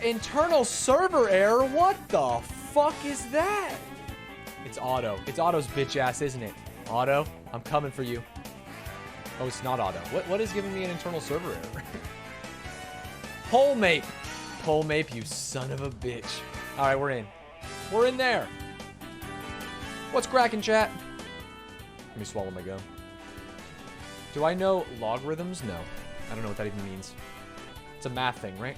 internal server error? What the fuck is that? It's Auto. It's Auto's bitch ass, isn't it? Auto, I'm coming for you. Oh, it's not Auto. What is giving me an internal server error? Polemape. Polemape, you son of a bitch. All right, we're in. We're in there. What's cracking, chat? Let me swallow my gum. Do I know logarithms? No. I don't know what that even means. It's a math thing, right?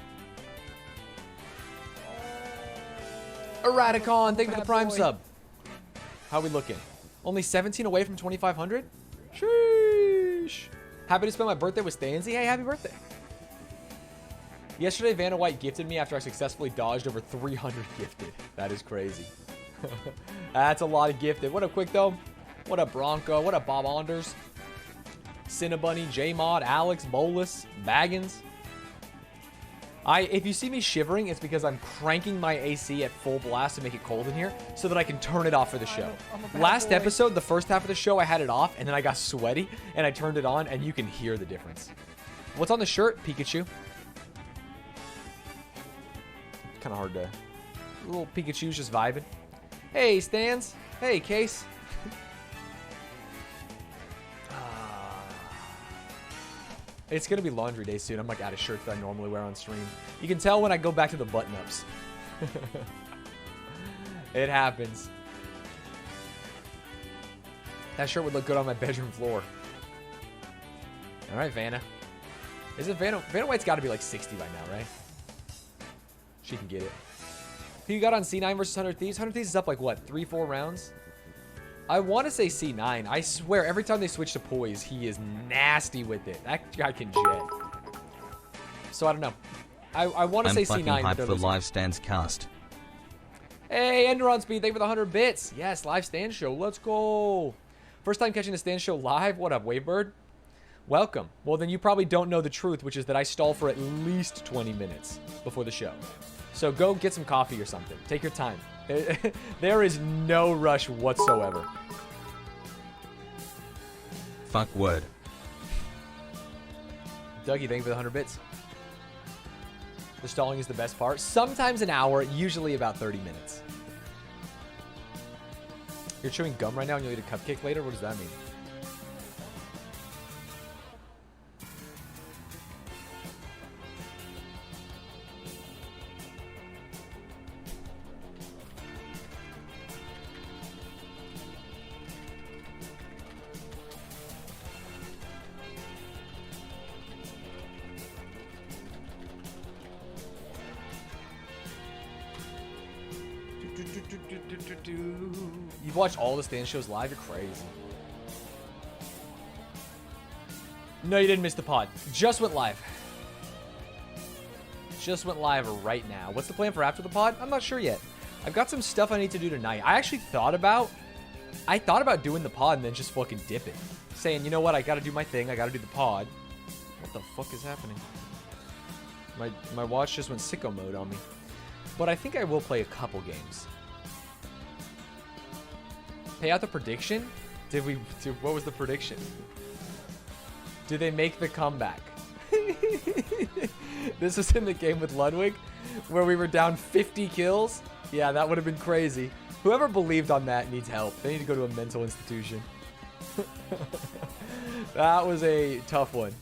Eradicon, thank you for the Prime sub. How are we looking? Only 17 away from 2,500? Sheesh. Happy to spend my birthday with Stanzy. Hey, happy birthday. Yesterday, Vanna White gifted me after I successfully dodged over 300 gifted. That is crazy. That's a lot of gifted. What up, Quick, though? What up, Bronco? What up, Bob Anders? Cinnabunny, J-Mod, Alex, Bolus, Baggins. If you see me shivering, it's because I'm cranking my AC at full blast to make it cold in here so that I can turn it off for the show. Last episode, the first half of the show, I had it off, and then I got sweaty, and I turned it on, and you can hear the difference. What's on the shirt? Pikachu. Kind of hard to... Little Pikachu's just vibing. Hey, Stanz. Hey, Case. It's going to be laundry day soon. I'm like out of shirts that I normally wear on stream. You can tell when I go back to the button-ups. It happens. That shirt would look good on my bedroom floor. All right, Vanna. Isn't Vanna White's got to be like 60 by now, right? She can get it. Who you got on C9 versus 100 Thieves? 100 Thieves is up like, what, 3-4 rounds? I want to say C9. I swear, every time they switch to Poise, he is nasty with it. That guy can jet. So, I don't know. I want to say C9. I'm fucking hyped for live Stanz cast. Hey, Enderon Speed, thank you for the 100 bits. Yes, live Stanz show. Let's go. First time catching the Stanz show live. What up, Wavebird? Welcome. Well, then you probably don't know the truth, which is that I stall for at least 20 minutes before the show. So go get some coffee or something. Take your time. There is no rush whatsoever. Fuck word. Dougie, thank you for the 100 bits. The stalling is the best part. Sometimes an hour, usually about 30 minutes. You're chewing gum right now and you'll eat a cupcake later? What does that mean? You've watched all the Stanz shows live? You're crazy. No, you didn't miss the pod. Just went live. Just went live right now. What's the plan for after the pod? I'm not sure yet. I've got some stuff I need to do tonight. I actually thought about doing the pod and then just fucking dipping. Saying, you know what? I gotta do my thing. I gotta do the pod. What the fuck is happening? My watch just went sicko mode on me. But I think I will play a couple games. Pay out the prediction? What was the prediction? Do they make the comeback? This was in the game with Ludwig where we were down 50 kills. Yeah, that would have been crazy. Whoever believed on that needs help. They need to go to a mental institution. That was a tough one.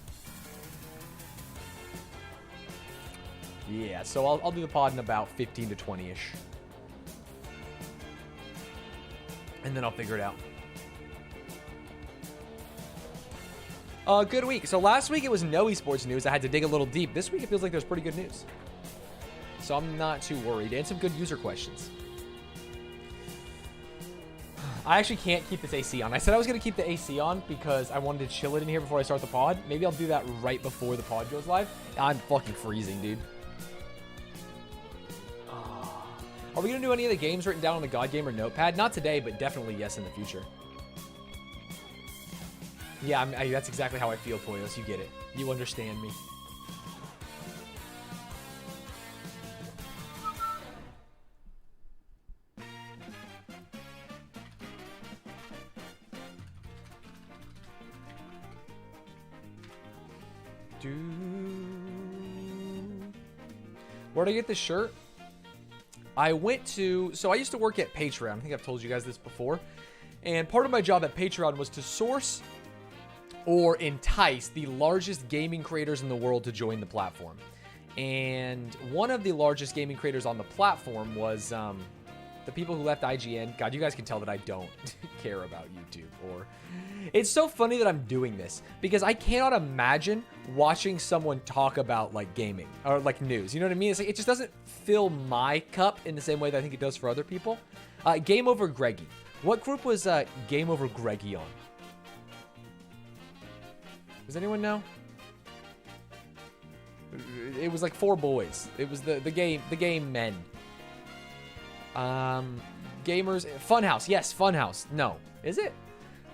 Yeah, so I'll do the pod in about 15 to 20-ish. And then I'll figure it out. Good week. So last week it was no esports news. I had to dig a little deep. This week it feels like there's pretty good news. So I'm not too worried. And some good user questions. I actually can't keep this AC on. I said I was going to keep the AC on because I wanted to chill it in here before I start the pod. Maybe I'll do that right before the pod goes live. I'm fucking freezing, dude. Are we going to do any of the games written down on the God Gamer notepad? Not today, but definitely yes in the future. Yeah, that's exactly how I feel, Poyos. You get it. You understand me. Where'd I get this shirt? I went to, so I used to work at Patreon. I think I've told you guys this before. And part of my job at Patreon was to source or entice the largest gaming creators in the world to join the platform. And one of the largest gaming creators on the platform was the people who left IGN. God, you guys can tell that I don't care about YouTube. Or it's so funny that I'm doing this because I cannot imagine watching someone talk about like gaming or like news. You know what I mean? It's like it just doesn't fill my cup in the same way that I think it does for other people. Game Over Greggy. What group was Game Over Greggy on? Does anyone know? It was like 4 boys. It was the game men. Gamers. Funhouse. Yes, Funhouse. No. Is it?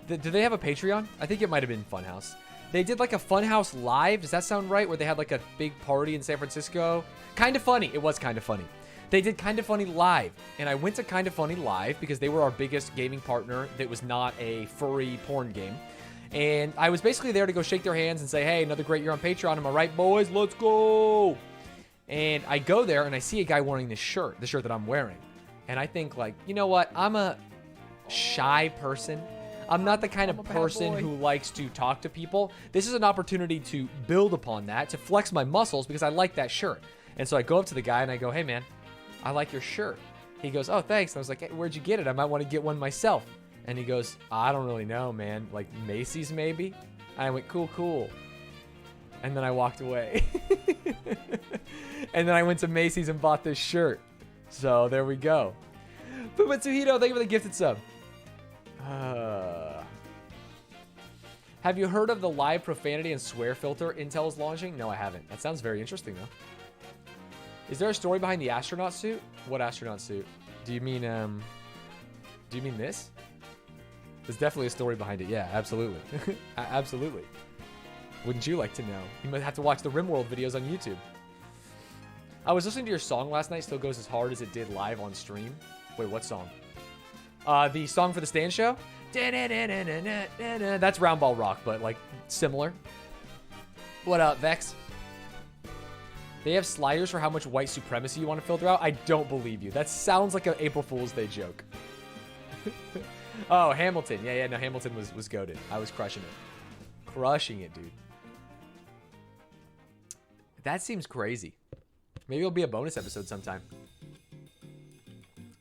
Do they have a Patreon? I think it might have been Funhouse. They did like a Funhouse Live. Does that sound right? Where they had like a big party in San Francisco. Kind of funny. It was kind of funny. They did Kind of Funny Live. And I went to Kind of Funny Live because they were our biggest gaming partner that was not a furry porn game. And I was basically there to go shake their hands and say, hey, another great year on Patreon. Am I right, boys? Let's go. And I go there and I see a guy wearing this shirt, the shirt that I'm wearing. And I think like, you know what? I'm a shy person. I'm not the kind of person who likes to talk to people. This is an opportunity to build upon that, to flex my muscles because I like that shirt. And so I go up to the guy and I go, hey, man, I like your shirt. He goes, oh, thanks. And I was like, hey, where'd you get it? I might want to get one myself. And he goes, I don't really know, man. Like Macy's, maybe? And I went, cool, cool. And then I walked away. And then I went to Macy's and bought this shirt. So there we go. Puma Tuhito, thank you for the gifted sub. Have you heard of the live profanity and swear filter Intel is launching? No, I haven't. That sounds very interesting, though. Is there a story behind the astronaut suit? What astronaut suit? Do you mean this? There's definitely a story behind it. Yeah, absolutely. Absolutely. Wouldn't you like to know? You might have to watch the RimWorld videos on YouTube. I was listening to your song last night. Still goes as hard as it did live on stream. Wait, what song? The song for the Stanz show? That's Round Ball Rock, but like similar. What up, Vex? They have sliders for how much white supremacy you want to filter out? I don't believe you. That sounds like an April Fool's Day joke. Oh, Hamilton. Yeah, no, Hamilton was goated. I was crushing it. Crushing it, dude. That seems crazy. Maybe it'll be a bonus episode sometime.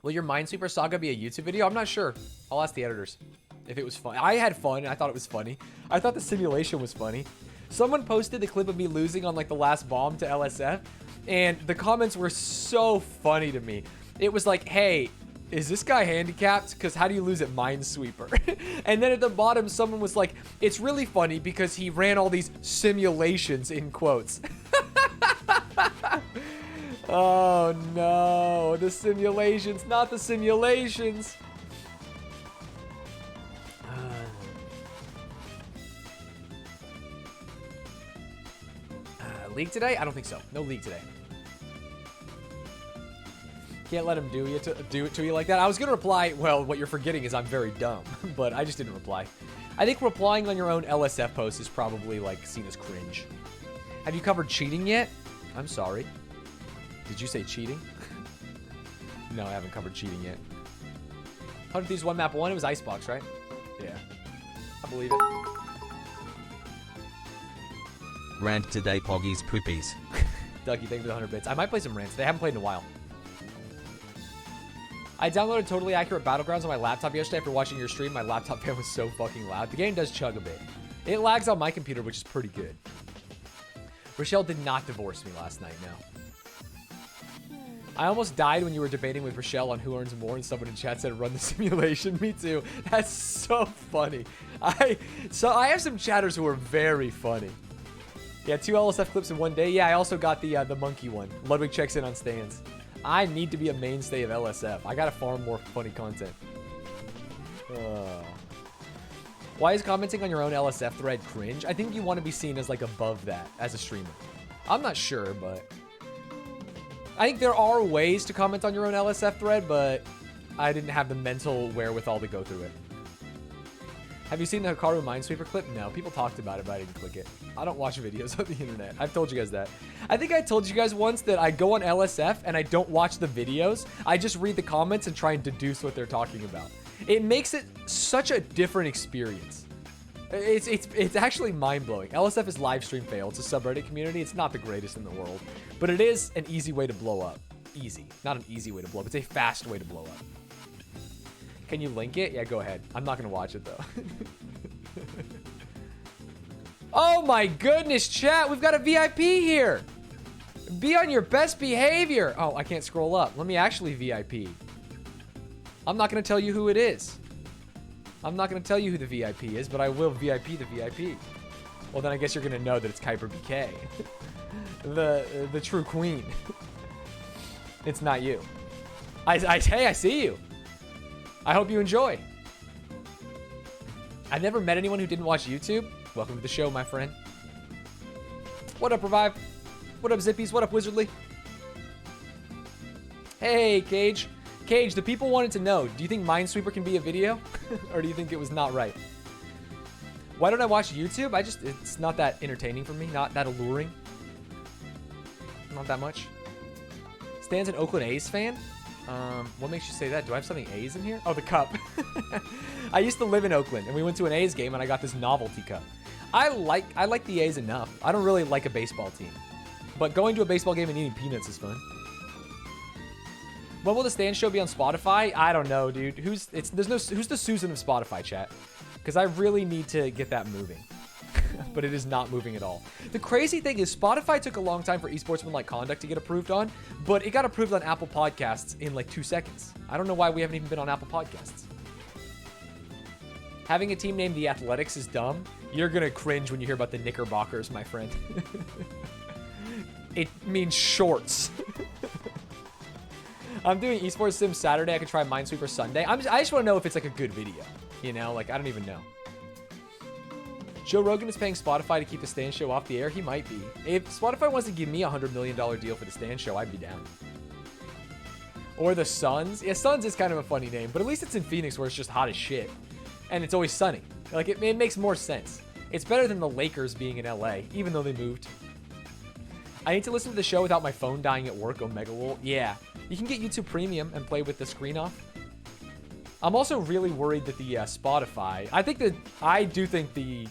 Will your Minesweeper saga be a YouTube video? I'm not sure. I'll ask the editors if it was fun. I had fun. I thought it was funny. I thought the simulation was funny. Someone posted the clip of me losing on like the last bomb to LSF, and the comments were so funny to me. It was like, hey, is this guy handicapped? Because how do you lose at Minesweeper? And then at the bottom, someone was like, it's really funny because he ran all these simulations in quotes. Oh no, the simulations, not the simulations. League today? I don't think so. No league today. Can't let him do it to you like that. I was going to reply, well, what you're forgetting is I'm very dumb, but I just didn't reply. I think replying on your own LSF post is probably like seen as cringe. Have you covered cheating yet? I'm sorry. Did you say cheating? No, I haven't covered cheating yet. 100 Thieves 1 map 1, it was Icebox, right? Yeah. I believe it. Rant today, Poggies Poopies. Ducky, thank you for the 100 bits. I might play some rants. They haven't played in a while. I downloaded Totally Accurate Battlegrounds on my laptop yesterday after watching your stream. My laptop fan was so fucking loud. The game does chug a bit. It lags on my computer, which is pretty good. Rochelle did not divorce me last night, no. I almost died when you were debating with Rochelle on who earns more and someone in chat said run the simulation. Me too. That's so funny. I have some chatters who are very funny. Yeah, 2 LSF clips in one day. Yeah, I also got the monkey one. Ludwig checks in on Stanz. I need to be a mainstay of LSF. I gotta farm more funny content. Why is commenting on your own LSF thread cringe? I think you want to be seen as like above that as a streamer. I'm not sure, but I think there are ways to comment on your own LSF thread, but I didn't have the mental wherewithal to go through it. Have you seen the Hikaru Minesweeper clip? No, people talked about it, but I didn't click it. I don't watch videos on the internet. I've told you guys that. I think I told you guys once that I go on LSF and I don't watch the videos. I just read the comments and try and deduce what they're talking about. It makes it such a different experience. It's actually mind-blowing. LSF is live stream fail. It's a subreddit community. It's not the greatest in the world, but it is an easy way to blow up. Easy. Not an easy way to blow up. It's a fast way to blow up. Can you link it? Yeah, go ahead. I'm not going to watch it, though. Oh, my goodness, chat. We've got a VIP here. Be on your best behavior. Oh, I can't scroll up. Let me actually VIP. I'm not going to tell you who it is. I'm not going to tell you who the VIP is, but I will VIP the VIP. Well, then I guess you're going to know that it's Kuiper BK. the true queen. It's not you. Hey, I see you. I hope you enjoy. I've never met anyone who didn't watch YouTube. Welcome to the show, my friend. What up, Revive? What up, Zippies? What up, Wizardly? Hey, Cage. Cage, the people wanted to know, do you think Minesweeper can be a video? Or do you think it was not right? Why don't I watch YouTube? It's not that entertaining for me. Not that alluring. Not that much. Stan's an Oakland A's fan? What makes you say that? Do I have something A's in here? Oh, the cup. I used to live in Oakland, and we went to an A's game, and I got this novelty cup. I like the A's enough. I don't really like a baseball team. But going to a baseball game and eating peanuts is fun. When will the Stanz show be on Spotify? I don't know, dude. Who's the Susan of Spotify, chat? Because I really need to get that moving. But it is not moving at all. The crazy thing is Spotify took a long time for esportsmanlike conduct to get approved on, but it got approved on Apple Podcasts in like 2 seconds. I don't know why we haven't even been on Apple Podcasts. Having a team named the Athletics is dumb. You're going to cringe when you hear about the Knickerbockers, my friend. It means shorts. I'm doing Esports Sim Saturday. I could try Minesweeper Sunday. I just want to know if it's like a good video. You know, like I don't even know. Joe Rogan is paying Spotify to keep the Stanz show off the air. He might be. If Spotify wants to give me a $100 million deal for the Stanz show, I'd be down. Or the Suns. Yeah, Suns is kind of a funny name, but at least it's in Phoenix where it's just hot as shit. And it's always sunny. Like, it makes more sense. It's better than the Lakers being in LA, even though they moved. I need to listen to the show without my phone dying at work, Omega Wool. Yeah. You can get YouTube Premium and play with the screen off. I'm also really worried that the Spotify... I do think the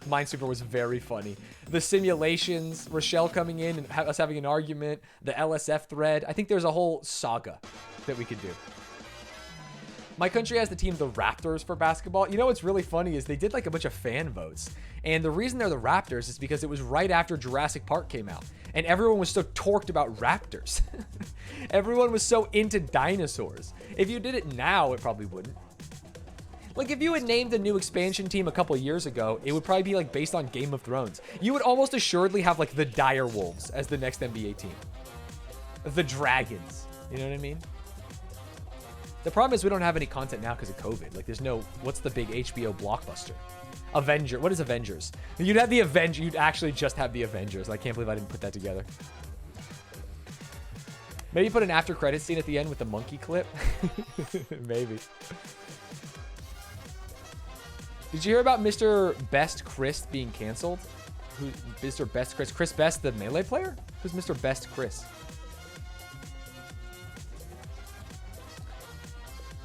Minesweeper was very funny. The simulations, Rochelle coming in and us having an argument, the LSF thread. I think there's a whole saga that we could do. My country has the team the Raptors for basketball. You know what's really funny is they did like a bunch of fan votes. And the reason they're the Raptors is because it was right after Jurassic Park came out. And everyone was so torqued about raptors. Everyone was so into dinosaurs. If you did it now, it probably wouldn't. Like, if you had named a new expansion team a couple years ago, it would probably be, like, based on Game of Thrones. You would almost assuredly have, like, the Dire Wolves as the next NBA team. The Dragons. You know what I mean? The problem is we don't have any content now because of COVID. Like, there's no... What's the big HBO blockbuster? Avenger. What is Avengers? You'd have the Avengers. You'd actually just have the Avengers. I can't believe I didn't put that together. Maybe put an after credit scene at the end with the monkey clip. Maybe. Did you hear about Mr. Best Chris being canceled? Who? Mr. Best Chris? Chris Best, the Melee player? Who's Mr. Best Chris?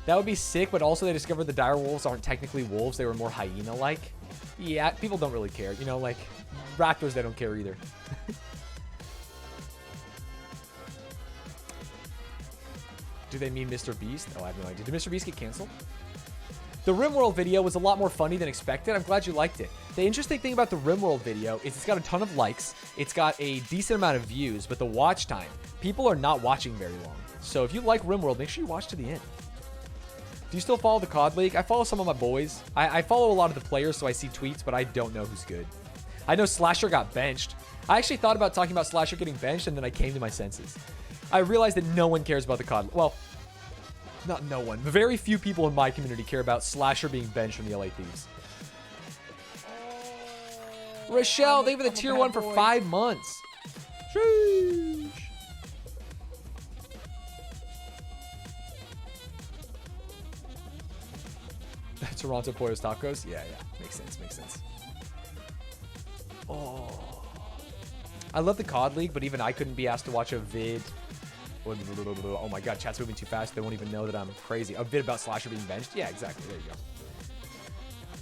That would be sick, but also they discovered the dire wolves aren't technically wolves. They were more hyena-like. Yeah, people don't really care. You know, like, raptors, they don't care either. Do they mean Mr. Beast? Oh, I have no idea. Did Mr. Beast get canceled? The RimWorld video was a lot more funny than expected. I'm glad you liked it. The interesting thing about the RimWorld video is it's got a ton of likes. It's got a decent amount of views, but the watch time, people are not watching very long. So if you like RimWorld, make sure you watch to the end. Do you still follow the COD League? I follow some of my boys. I follow a lot of the players, so I see tweets, but I don't know who's good. I know Slasher got benched. I actually thought about talking about Slasher getting benched, and then I came to my senses. I realized that no one cares about the COD. Well, not no one. Very few people in my community care about Slasher being benched from the LA Thieves. Rochelle, they were the tier 1 for 5 months. Sheesh. Toronto Pollos Tacos. Yeah. Makes sense. Oh. I love the COD League, but even I couldn't be asked to watch a vid. Oh my god, chat's moving too fast. They won't even know that I'm crazy. A vid about Slasher being benched? Yeah, exactly. There you go.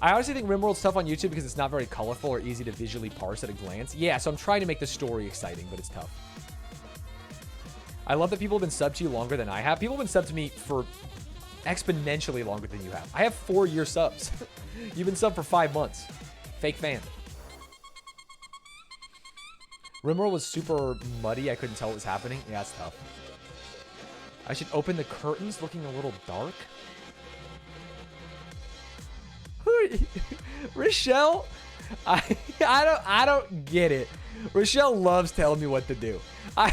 I honestly think RimWorld's tough on YouTube because it's not very colorful or easy to visually parse at a glance. Yeah, so I'm trying to make the story exciting, but it's tough. I love that people have been subbed to you longer than I have. People have been subbed to me for exponentially longer than you have. I have 4-year subs. You've been subbed for 5 months. Fake fan. RimWorld was super muddy. I couldn't tell what was happening. Yeah, it's tough. I should open the curtains looking a little dark. Rochelle, I don't get it. Rochelle loves telling me what to do. I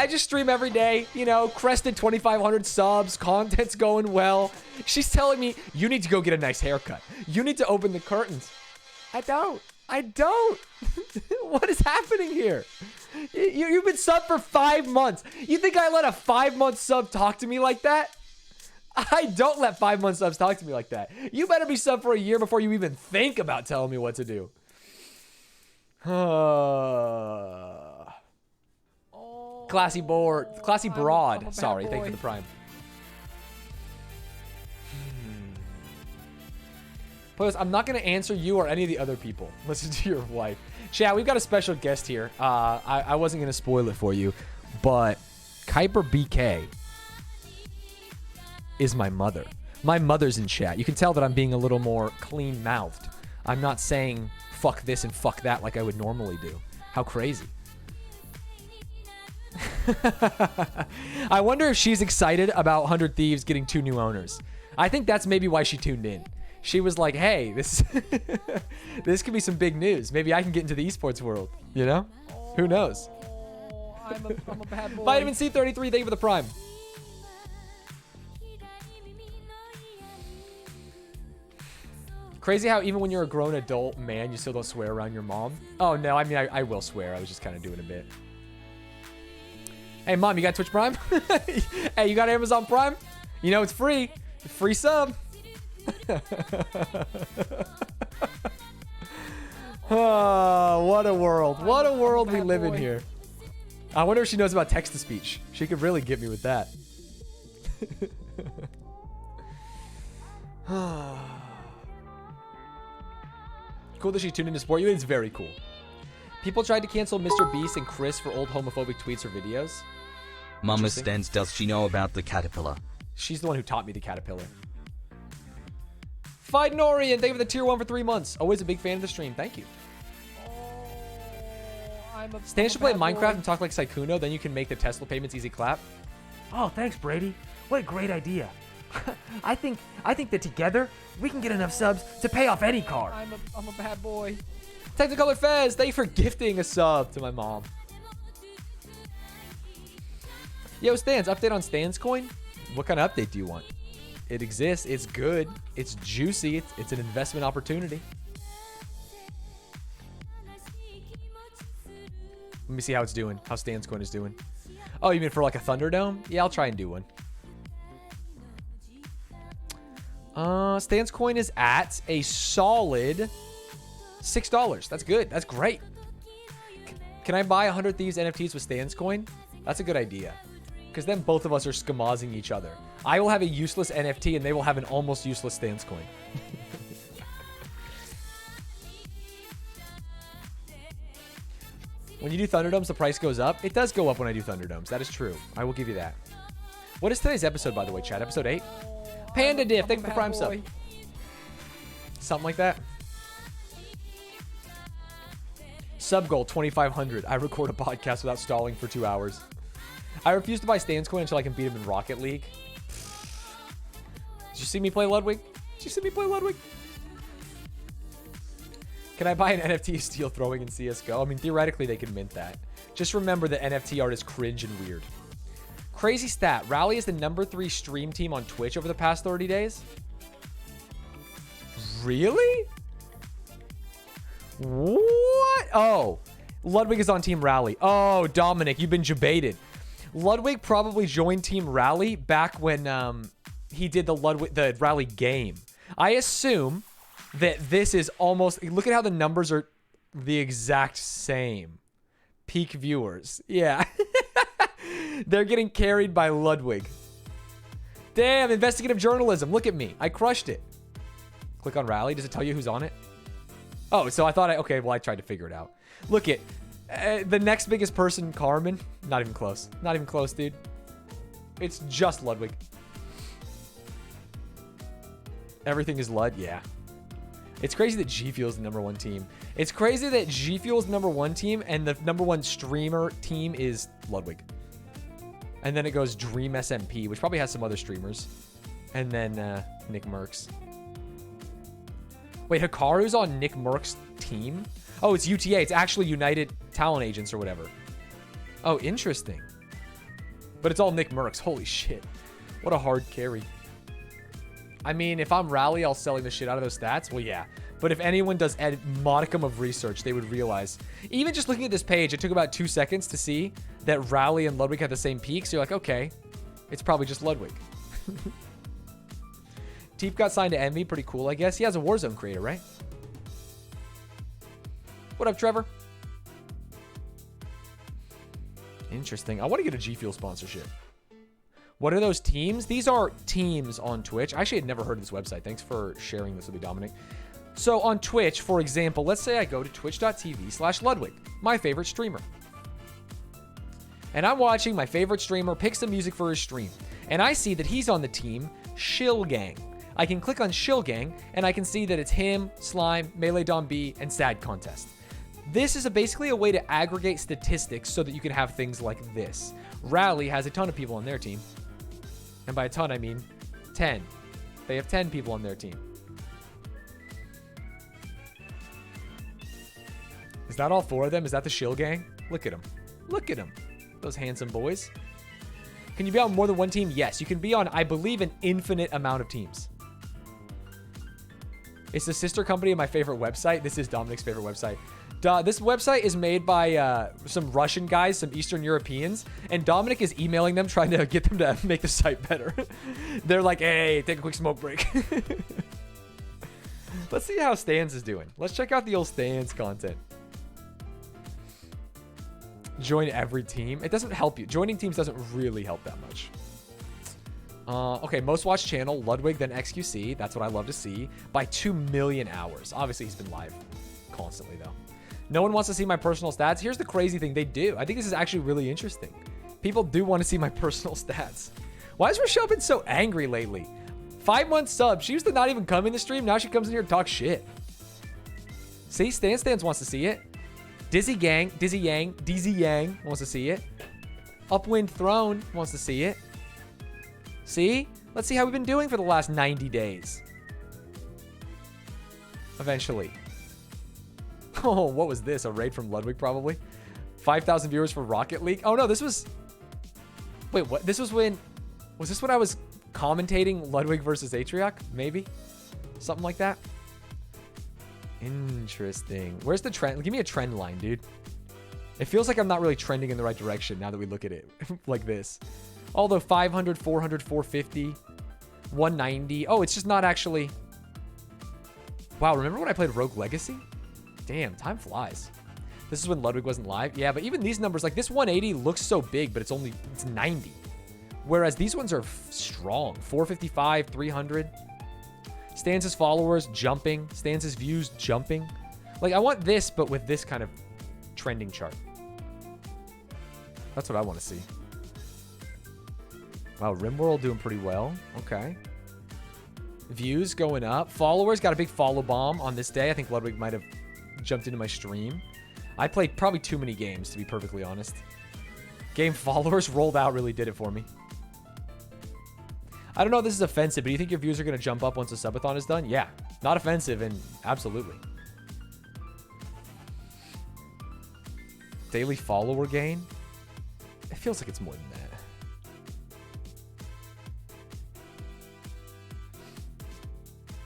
just stream every day, you know, crested 2,500 subs, content's going well. She's telling me, you need to go get a nice haircut. You need to open the curtains. I don't. What is happening here? You've been subbed for 5 months. You think I let a 5-month sub talk to me like that? I don't let 5-month subs talk to me like that. You better be subbed for a year before you even think about telling me what to do. Classy broad. Sorry, thank you for the prime. Plus, I'm not going to answer you or any of the other people. Listen to your wife. Chat, we've got a special guest here. I wasn't going to spoil it for you, but Kuiper BK is my mother. My mother's in chat. You can tell that I'm being a little more clean-mouthed. I'm not saying fuck this and fuck that like I would normally do. How crazy. I wonder if she's excited about 100 Thieves getting 2 new owners. I think that's maybe why she tuned in. She was like, hey, this this could be some big news. Maybe I can get into the esports world, you know? Who knows? I'm a bad boy. Vitamin C33, thank you for the prime. Crazy how even when you're a grown adult man, you still don't swear around your mom. Oh, no, I mean, I will swear. I was just kind of doing a bit. Hey, Mom, you got Twitch Prime? Hey, you got Amazon Prime? You know, it's free. Free sub. Oh, what a world. What a world we live in here. I wonder if she knows about text-to-speech. She could really get me with that. Cool that she tuned in to support you. It's very cool. People tried to cancel Mr. Beast and Chris for old homophobic tweets or videos. Mama Stanz, does she know about the caterpillar? She's the one who taught me the caterpillar. Fight Norian, thank you for the tier 1 for 3 months. Always a big fan of the stream. Thank you. Stan should play Minecraft and talk like Sykkuno, then you can make the Tesla payments easy clap. Oh, thanks, Brady. What a great idea. I think that together we can get enough subs to pay off any car. I'm a bad boy. Technicolor Fez, thank you for gifting a sub to my mom. Yo, Stans, update on Stans coin? What kind of update do you want? It exists. It's good. It's juicy. It's an investment opportunity. Let me see how it's doing. How Stans coin is doing. Oh, you mean for like a Thunderdome? Yeah, I'll try and do one. Stans coin is at a solid $6. That's good. That's great. Can I buy 100 Thieves NFTs with Stans coin? That's a good idea. Because then both of us are skamazing each other. I will have a useless NFT and they will have an almost useless Stans coin. When you do Thunderdomes, the price goes up. It does go up when I do Thunderdomes. That is true. I will give you that. What is today's episode, by the way, chat? Episode 8? Panda Diff, thank you for the prime sub. Something like that. Sub goal 2,500. I record a podcast without stalling for 2 hours. I refuse to buy Stans coin until I can beat him in Rocket League. Did you see me play Ludwig? Did you see me play Ludwig? Can I buy an NFT of steel throwing in CSGO? I mean, theoretically, they can mint that. Just remember that NFT art is cringe and weird. Crazy stat. Rally is the #3 stream team on Twitch over the past 30 days. Really? What? Oh, Ludwig is on Team Rally. Oh, Dominic, you've been jebaited. Ludwig probably joined Team Rally back when he did the rally game. I assume that this is almost, look at how the numbers are the exact same. Peak viewers. Yeah. They're getting carried by Ludwig. Damn, investigative journalism. Look at me. I crushed it. Click on rally. Does it tell you who's on it? Oh, so I thought okay, well, I tried to figure it out. Look at the next biggest person, Carmen. Not even close. Not even close, dude. It's just Ludwig. Everything is Lud. Yeah. It's crazy that G Fuel's the #1 team. It's crazy that G Fuel's #1 team and the #1 streamer team is Ludwig. And then it goes Dream SMP, which probably has some other streamers. And then Nick Merckx. Wait, Hikaru's on Nick Merck's team? Oh, it's UTA. It's actually United Talent Agents or whatever. Oh, interesting. But it's all Nick Merckx. Holy shit. What a hard carry. I mean, if I'm Rally, I'll selling the shit out of those stats. Well, yeah. But if anyone does a modicum of research, they would realize. Even just looking at this page, it took about 2 seconds to see that Rally and Ludwig had the same peak. So you're like, okay, it's probably just Ludwig. Teep got signed to Envy. Pretty cool, I guess. He has a Warzone creator, right? What up, Trevor? Interesting. I want to get a G Fuel sponsorship. What are those teams? These are teams on Twitch. I actually had never heard of this website. Thanks for sharing this with me, Dominic. So on Twitch, for example, let's say I go to twitch.tv/Ludwig, my favorite streamer. And I'm watching my favorite streamer pick some music for his stream. And I see that he's on the team Shill Gang. I can click on Shill Gang, and I can see that it's him, Slime, Melee Dom B, and Sad Contest. This is basically a way to aggregate statistics so that you can have things like this. Rally has a ton of people on their team. And by a ton, I mean 10. They have 10 people on their team. Is that all 4 of them? Is that the Shill Gang? Look at them. Look at them. Those handsome boys. Can you be on more than one team? Yes. You can be on, I believe, an infinite amount of teams. It's the sister company of my favorite website. This is Dominic's favorite website. This website is made by some Russian guys, some Eastern Europeans, and Dominic is emailing them, trying to get them to make the site better. They're like, hey, take a quick smoke break. Let's see how Stanz is doing. Let's check out the old Stanz content. Join every team. It doesn't help you. Joining teams doesn't really help that much. Okay, most watched channel, Ludwig, then XQC. That's what I love to see. By 2 million hours. Obviously, he's been live constantly, though. No one wants to see my personal stats. Here's the crazy thing. They do. I think this is actually really interesting. People do want to see my personal stats. Why has Rochelle been so angry lately? 5 months sub. She used to not even come in the stream. Now she comes in here and talks shit. See, Stanz wants to see it. Dizzy Yang wants to see it. Upwind Throne wants to see it. See? Let's see how we've been doing for the last 90 days. Eventually. Oh, what was this? A raid from Ludwig, probably? 5,000 viewers for Rocket League? Oh, no, this was... Wait, what? This was when... Was this when I was commentating Ludwig versus Atrioc? Maybe? Something like that? Interesting. Where's the trend? Give me a trend line, dude. It feels like I'm not really trending in the right direction now that we look at it like this. Although 500, 400, 450, 190. Oh, it's just not actually... Wow, remember when I played Rogue Legacy? Damn, time flies. This is when Ludwig wasn't live. Yeah, but even these numbers, like this 180 looks so big, but it's 90. Whereas these ones are strong. 455, 300. Stanz's followers jumping. Stanz's views jumping. Like, I want this, but with this kind of trending chart. That's what I want to see. Wow, Rimworld doing pretty well. Okay. Views going up. Followers got a big follow bomb on this day. I think Ludwig might have jumped into my stream. I played probably too many games, to be perfectly honest. Game followers rolled out really did it for me. I don't know if this is offensive, but do you think your views are going to jump up once the subathon is done? Yeah. Not offensive, and absolutely. Daily follower gain? It feels like it's more than that.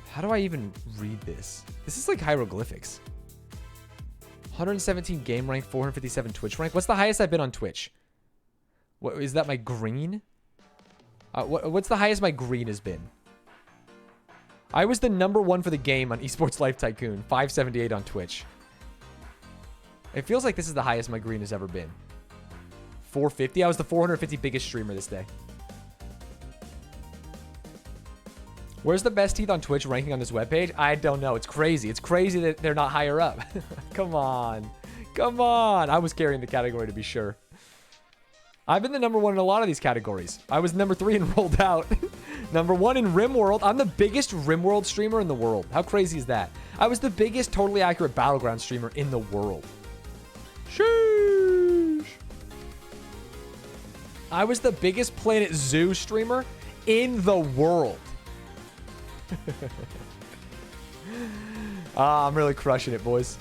How do I even read this? This is like hieroglyphics. 117 game rank, 457 Twitch rank. What's the highest I've been on Twitch? What is that, my green? What's the highest my green has been? I was the #1 for the game on Esports Life Tycoon. 578 on Twitch. It feels like this is the highest my green has ever been. 450? I was the 450 biggest streamer this day. Where's the best teeth on Twitch ranking on this webpage? I don't know. It's crazy. It's crazy that they're not higher up. Come on. Come on. I was carrying the category to be sure. I've been the #1 in a lot of these categories. I was #3 and rolled out. #1 in RimWorld. I'm the biggest RimWorld streamer in the world. How crazy is that? I was the biggest totally accurate Battleground streamer in the world. Sheesh. I was the biggest Planet Zoo streamer in the world. I'm really crushing it, boys.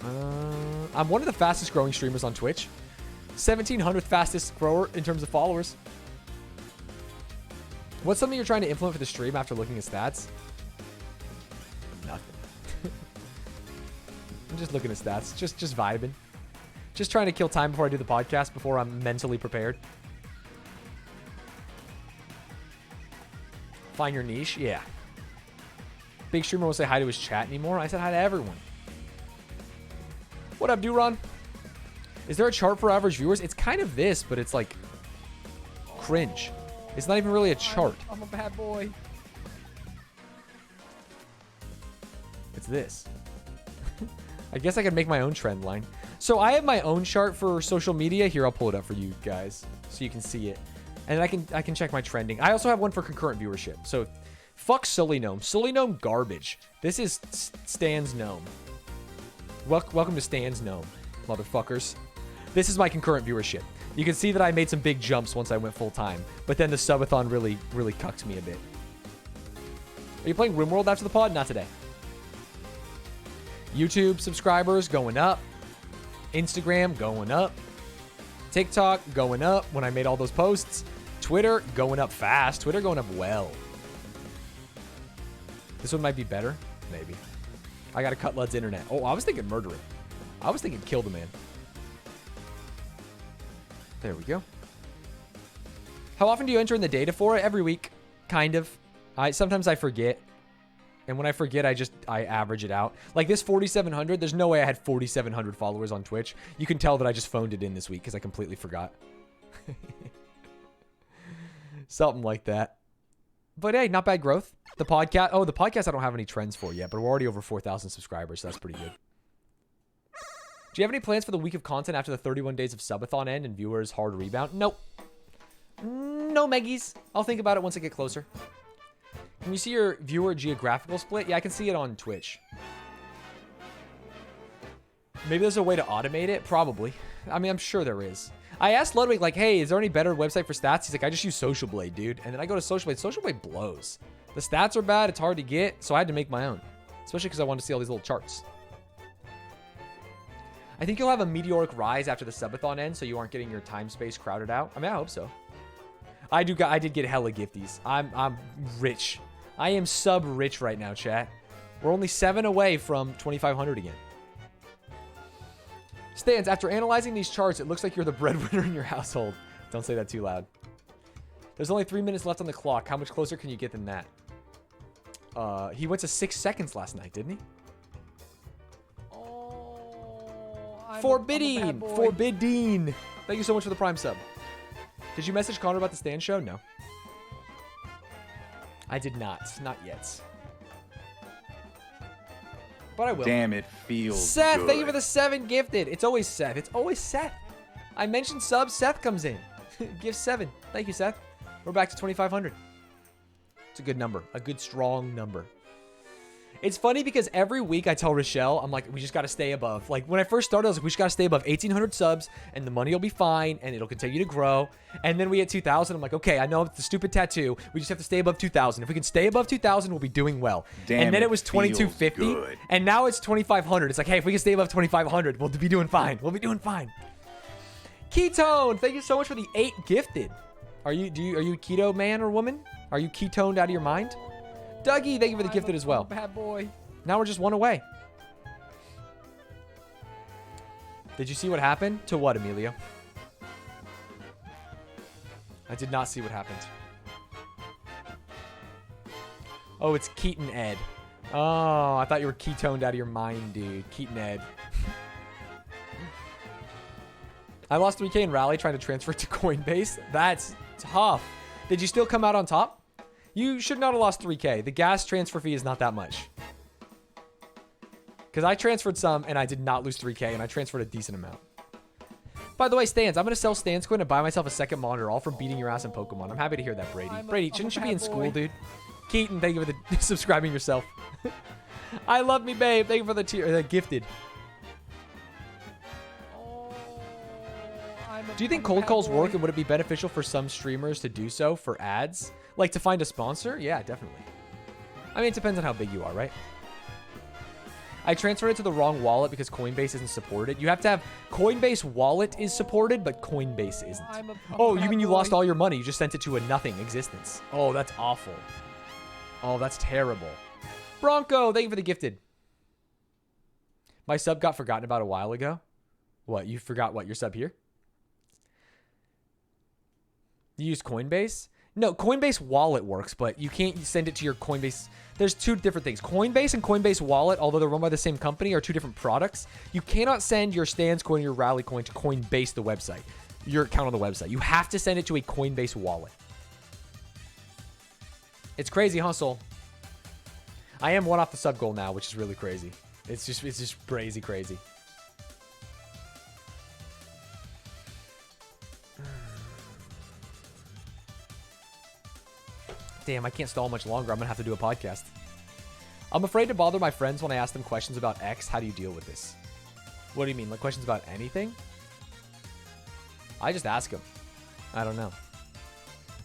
I'm one of the fastest growing streamers on Twitch. 1700th fastest grower in terms of followers. What's something you're trying to implement for the stream after looking at stats? Nothing. I'm just looking at stats. Just vibing. Just trying to kill time before I do the podcast, before I'm mentally prepared. Find your niche? Yeah. Big streamer won't say hi to his chat anymore. I said hi to everyone. What up, Duron? Is there a chart for average viewers? It's kind of this, but it's like cringe. It's not even really a chart. I'm a bad boy. It's this. I guess I could make my own trend line. So I have my own chart for social media. Here, I'll pull it up for you guys so you can see it. And I can check my trending. I also have one for concurrent viewership. So fuck Sully Gnome. Sully Gnome garbage. This is Stan's Gnome. Welcome to Stan's Gnome, motherfuckers. This is my concurrent viewership. You can see that I made some big jumps once I went full time, but then the subathon really cucked me a bit. Are you playing RimWorld after the pod? Not today. YouTube subscribers going up. Instagram going up. TikTok going up when I made all those posts. Twitter going up fast. Twitter going up well. This one might be better. Maybe. I gotta cut Lud's internet. Oh, I was thinking murder him. I was thinking kill the man. There we go. How often do you enter in the data for it? Every week. Kind of. Sometimes I forget. And when I forget, I average it out. Like this 4,700, there's no way I had 4,700 followers on Twitch. You can tell that I just phoned it in this week because I completely forgot. Something like that. But hey, not bad growth. The podcast. Oh, the podcast I don't have any trends for yet, but we're already over 4,000 subscribers, so that's pretty good. Do you have any plans for the week of content after the 31 days of subathon end and viewers hard rebound? Nope. No, Meggies. I'll think about it once I get closer. Can you see your viewer geographical split? Yeah, I can see it on Twitch. Maybe there's a way to automate it? Probably. I mean, I'm sure there is. I asked Ludwig, like, hey, is there any better website for stats? He's like, I just use Social Blade, dude. And then I go to Social Blade. Social Blade blows. The stats are bad. It's hard to get. So I had to make my own. Especially because I wanted to see all these little charts. I think you'll have a meteoric rise after the subathon ends, so you aren't getting your time space crowded out. I mean, I hope so. I did get hella gifties. I'm rich. I am sub-rich right now, chat. We're only 7 away from 2,500 again. Stanz, after analyzing these charts, it looks like you're the breadwinner in your household. Don't say that too loud. There's only 3 minutes left on the clock. How much closer can you get than that? He went to 6 seconds last night, didn't he? Forbidding! Forbidding! Thank you so much for the Prime sub. Did you message Connor about the Stand show? No. I did not. Not yet. But I will. Damn, it feels Seth, good. thank you for the 7 gifted. It's always Seth. It's always Seth. I mentioned subs. Seth comes in. Give 7. Thank you, Seth. We're back to 2,500. It's a good number. A good, strong number. It's funny because every week I tell Rochelle, I'm like, we just got to stay above. Like, when I first started, I was like, we just got to stay above 1,800 subs, and the money will be fine, and it'll continue to grow. And then we hit 2,000. I'm like, okay, I know it's the stupid tattoo. We just have to stay above 2,000. If we can stay above 2,000, we'll be doing well. Damn, and then it was 2,250, and now it's 2,500. It's like, hey, if we can stay above 2,500, we'll be doing fine. We'll be doing fine. Ketone, thank you so much for the 8 gifted. Are you a keto man or woman? Are you ketoned out of your mind? Dougie, thank you for the gifted as well. Bad boy. Now we're just 1 away. Did you see what happened? To what, Emilio? I did not see what happened. Oh, it's Keaton Ed. Oh, I thought you were ketoned out of your mind, dude. Keaton Ed. I lost 3K in Rally trying to transfer it to Coinbase. That's tough. Did you still come out on top? You should not have lost 3K. The gas transfer fee is not that much. Because I transferred some and I did not lose 3K and I transferred a decent amount. By the way, Stanz, I'm going to sell Stanz coin and buy myself a second monitor, all from beating your ass in Pokemon. I'm happy to hear that, Brady. Brady, shouldn't you be in school, dude? Keaton, thank you for the subscribing yourself. I love me, babe. Thank you for the gifted. Do you think cold calls work, and would it be beneficial for some streamers to do so for ads? Like to find a sponsor? Yeah, definitely. I mean, it depends on how big you are, right? I transferred it to the wrong wallet because Coinbase isn't supported. You have to have Coinbase wallet is supported, but Coinbase isn't. Oh, you mean you lost all your money? You just sent it to a nothing existence. Oh, that's awful. Oh, that's terrible. Bronco, thank you for the gifted. My sub got forgotten about a while ago. What, you forgot what, your sub here? You use Coinbase? No, Coinbase wallet works, but you can't send it to your Coinbase. There's two different things. Coinbase and Coinbase wallet, although they're run by the same company, are two different products. You cannot send your Stanz coin or your Rally coin to Coinbase, the website, your account on the website. You have to send it to a Coinbase wallet. It's crazy, hustle. I am one off the sub goal now, which is really crazy. It's just crazy. Damn, I can't stall much longer. I'm gonna have to do a podcast. I'm afraid to bother my friends when I ask them questions about X. How do you deal with this? What do you mean? Like questions about anything? I just ask them. I don't know.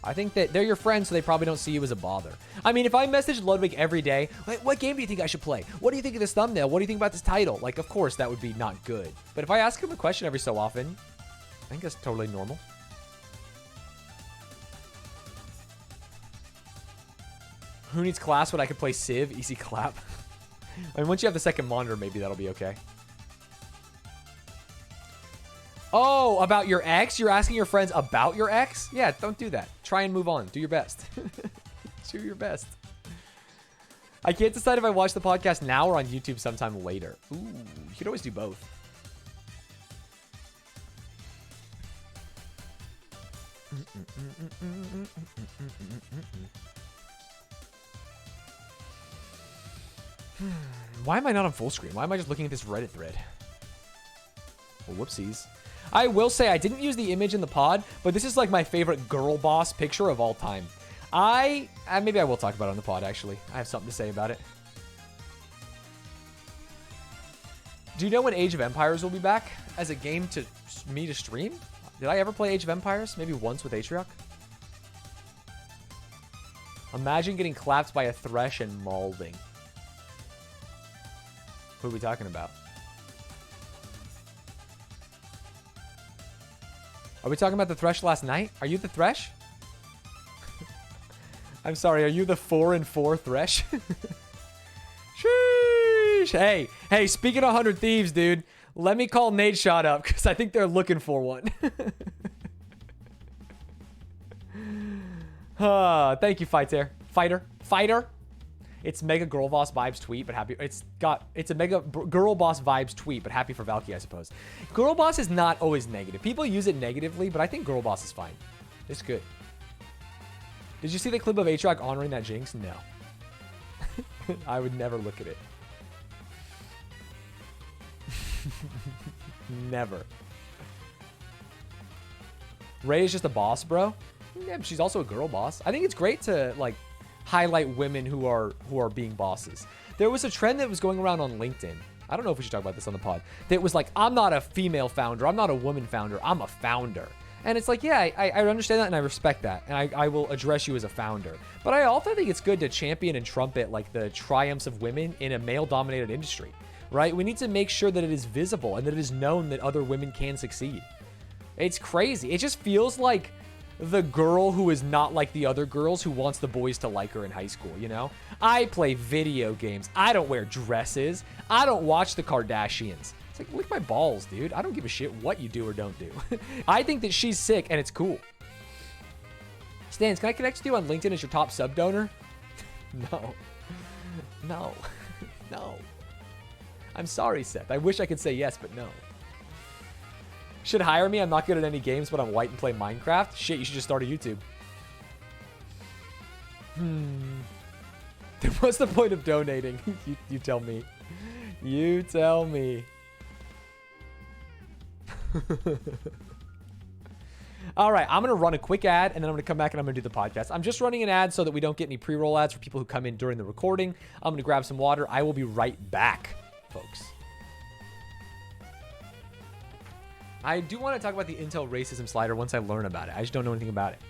I think that they're your friends, so they probably don't see you as a bother. I mean, if I message Ludwig every day, like, what game do you think I should play? What do you think of this thumbnail? What do you think about this title? Like, of course, that would be not good. But if I ask him a question every so often, I think that's totally normal. Who needs class when I could play Civ? Easy clap. I mean, once you have the second monitor, maybe that'll be okay. Oh, about your ex? You're asking your friends about your ex? Yeah, don't do that. Try and move on. Do your best. Do your best. I can't decide if I watch the podcast now or on YouTube sometime later. Ooh, you could always do both. Why am I not on full screen? Why am I just looking at this Reddit thread? Well, whoopsies. I will say I didn't use the image in the pod, but this is like my favorite girl boss picture of all time. Maybe I will talk about it on the pod, actually. I have something to say about it. Do you know when Age of Empires will be back as a game to me to stream? Did I ever play Age of Empires? Maybe once with Atriarch? Imagine getting clapped by a Thresh and maulding. Who are we talking about? Are we talking about the Thresh last night? Are you the Thresh? I'm sorry, are you the 4-4 Thresh? Sheesh. Hey, speaking of 100 Thieves, dude, let me call Nade Shot up, because I think they're looking for one. Thank you, Fighter. It's Mega Girl Boss vibes tweet, but happy. It's a Mega Girl Boss vibes tweet, but happy for Valky, I suppose. Girl Boss is not always negative. People use it negatively, but I think Girl Boss is fine. It's good. Did you see the clip of Aatrox honoring that Jinx? No. I would never look at it. Never. Ray is just a boss, bro. Yeah, she's also a girl boss. I think it's great to like highlight women who are being bosses. There was a trend that was going around on LinkedIn. I don't know if we should talk about this on the pod. That was like, I'm not a female founder. I'm not a woman founder. I'm a founder. And it's like, yeah, I understand that and I respect that. And I will address you as a founder. But I also think it's good to champion and trumpet like the triumphs of women in a male-dominated industry, right? We need to make sure that it is visible and that it is known that other women can succeed. It's crazy. It just feels like the girl who is not like the other girls who wants the boys to like her in high school, you know? I play video games. I don't wear dresses. I don't watch the Kardashians. It's like, lick my balls, dude. I don't give a shit what you do or don't do. I think that she's sick and it's cool. Stanz, can I connect with you on LinkedIn as your top sub donor? No. No. No. I'm sorry, Seth. I wish I could say yes, but no. Should hire me. I'm not good at any games, but I'm white and play Minecraft. Shit, you should just start a YouTube. Then what's the point of donating? You tell me. You tell me. All right, I'm going to run a quick ad, and then I'm going to come back and I'm going to do the podcast. I'm just running an ad so that we don't get any pre-roll ads for people who come in during the recording. I'm going to grab some water. I will be right back, folks. I do want to talk about the Intel racism slider once I learn about it. I just don't know anything about it.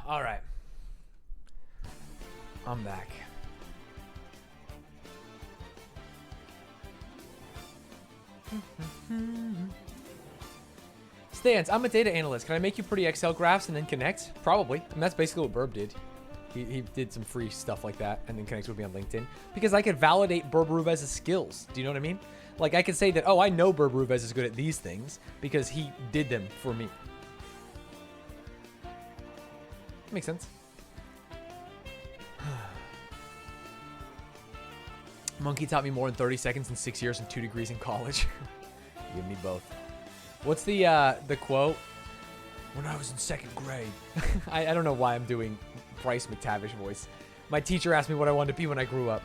All right. I'm back. Stance, I'm a data analyst. Can I make you pretty Excel graphs and then connect? Probably. I mean, that's basically what Burb did. He did some free stuff like that and then connects with me on LinkedIn because I could validate Burb Ruvez's skills. Do you know what I mean? Like, I could say that, oh, I know Burb Ruvez is good at these things because he did them for me. Makes sense. Monkey taught me more in 30 seconds in 6 years and 2 degrees in college. Give me both. What's the quote? When I was in 2nd grade. I don't know why I'm doing Bryce McTavish voice. My teacher asked me what I wanted to be when I grew up.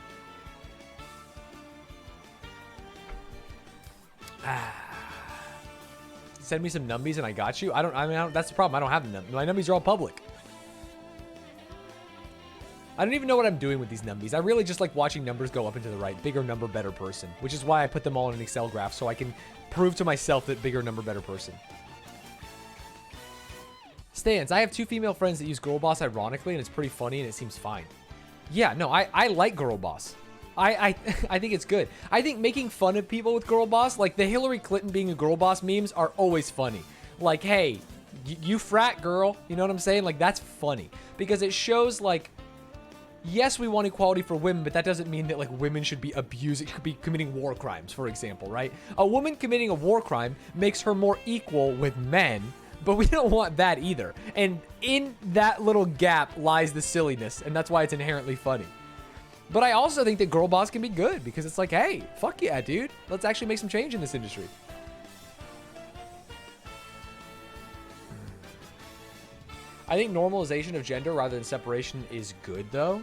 Send me some numbies and I got you. I mean, that's the problem. I don't have them. My numbies are all public. I don't even know what I'm doing with these numbies. I really just like watching numbers go up and to the right. Bigger number, better person. Which is why I put them all in an Excel graph so I can prove to myself that bigger number, better person. Stans, I have 2 female friends that use Girl Boss ironically, and it's pretty funny and it seems fine. Yeah, no, I like Girl Boss. I think it's good. I think making fun of people with Girl Boss, like the Hillary Clinton being a Girl Boss memes are always funny. Like, hey, you frat girl, you know what I'm saying? Like, that's funny. Because it shows, like, yes, we want equality for women, but that doesn't mean that, like, women should be committing war crimes, for example, right? A woman committing a war crime makes her more equal with men, but we don't want that either. And in that little gap lies the silliness, and that's why it's inherently funny. But I also think that Girl Boss can be good, because it's like, hey, fuck yeah, dude. Let's actually make some change in this industry. I think normalization of gender rather than separation is good, though.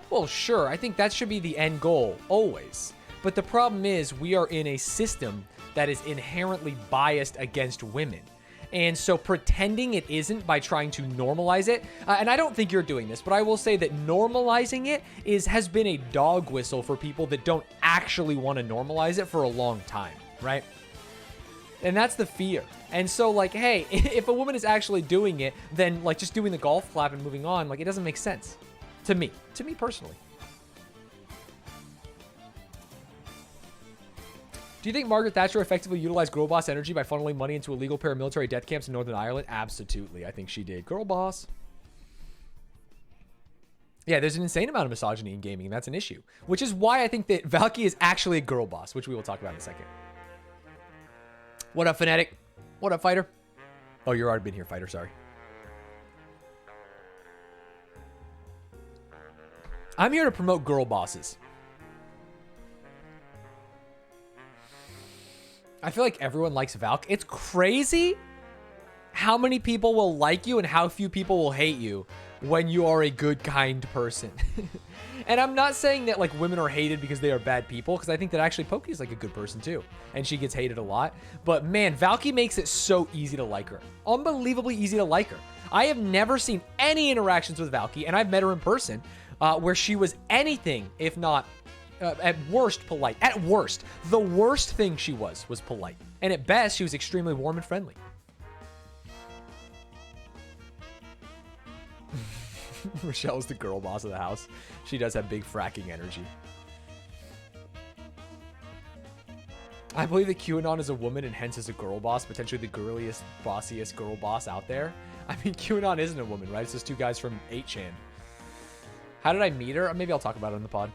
Well, sure, I think that should be the end goal, always. But the problem is we are in a system that is inherently biased against women. And so pretending it isn't by trying to normalize it, and I don't think you're doing this, but I will say that normalizing it has been a dog whistle for people that don't actually want to normalize it for a long time, right? And that's the fear. And so, like, hey, if a woman is actually doing it, then, like, just doing the golf clap and moving on, like, it doesn't make sense. To me personally. Do you think Margaret Thatcher effectively utilized girl boss energy by funneling money into illegal paramilitary death camps in Northern Ireland? Absolutely. I think she did. Girl boss. Yeah, there's an insane amount of misogyny in gaming, and that's an issue. Which is why I think that Valky is actually a girl boss, which we will talk about in a second. What up, Fnatic? What up, Fighter? Oh, you're already been here, Fighter. Sorry. I'm here to promote girl bosses. I feel like everyone likes Valk. It's crazy how many people will like you and how few people will hate you when you are a good, kind person. And I'm not saying that like women are hated because they are bad people, because I think that actually Pokey is like a good person too, and she gets hated a lot. But man, Valky makes it so easy to like her. Unbelievably easy to like her. I have never seen any interactions with Valky, and I've met her in person, where she was anything if not at worst polite. At worst, the worst thing she was polite, and at best she was extremely warm and friendly. Rochelle is the girl boss of the house. She does have big fracking energy. I believe that QAnon is a woman and hence is a girl boss, potentially the girliest, bossiest girl boss out there. I mean, QAnon isn't a woman, right? It's just two guys from 8chan. How did I meet her? Maybe I'll talk about it on the pod.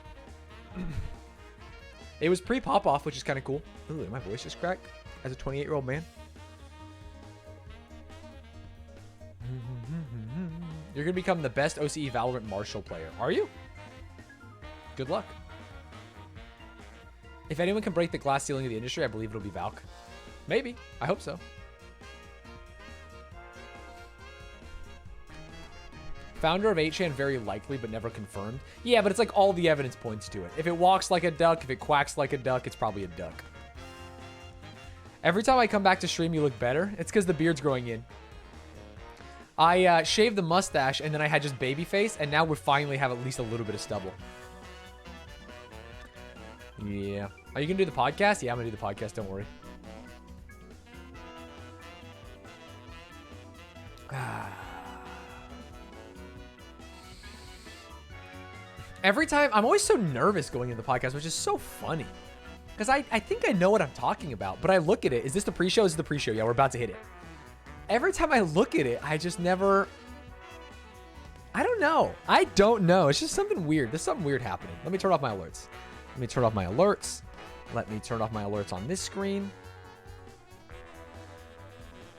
It was pre-pop-off, which is kind of cool. Ooh, my voice just cracked as a 28-year-old man. You're going to become the best OCE Valorant Marshall player. Are you? Good luck. If anyone can break the glass ceiling of the industry, I believe it'll be Valk. Maybe. I hope so. Founder of 8chan, very likely, but never confirmed. Yeah, but it's like all the evidence points to it. If it walks like a duck, if it quacks like a duck, it's probably a duck. Every time I come back to stream, you look better. It's because the beard's growing in. I shaved the mustache, and then I had just baby face, and now we finally have at least a little bit of stubble. Yeah. Are you going to do the podcast? Yeah, I'm going to do the podcast. Don't worry. Every time, I'm always so nervous going into the podcast, which is so funny. Because I think I know what I'm talking about, but I look at it. Is this the pre-show? Is this the pre-show? Yeah, we're about to hit it. Every time I look at it, I just never... I don't know. I don't know. It's just something weird. There's something weird happening. Let me turn off my alerts. Let me turn off my alerts. Let me turn off my alerts on this screen.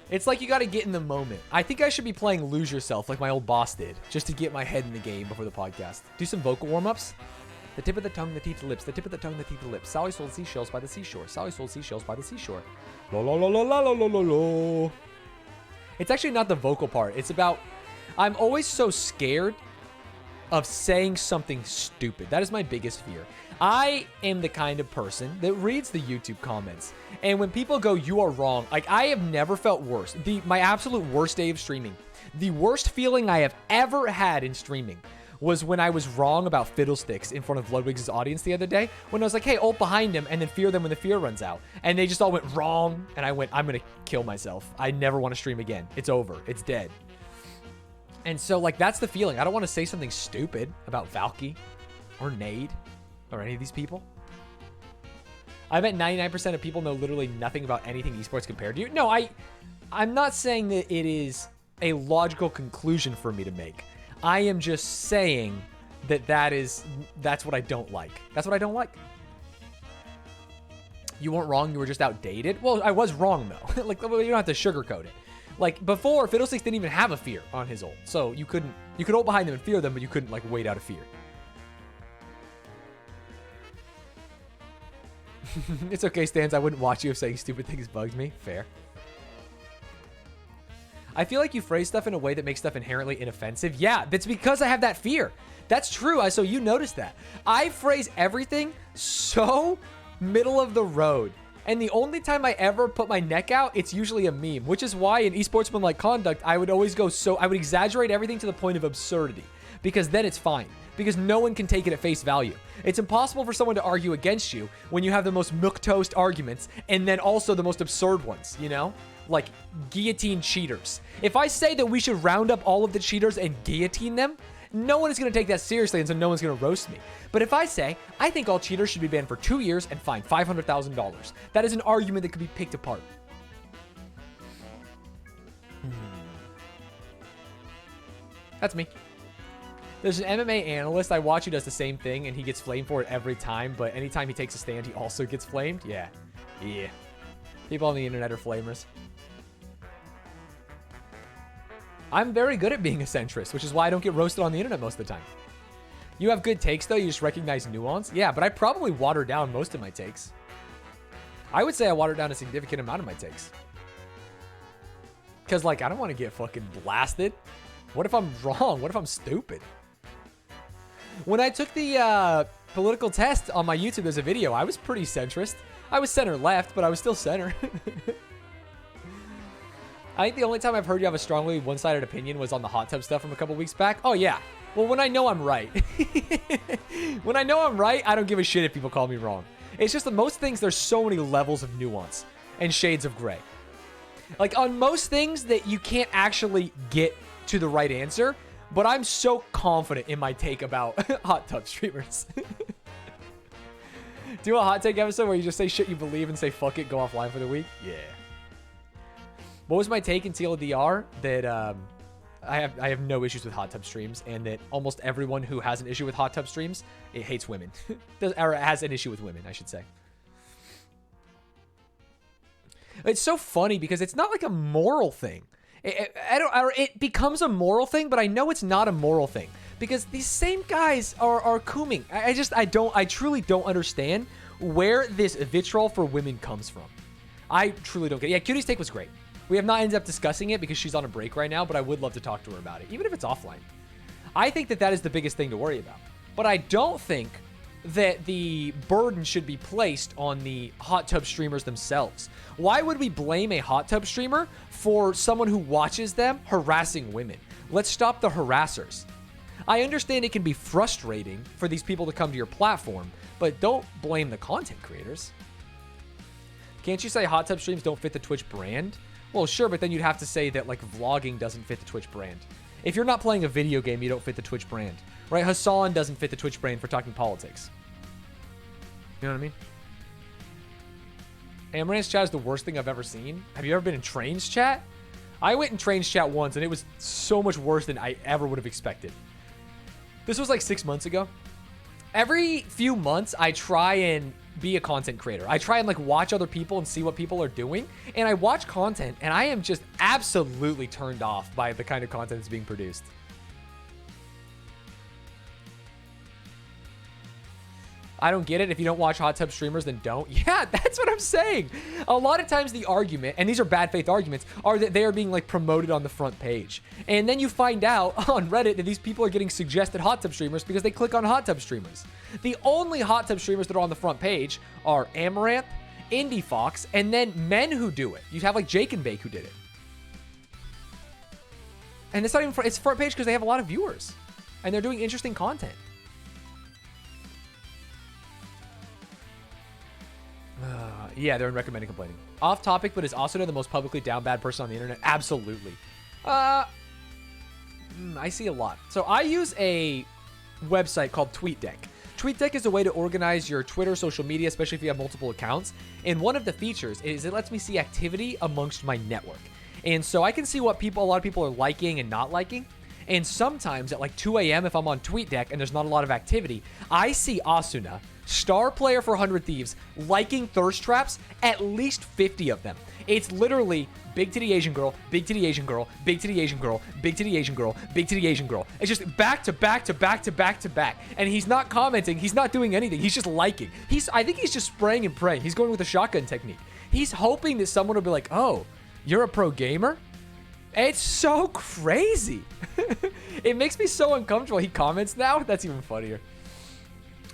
It's like you got to get in the moment. I think I should be playing Lose Yourself like my old boss did, just to get my head in the game before the podcast. Do some vocal warm-ups. The tip of the tongue, the teeth, the lips. The tip of the tongue, the teeth, the lips. Sally sold seashells by the seashore. Sally sold seashells by the seashore. La la la la la la la la. It's actually not the vocal part. It's about... I'm always so scared of saying something stupid. That is my biggest fear. I am the kind of person that reads the YouTube comments. And when people go, you are wrong, like I have never felt worse. My absolute worst day of streaming, the worst feeling I have ever had in streaming was when I was wrong about Fiddlesticks in front of Ludwig's audience the other day. When I was like, hey, ult behind him and then fear them when the fear runs out. And they just all went wrong. And I went, I'm going to kill myself. I never want to stream again. It's over. It's dead. And so like, that's the feeling. I don't want to say something stupid about Valky or Nade or any of these people. I bet 99% of people know literally nothing about anything esports compared to you. No, I'm not saying that it is a logical conclusion for me to make. I am just saying that that's what I don't like. That's what I don't like. You weren't wrong. You were just outdated. Well, I was wrong though. Like, you don't have to sugarcoat it. Like before, Fiddlesticks didn't even have a fear on his ult. So you could ult behind them and fear them, but you couldn't like wait out a fear. It's okay, Stanz. I wouldn't watch you if saying stupid things bugs me. Fair. I feel like you phrase stuff in a way that makes stuff inherently inoffensive. Yeah, that's because I have that fear. That's true. So you noticed that. I phrase everything so middle of the road. And the only time I ever put my neck out, it's usually a meme, which is why in esportsmanlike conduct, I would always go I would exaggerate everything to the point of absurdity. because then it's fine. Because no one can take it at face value. It's impossible for someone to argue against you when you have the most milquetoast arguments and then also the most absurd ones, you know? Like guillotine cheaters. If I say that we should round up all of the cheaters and guillotine them, no one is going to take that seriously, and so no one's going to roast me. But if I say, I think all cheaters should be banned for 2 years and fined $500,000, that is an argument that could be picked apart. That's me. There's an MMA analyst I watch who does the same thing, and he gets flamed for it every time, but anytime he takes a stand, he also gets flamed. Yeah. People on the internet are flamers. I'm very good at being a centrist, which is why I don't get roasted on the internet most of the time. You have good takes, though. You just recognize nuance. Yeah, but I probably water down most of my takes. I would say I water down a significant amount of my takes. Because, like, I don't want to get fucking blasted. What if I'm wrong? What if I'm stupid? When I took the political test on my YouTube, there's a video. I was pretty centrist. I was center left, but I was still center. I think the only time I've heard you have a strongly one-sided opinion was on the hot tub stuff from a couple weeks back. Oh, yeah. Well, when I know I'm right. When I know I'm right, I don't give a shit if people call me wrong. It's just that most things, there's so many levels of nuance and shades of gray. Like, on most things that you can't actually get to the right answer, but I'm so confident in my take about hot tub streamers. Do a hot take episode where you just say shit you believe and say fuck it, go offline for the week? Yeah. What was my take in TLDR? That I have no issues with hot tub streams, and that almost everyone who has an issue with hot tub streams, it hates women. Or has an issue with women, I should say. It's so funny because it's not like a moral thing. It becomes a moral thing, but I know it's not a moral thing because these same guys are cooming. I truly don't understand where this vitriol for women comes from. I truly don't get it. Yeah, Cutie's take was great. We have not ended up discussing it because she's on a break right now, but I would love to talk to her about it, even if it's offline. I think that is the biggest thing to worry about. But I don't think that the burden should be placed on the hot tub streamers themselves. Why would we blame a hot tub streamer for someone who watches them harassing women? Let's stop the harassers. I understand it can be frustrating for these people to come to your platform, but don't blame the content creators. Can't you say hot tub streams don't fit the Twitch brand? Well, sure, but then you'd have to say that, like, vlogging doesn't fit the Twitch brand. If you're not playing a video game, you don't fit the Twitch brand. Right? Hassan doesn't fit the Twitch brand for talking politics. You know what I mean? Amaranth's chat is the worst thing I've ever seen. Have you ever been in Train's chat? I went in Train's chat once, and it was so much worse than I ever would have expected. This was like 6 months ago. Every few months, I try and be a content creator. I try and, like, watch other people and see what people are doing. And I watch content, and I am just absolutely turned off by the kind of content that's being produced. I don't get it. If you don't watch hot tub streamers, then don't. Yeah, that's what I'm saying. A lot of times the argument, and these are bad faith arguments, are that they are being, like, promoted on the front page. And then you find out on Reddit that these people are getting suggested hot tub streamers because they click on hot tub streamers. The only hot tub streamers that are on the front page are Amaranth, Indie Fox, and then men who do it. You have, like, Jake and Bake who did it. And it's not even it's front page because they have a lot of viewers. And they're doing interesting content. Yeah, they're in recommended complaining. Off topic, but is Asuna the most publicly down bad person on the internet? Absolutely. I see a lot. So I use a website called TweetDeck. TweetDeck is a way to organize your Twitter, social media, especially if you have multiple accounts. And one of the features is it lets me see activity amongst my network. And so I can see what a lot of people are liking and not liking. And sometimes at like 2 a.m. if I'm on TweetDeck and there's not a lot of activity, I see Asuna, star player for 100 Thieves, liking thirst traps, at least 50 of them. It's literally big titty Asian girl, big titty Asian girl, big titty Asian girl, big titty Asian girl, big titty Asian girl. It's just back to back to back to back to back. And he's not commenting. He's not doing anything. He's just liking. I think he's just spraying and praying. He's going with a shotgun technique. He's hoping that someone will be like, oh, you're a pro gamer? It's so crazy. It makes me so uncomfortable. He comments now. That's even funnier.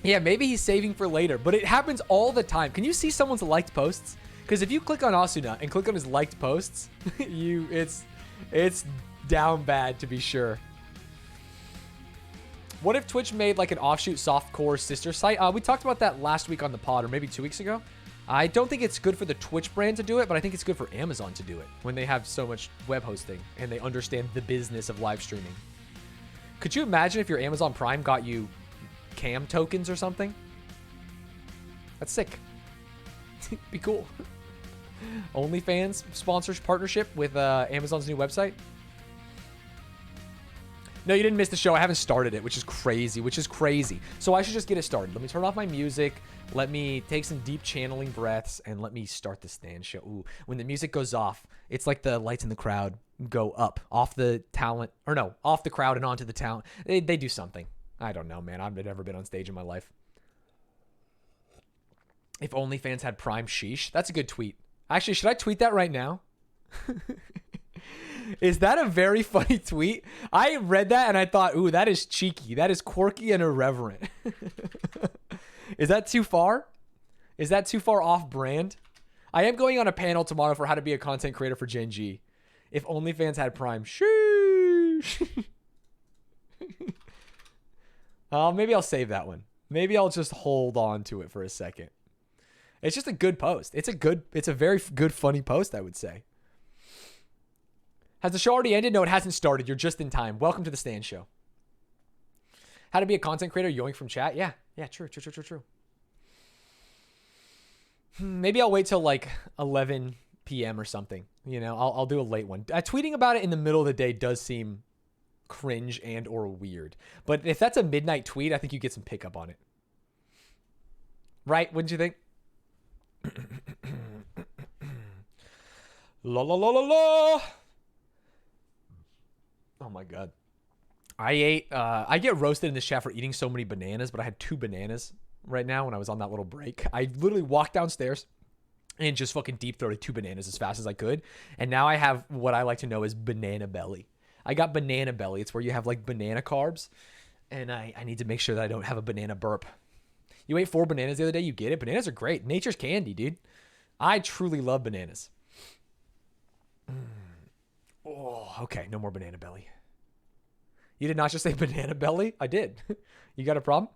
Yeah, maybe he's saving for later, but it happens all the time. Can you see someone's liked posts? Because if you click on Asuna and click on his liked posts, it's down bad to be sure. What if Twitch made like an offshoot softcore sister site? We talked about that last week on the pod, or maybe 2 weeks ago. I don't think it's good for the Twitch brand to do it, but I think it's good for Amazon to do it when they have so much web hosting and they understand the business of live streaming. Could you imagine if your Amazon Prime got you cam tokens or something? That's sick. Be cool. OnlyFans sponsors partnership with Amazon's new website. No, you didn't miss the show. I haven't started it, which is crazy. So I should just get it started. Let me turn off my music. Let me take some deep channeling breaths and let me start the Stanz show. Ooh, when the music goes off, it's like the lights in the crowd go up off the talent, or no, off the crowd and onto the talent. They do something. I don't know, man. I've never been on stage in my life. If OnlyFans had Prime, sheesh. That's a good tweet. Actually, should I tweet that right now? Is that a very funny tweet? I read that and I thought, ooh, that is cheeky. That is quirky and irreverent. Is that too far? Is that too far off brand? I am going on a panel tomorrow for how to be a content creator for Gen G. If OnlyFans had Prime, sheesh. Maybe I'll save that one. Maybe I'll just hold on to it for a second. It's just a good post. It's a very good, funny post, I would say. Has the show already ended? No, it hasn't started. You're just in time. Welcome to the Stanz Show. How to be a content creator? Yoink from chat? Yeah, true. Maybe I'll wait till like 11 p.m. or something. You know, I'll do a late one. Tweeting about it in the middle of the day does seem cringe and or weird. But if that's a midnight tweet, I think you get some pickup on it. Right? Wouldn't you think? La la la la la. Oh my God. I get roasted in this chat for eating so many bananas, but I had 2 bananas right now when I was on that little break. I literally walked downstairs and just fucking deep throated 2 bananas as fast as I could. And now I have what I like to know as banana belly. I got banana belly. It's where you have like banana carbs. And I need to make sure that I don't have a banana burp. You ate 4 bananas the other day, you get it. Bananas are great. Nature's candy, dude. I truly love bananas. Oh, okay. No more banana belly. You did not just say banana belly? I did. You got a problem?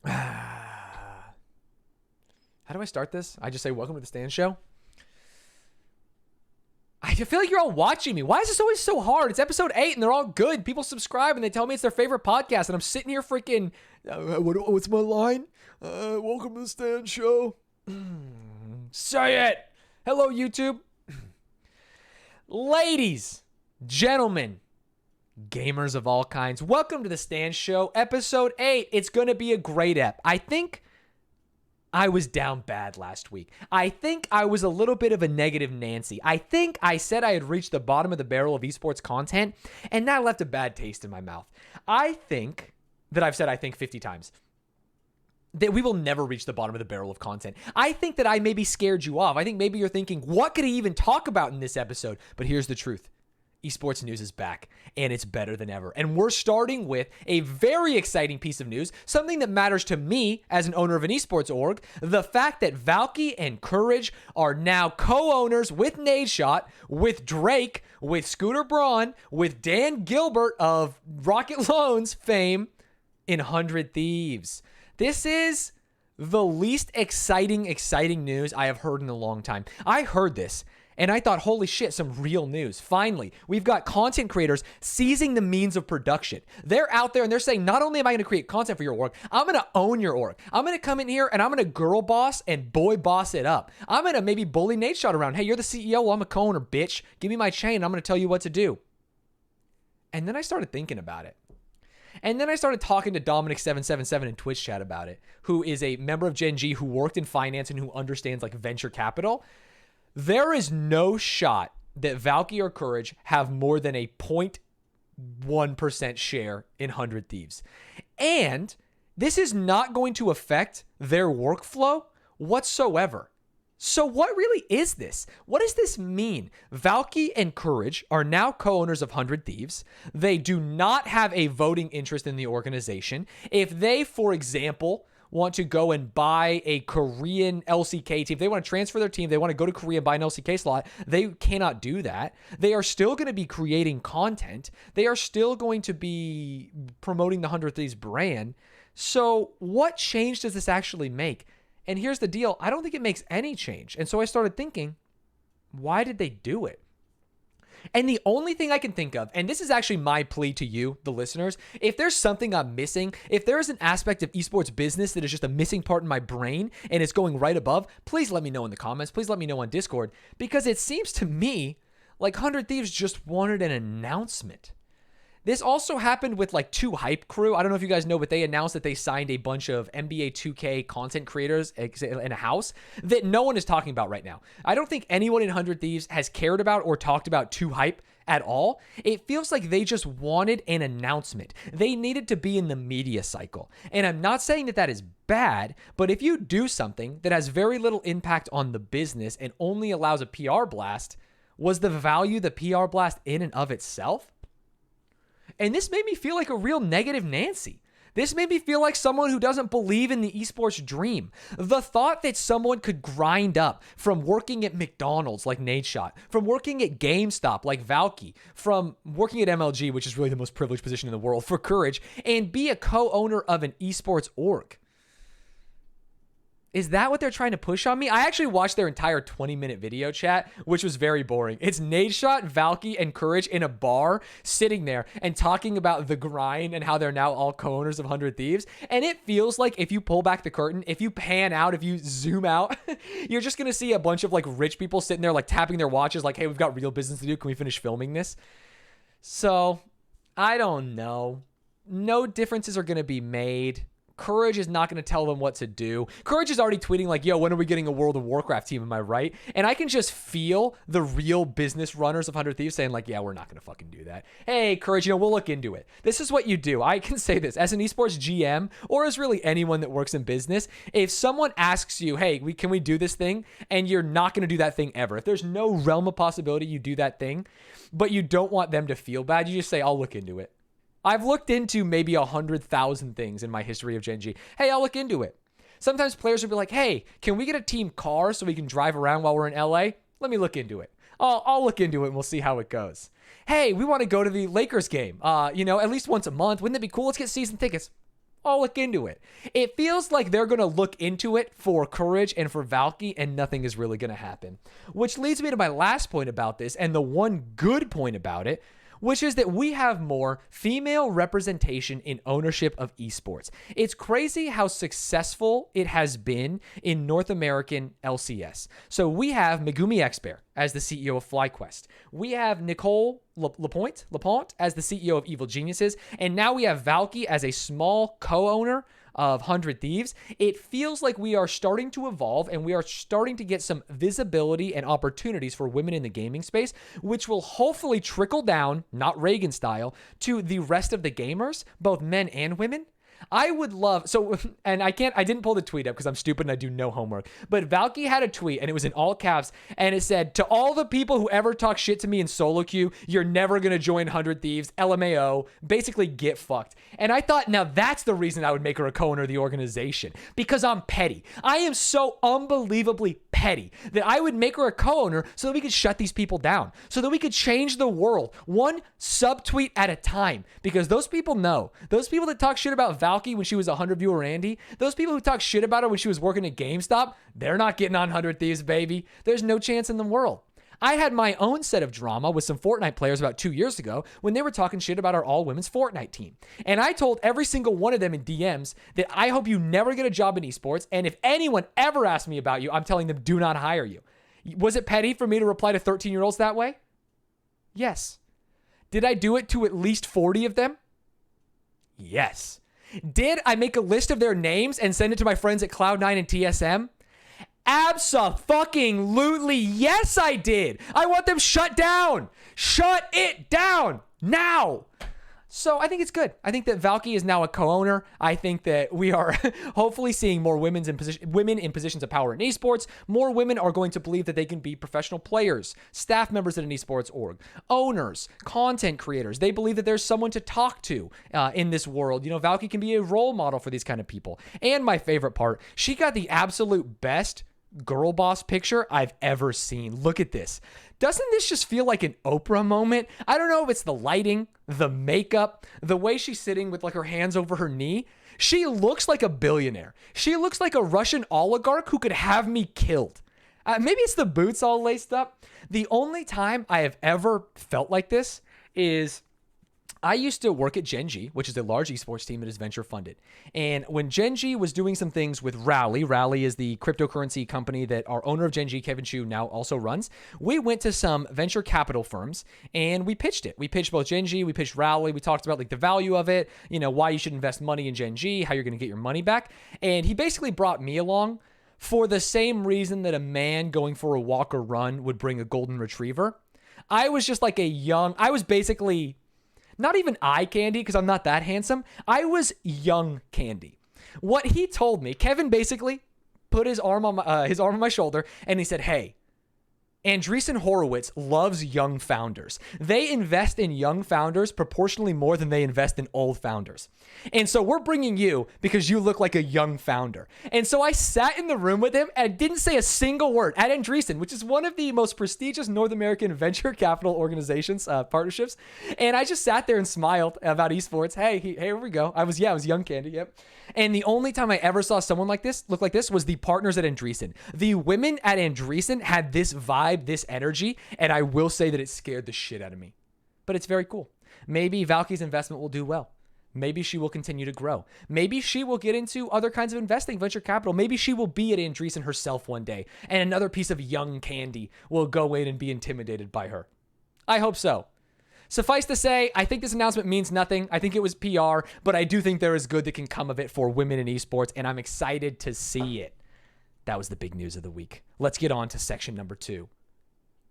How do I start this? I just say, welcome to the Stanz Show. I feel like you're all watching me. Why is this always so hard? It's episode 8 and they're all good. People subscribe and they tell me it's their favorite podcast. And I'm sitting here freaking, what's my line? Welcome to the Stanz Show. Say it. Hello, YouTube. Ladies, gentlemen, gamers of all kinds, welcome to the Stanz Show, episode 8. It's going to be a great ep. I think I was down bad last week. I think I was a little bit of a negative Nancy. I think I said I had reached the bottom of the barrel of esports content, and that left a bad taste in my mouth. I think that I've said I think 50 times that we will never reach the bottom of the barrel of content. I think that I maybe scared you off. I think maybe you're thinking, what could he even talk about in this episode? But here's the truth. Esports news is back, and it's better than ever. And we're starting with a very exciting piece of news, something that matters to me as an owner of an esports org, the fact that Valky and Courage are now co-owners with Nadeshot, with Drake, with Scooter Braun, with Dan Gilbert of Rocket Loans fame in 100 Thieves. This is the least exciting news I have heard in a long time. I heard this and I thought, holy shit, some real news. Finally, we've got content creators seizing the means of production. They're out there and they're saying, not only am I going to create content for your org, I'm going to own your org. I'm going to come in here and I'm going to girl boss and boy boss it up. I'm going to maybe bully Nadeshot around. Hey, you're the CEO. Well, I'm a co-owner, bitch. Give me my chain. I'm going to tell you what to do. And then I started thinking about it. And then I started talking to Dominic777 in Twitch chat about it, who is a member of Gen G who worked in finance and who understands like venture capital. There is no shot that Valky or Courage have more than a 0.1% share in 100 Thieves. And this is not going to affect their workflow whatsoever. So what really is this? What does this mean? Valky and Courage are now co-owners of 100 Thieves. They do not have a voting interest in the organization. If they, for example, want to go and buy a Korean LCK team, if they want to transfer their team, they want to go to Korea and buy an LCK slot, they cannot do that. They are still going to be creating content. They are still going to be promoting the 100 Thieves brand. So what change does this actually make? And here's the deal. I don't think it makes any change. And so I started thinking, why did they do it? And the only thing I can think of, and this is actually my plea to you, the listeners, if there's something I'm missing, if there is an aspect of esports business that is just a missing part in my brain and it's going right above, please let me know in the comments. Please let me know on Discord, because it seems to me like 100 Thieves just wanted an announcement. This also happened with like 2 Hype Crew. I don't know if you guys know, but they announced that they signed a bunch of NBA 2K content creators in a house that no one is talking about right now. I don't think anyone in 100 Thieves has cared about or talked about 2 Hype at all. It feels like they just wanted an announcement. They needed to be in the media cycle. And I'm not saying that that is bad, but if you do something that has very little impact on the business and only allows a PR blast, was the value the PR blast in and of itself? And this made me feel like a real negative Nancy. This made me feel like someone who doesn't believe in the esports dream. The thought that someone could grind up from working at McDonald's like Nadeshot, from working at GameStop like Valky, from working at MLG, which is really the most privileged position in the world, for Courage, and be a co-owner of an esports org. Is that what they're trying to push on me? I actually watched their entire 20-minute video chat, which was very boring. It's Nadeshot, Valky, and Courage in a bar sitting there and talking about the grind and how they're now all co-owners of 100 Thieves. And it feels like if you pull back the curtain, if you pan out, if you zoom out, you're just going to see a bunch of like rich people sitting there like tapping their watches like, hey, we've got real business to do. Can we finish filming this? So, I don't know. No differences are going to be made. Courage is not going to tell them what to do. Courage is already tweeting like, yo, when are we getting a World of Warcraft team? Am I right? And I can just feel the real business runners of 100 Thieves saying like, yeah, we're not going to fucking do that. Hey, Courage, we'll look into it. This is what you do. I can say this as an esports GM, or as really anyone that works in business. If someone asks you, hey, can we do this thing? And you're not going to do that thing ever. If there's no realm of possibility you do that thing, but you don't want them to feel bad, you just say, I'll look into it. I've looked into maybe 100,000 things in my history of Gen G. Hey, I'll look into it. Sometimes players will be like, hey, can we get a team car so we can drive around while we're in LA? Let me look into it. I'll look into it and we'll see how it goes. Hey, we want to go to the Lakers game, at least once a month. Wouldn't it be cool? Let's get season tickets. I'll look into it. It feels like they're going to look into it for Courage and for Valky, and nothing is really going to happen. Which leads me to my last point about this, and the one good point about it, which is that we have more female representation in ownership of esports. It's crazy how successful it has been in North American LCS. So we have Megumi Expert as the CEO of FlyQuest. We have Nicole Lapointe as the CEO of Evil Geniuses. And now we have Valky as a small co-owner of 100 Thieves. It feels like we are starting to evolve and we are starting to get some visibility and opportunities for women in the gaming space, which will hopefully trickle down, not Reagan style, to the rest of the gamers, both men and women. I would love, and I didn't pull the tweet up because I'm stupid and I do no homework, but Valky had a tweet and it was in all caps and it said, to all the people who ever talk shit to me in solo queue, you're never going to join 100 Thieves, LMAO, basically get fucked. And I thought, now that's the reason I would make her a co-owner of the organization, because I'm petty. I am so unbelievably petty that I would make her a co-owner so that we could shut these people down, so that we could change the world one subtweet at a time, because those people know, those people that talk shit about Valky when she was 100 viewer Andy, those people who talk shit about her when she was working at GameStop, they're not getting on 100 Thieves, baby. There's no chance in the world. I had my own set of drama with some Fortnite players about 2 years ago when they were talking shit about our all-women's Fortnite team. And I told every single one of them in DMs that I hope you never get a job in esports, and if anyone ever asks me about you, I'm telling them do not hire you. Was it petty for me to reply to 13-year-olds that way? Yes. Did I do it to at least 40 of them? Yes. Did I make a list of their names and send it to my friends at Cloud9 and TSM? Abso-fucking-lutely, yes, I did. I want them shut down. Shut it down now. So I think it's good. I think that Valky is now a co-owner. I think that we are hopefully seeing more women in positions of power in esports. More women are going to believe that they can be professional players, staff members at an esports org, owners, content creators. They believe that there's someone to talk to in this world. You know, Valky can be a role model for these kind of people. And my favorite part, she got the absolute best girl boss picture I've ever seen. Look at this. Doesn't this just feel like an Oprah moment? I don't know if it's the lighting, the makeup, the way she's sitting with like her hands over her knee. She looks like a billionaire. She looks like a Russian oligarch who could have me killed. Maybe it's the boots all laced up. The only time I have ever felt like this is I used to work at Gen.G, which is a large esports team that is venture funded. And when Gen.G was doing some things with Rally is the cryptocurrency company that our owner of Gen.G, Kevin Chu, now also runs. We went to some venture capital firms and we pitched it. We pitched both Gen.G, we pitched Rally. We talked about like the value of it, you know, why you should invest money in Gen.G, how you're going to get your money back. And he basically brought me along for the same reason that a man going for a walk or run would bring a golden retriever. I was just like I was basically not even eye candy because I'm not that handsome. I was young candy. What he told me, Kevin basically put his arm on my shoulder and he said, "Hey, Andreessen Horowitz loves young founders. They invest in young founders proportionally more than they invest in old founders. And so we're bringing you because you look like a young founder." And so I sat in the room with him and didn't say a single word at Andreessen, which is one of the most prestigious North American venture capital organizations, partnerships. And I just sat there and smiled about esports. Hey, here we go. I was young candy. Yep. And the only time I ever saw someone like this, look like this, was the partners at Andreessen. The women at Andreessen had this vibe, this energy, and I will say that it scared the shit out of me. But it's very cool. Maybe Valky's investment will do well. Maybe she will continue to grow. Maybe she will get into other kinds of investing, venture capital. Maybe she will be at Andreessen herself one day, and another piece of young candy will go in and be intimidated by her. I hope so. Suffice to say, I think this announcement means nothing. I think it was PR, but I do think there is good that can come of it for women in esports, and I'm excited to see it. That was the big news of the week. Let's get on to section number 2.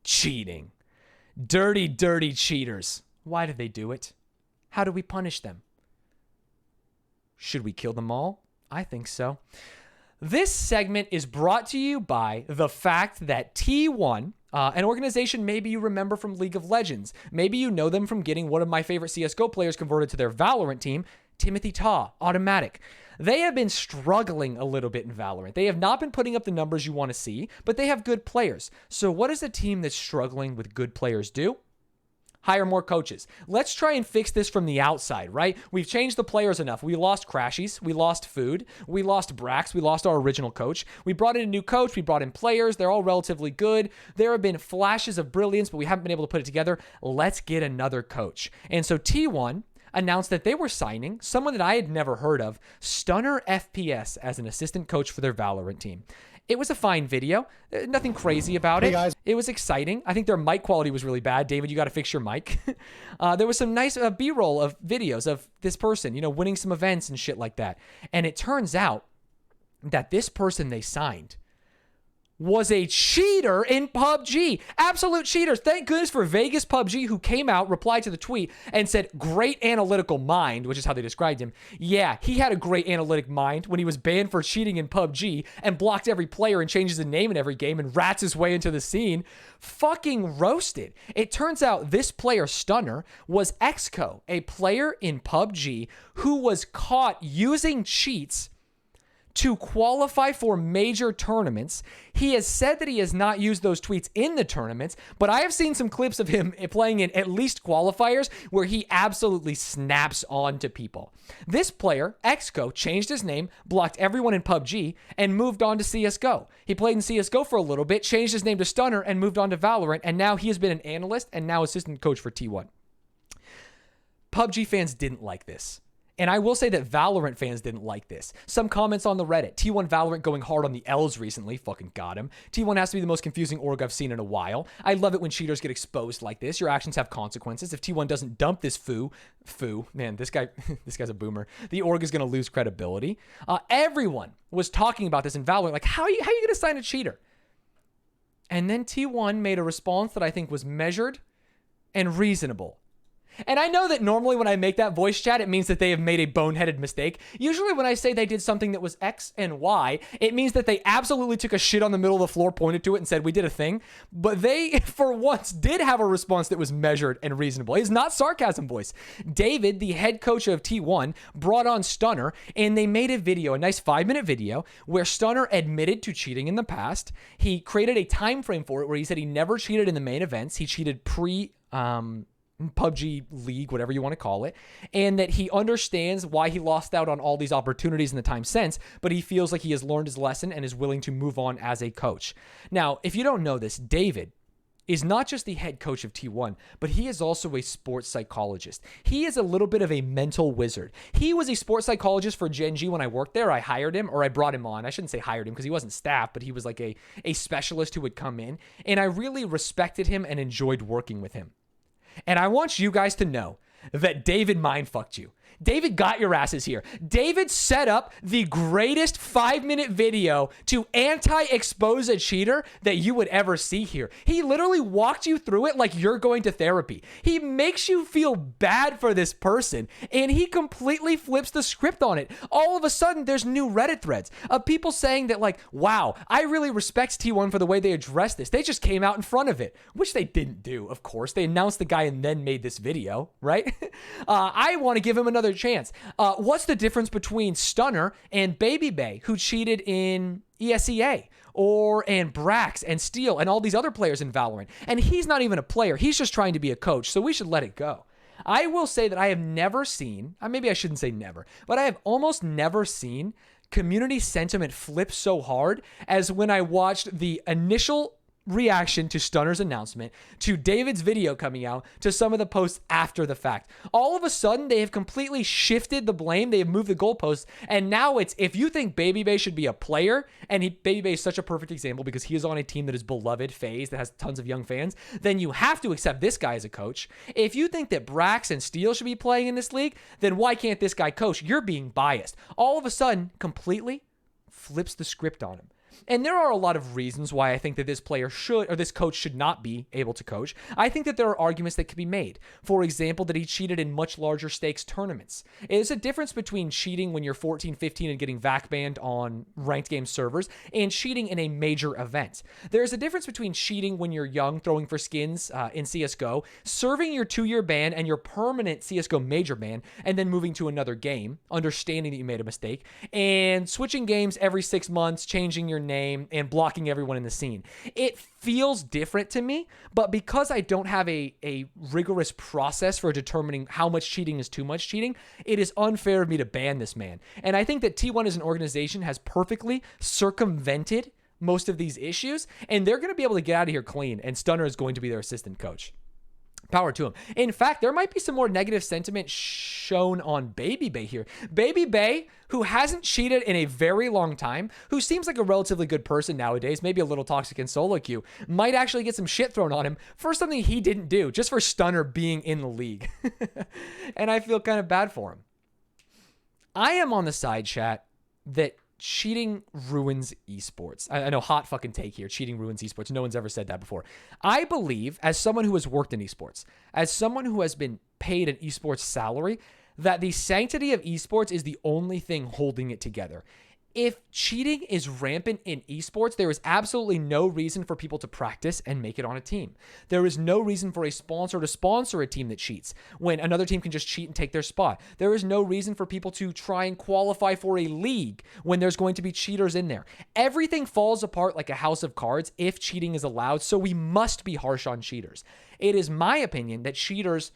Cheating. Dirty, dirty cheaters. Why did they do it? How do we punish them? Should we kill them all? I think so. This segment is brought to you by the fact that T1, an organization maybe you remember from League of Legends. Maybe you know them from getting one of my favorite CSGO players converted to their Valorant team, Timothy Ta, Automatic. They have been struggling a little bit in Valorant. They have not been putting up the numbers you want to see, but they have good players. So what does a team that's struggling with good players do? Hire more coaches. Let's try and fix this from the outside, right? We've changed the players enough. We lost Crashies. We lost Food. We lost Brax. We lost our original coach. We brought in a new coach. We brought in players. They're all relatively good. There have been flashes of brilliance, but we haven't been able to put it together. Let's get another coach. And so T1 announced that they were signing someone that I had never heard of, Stunner FPS, as an assistant coach for their Valorant team. It was a fine video. Nothing crazy about it. Guys. It was exciting. I think their mic quality was really bad. David, you got to fix your mic. There was some nice B-roll of videos of this person, you know, winning some events and shit like that. And it turns out that this person they signed was a cheater in PUBG. Absolute cheaters. Thank goodness for Vegas PUBG, who came out, replied to the tweet, and said, great analytical mind, which is how they described him. Yeah, he had a great analytic mind when he was banned for cheating in PUBG and blocked every player and changes his name in every game and rats his way into the scene. Fucking roasted. It turns out this player, Stunner, was Exco, a player in PUBG who was caught using cheats to qualify for major tournaments. He has said that he has not used those tweets in the tournaments, but I have seen some clips of him playing in at least qualifiers where he absolutely snaps on to people. This player, Exco, changed his name, blocked everyone in PUBG, and moved on to CSGO. He played in CSGO for a little bit, changed his name to Stunner, and moved on to Valorant, and now he has been an analyst and now assistant coach for T1. PUBG fans didn't like this. And I will say that Valorant fans didn't like this. Some comments on the Reddit. T1 Valorant going hard on the L's recently. Fucking got him. T1 has to be the most confusing org I've seen in a while. I love it when cheaters get exposed like this. Your actions have consequences. If T1 doesn't dump this foo, man, this guy's a boomer. The org is going to lose credibility. Everyone was talking about this in Valorant. Like, how are you going to sign a cheater? And then T1 made a response that I think was measured and reasonable. And I know that normally when I make that voice chat, it means that they have made a boneheaded mistake. Usually when I say they did something that was X and Y, it means that they absolutely took a shit on the middle of the floor, pointed to it, and said, we did a thing. But they, for once, did have a response that was measured and reasonable. It's not sarcasm voice. David, the head coach of T1, brought on Stunner, and they made a video, a nice 5-minute video, where Stunner admitted to cheating in the past. He created a time frame for it where he said he never cheated in the main events. He cheated PUBG League, whatever you want to call it, and that he understands why he lost out on all these opportunities in the time since, but he feels like he has learned his lesson and is willing to move on as a coach. Now, if you don't know this, David is not just the head coach of T1, but he is also a sports psychologist. He is a little bit of a mental wizard. He was a sports psychologist for Gen G when I worked there. I hired him, or I brought him on. I shouldn't say hired him because he wasn't staff, but he was like a specialist who would come in, and I really respected him and enjoyed working with him. And I want you guys to know that David mindfucked you. David got your asses here. David set up the greatest 5-minute video to anti-expose a cheater that you would ever see here. He literally walked you through it like you're going to therapy. He makes you feel bad for this person, and he completely flips the script on it. All of a sudden, there's new Reddit threads of people saying that, like, wow, I really respect T1 for the way they addressed this. They just came out in front of it, which they didn't do, of course. They announced the guy and then made this video, right? I want to give him another chance. What's the difference between Stunner and Baby Bay, who cheated in ESEA, and Brax and Steel and all these other players in Valorant? And he's not even a player. He's just trying to be a coach, so we should let it go. I will say that I have never seen, maybe I shouldn't say never, but I have almost never seen community sentiment flip so hard as when I watched the initial reaction to Stunner's announcement, to David's video coming out, to some of the posts after the fact. All of a sudden, they have completely shifted the blame. They have moved the goalposts, and now it's, if you think Baby Bay should be a player, and Baby Bay is such a perfect example because he is on a team that is beloved, FaZe, that has tons of young fans, then you have to accept this guy as a coach. If you think that Brax and Steel should be playing in this league, then why can't this guy coach? You're being biased. All of a sudden, completely flips the script on him. And there are a lot of reasons why I think that this player should, or this coach should not be able to coach. I think that there are arguments that could be made. For example, that he cheated in much larger stakes tournaments. There's a difference between cheating when you're 14, 15 and getting VAC banned on ranked game servers and cheating in a major event. There's a difference between cheating when you're young, throwing for skins in CSGO, serving your 2-year ban and your permanent CSGO major ban, and then moving to another game, understanding that you made a mistake, and switching games every 6 months, changing your name, and blocking everyone in the scene. It feels different to me, but because I don't have a rigorous process for determining how much cheating is too much cheating, it is unfair of me to ban this man. And I think that T1 as an organization has perfectly circumvented most of these issues, and they're going to be able to get out of here clean, and Stunner is going to be their assistant coach. Power to him. In fact, there might be some more negative sentiment shown on Baby Bay here. Baby Bay, who hasn't cheated in a very long time, who seems like a relatively good person nowadays, maybe a little toxic in solo queue, might actually get some shit thrown on him for something he didn't do, just for Stunner being in the league. And I feel kind of bad for him. I am on the side, chat, that cheating ruins esports. I know, hot fucking take here. Cheating ruins esports. No one's ever said that before. I believe, as someone who has worked in esports, as someone who has been paid an esports salary, that the sanctity of esports is the only thing holding it together. If cheating is rampant in esports, there is absolutely no reason for people to practice and make it on a team. There is no reason for a sponsor to sponsor a team that cheats when another team can just cheat and take their spot. There is no reason for people to try and qualify for a league when there's going to be cheaters in there. Everything falls apart like a house of cards if cheating is allowed, so we must be harsh on cheaters. It is my opinion that cheaters,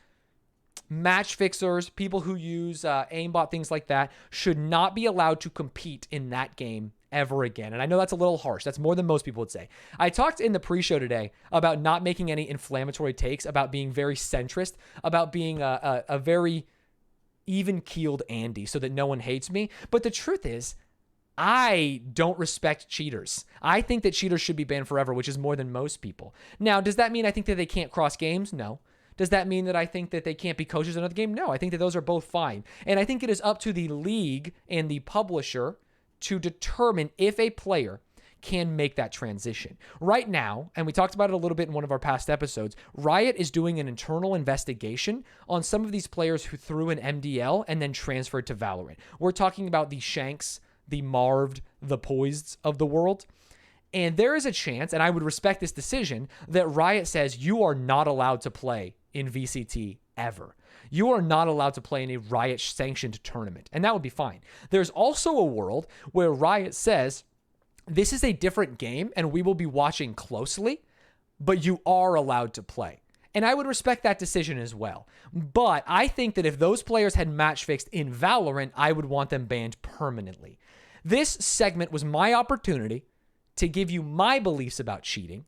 match fixers, people who use aimbot, things like that, should not be allowed to compete in that game ever again. And I know that's a little harsh. That's more than most people would say. I talked in the pre-show today about not making any inflammatory takes, about being very centrist, about being a very even-keeled Andy so that no one hates me. But the truth is, I don't respect cheaters. I think that cheaters should be banned forever, which is more than most people. Now, does that mean I think that they can't cross games? No. Does that mean that I think that they can't be coaches in another game? No, I think that those are both fine. And I think it is up to the league and the publisher to determine if a player can make that transition. Right now, and we talked about it a little bit in one of our past episodes, Riot is doing an internal investigation on some of these players who threw an MDL and then transferred to Valorant. We're talking about the Shanks, the Marved, the Poiseds of the world. And there is a chance, and I would respect this decision, that Riot says you are not allowed to play in VCT ever. You are not allowed to play in a Riot-sanctioned tournament, and that would be fine. There's also a world where Riot says, this is a different game, and we will be watching closely, but you are allowed to play. And I would respect that decision as well. But I think that if those players had match fixed in Valorant, I would want them banned permanently. This segment was my opportunity to give you my beliefs about cheating,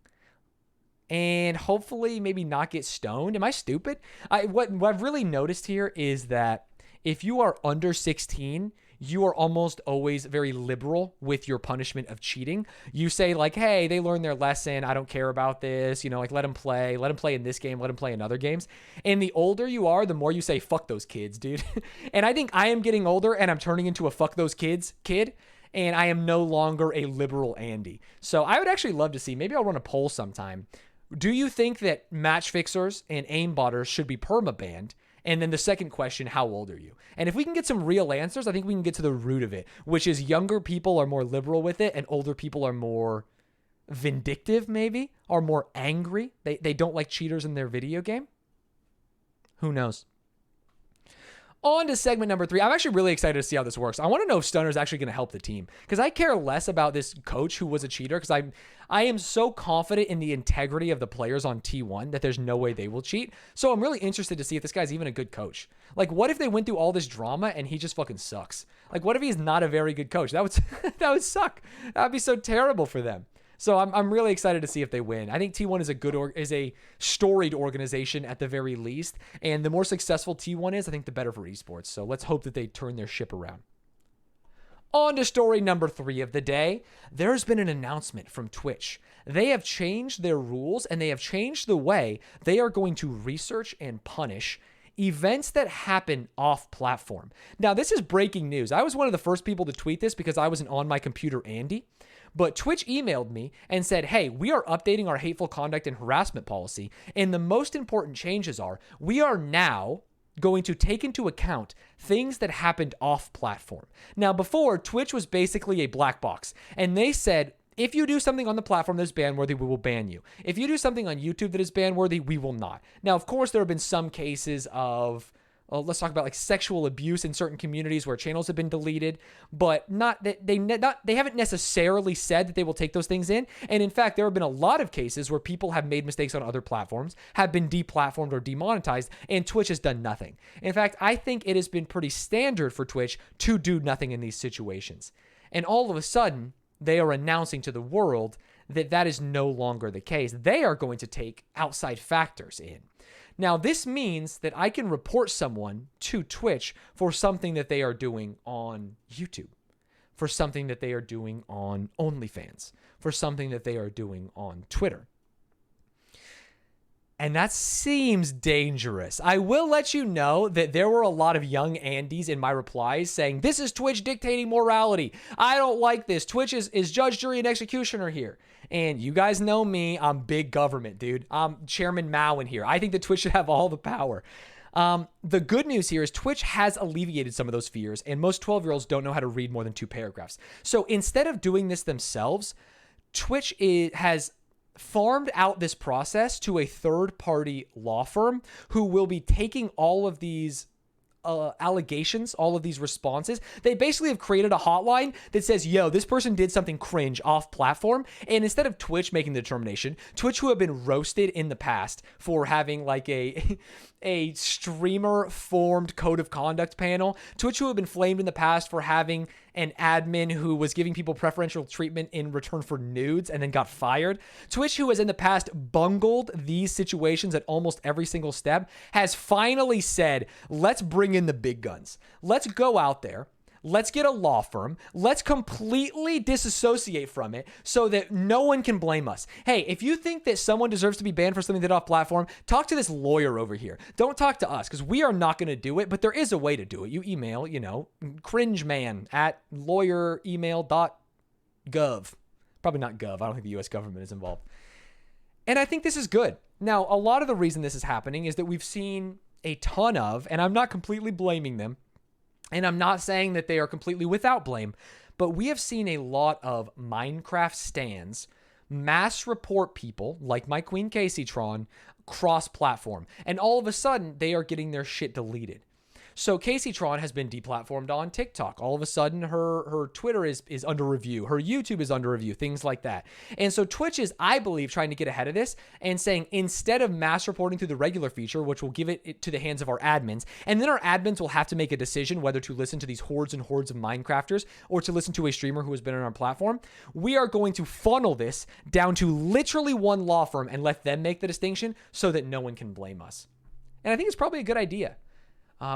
and hopefully maybe not get stoned. Am I stupid? What I've really noticed here is that if you are under 16, you are almost always very liberal with your punishment of cheating. You say like, hey, they learned their lesson. I don't care about this. Like let them play in this game, let them play in other games. And the older you are, the more you say, fuck those kids, dude. And I think I am getting older and I'm turning into a fuck those kids kid. And I am no longer a liberal Andy. So I would actually love to see, maybe I'll run a poll sometime. Do you think that match fixers and aimbotters should be perma-banned? And then the second question, how old are you? And if we can get some real answers, I think we can get to the root of it, which is younger people are more liberal with it and older people are more vindictive, maybe, are more angry. They don't like cheaters in their video game. Who knows? On to segment number 3. I'm actually really excited to see how this works. I want to know if Stunner's actually going to help the team, because I care less about this coach who was a cheater, because I am so confident in the integrity of the players on T1 that there's no way they will cheat. So I'm really interested to see if this guy's even a good coach. Like, what if they went through all this drama and he just fucking sucks? Like, what if he's not a very good coach? That would that would suck. That would be so terrible for them. So I'm really excited to see if they win. I think T1 is a storied organization at the very least, and the more successful T1 is, I think the better for esports. So let's hope that they turn their ship around. On to story number 3 of the day. There's been an announcement from Twitch. They have changed their rules, and they have changed the way they are going to research and punish events that happen off platform. Now, this is breaking news. I was one of the first people to tweet this because I wasn't on my computer, Andy. But Twitch emailed me and said, hey, we are updating our hateful conduct and harassment policy. And the most important changes are we are now going to take into account things that happened off platform. Now, before, Twitch was basically a black box. And they said, if you do something on the platform that is ban-worthy, we will ban you. If you do something on YouTube that is ban-worthy, we will not. Now, of course, there have been some cases of let's talk about like sexual abuse in certain communities where channels have been deleted, but they haven't necessarily said that they will take those things in. And in fact, there have been a lot of cases where people have made mistakes on other platforms, have been deplatformed or demonetized, and Twitch has done nothing. In fact, I think it has been pretty standard for Twitch to do nothing in these situations. And all of a sudden, they are announcing to the world that that is no longer the case. They are going to take outside factors in. Now, this means that I can report someone to Twitch for something that they are doing on YouTube, for something that they are doing on OnlyFans, for something that they are doing on Twitter. And that seems dangerous. I will let you know that there were a lot of young Andys in my replies saying, this is Twitch dictating morality. I don't like this. Twitch is judge, jury, and executioner here. And you guys know me. I'm big government, dude. I'm Chairman Mao in here. I think that Twitch should have all the power. The good news here is Twitch has alleviated some of those fears, and most 12-year-olds don't know how to read more than 2 paragraphs. So instead of doing this themselves, Twitch has farmed out this process to a third-party law firm who will be taking all of these allegations, all of these responses. They basically have created a hotline that says, yo, this person did something cringe off platform. And instead of Twitch making the determination, Twitch, who have been roasted in the past for having like a streamer formed code of conduct panel, Twitch, who have been flamed in the past for having an admin who was giving people preferential treatment in return for nudes and then got fired. Twitch, who has in the past bungled these situations at almost every single step, has finally said, let's bring in the big guns. Let's go out there. Let's get a law firm. Let's completely disassociate from it so that no one can blame us. Hey, if you think that someone deserves to be banned for something they did off platform, talk to this lawyer over here. Don't talk to us because we are not going to do it, but there is a way to do it. You email, cringeman@lawyeremail.gov. Probably not Gov. I don't think the U.S. government is involved. And I think this is good. Now, a lot of the reason this is happening is that we've seen a ton of, and I'm not completely blaming them, and I'm not saying that they are completely without blame, but we have seen a lot of Minecraft stans mass report people like my Queen Caseytron cross-platform. And all of a sudden, they are getting their shit deleted. So Caseytron has been deplatformed on TikTok. All of a sudden, her Twitter is under review. Her YouTube is under review, things like that. And so Twitch is, I believe, trying to get ahead of this and saying, instead of mass reporting through the regular feature, which will give it to the hands of our admins, and then our admins will have to make a decision whether to listen to these hordes and hordes of Minecrafters or to listen to a streamer who has been on our platform, we are going to funnel this down to literally one law firm and let them make the distinction so that no one can blame us. And I think it's probably a good idea.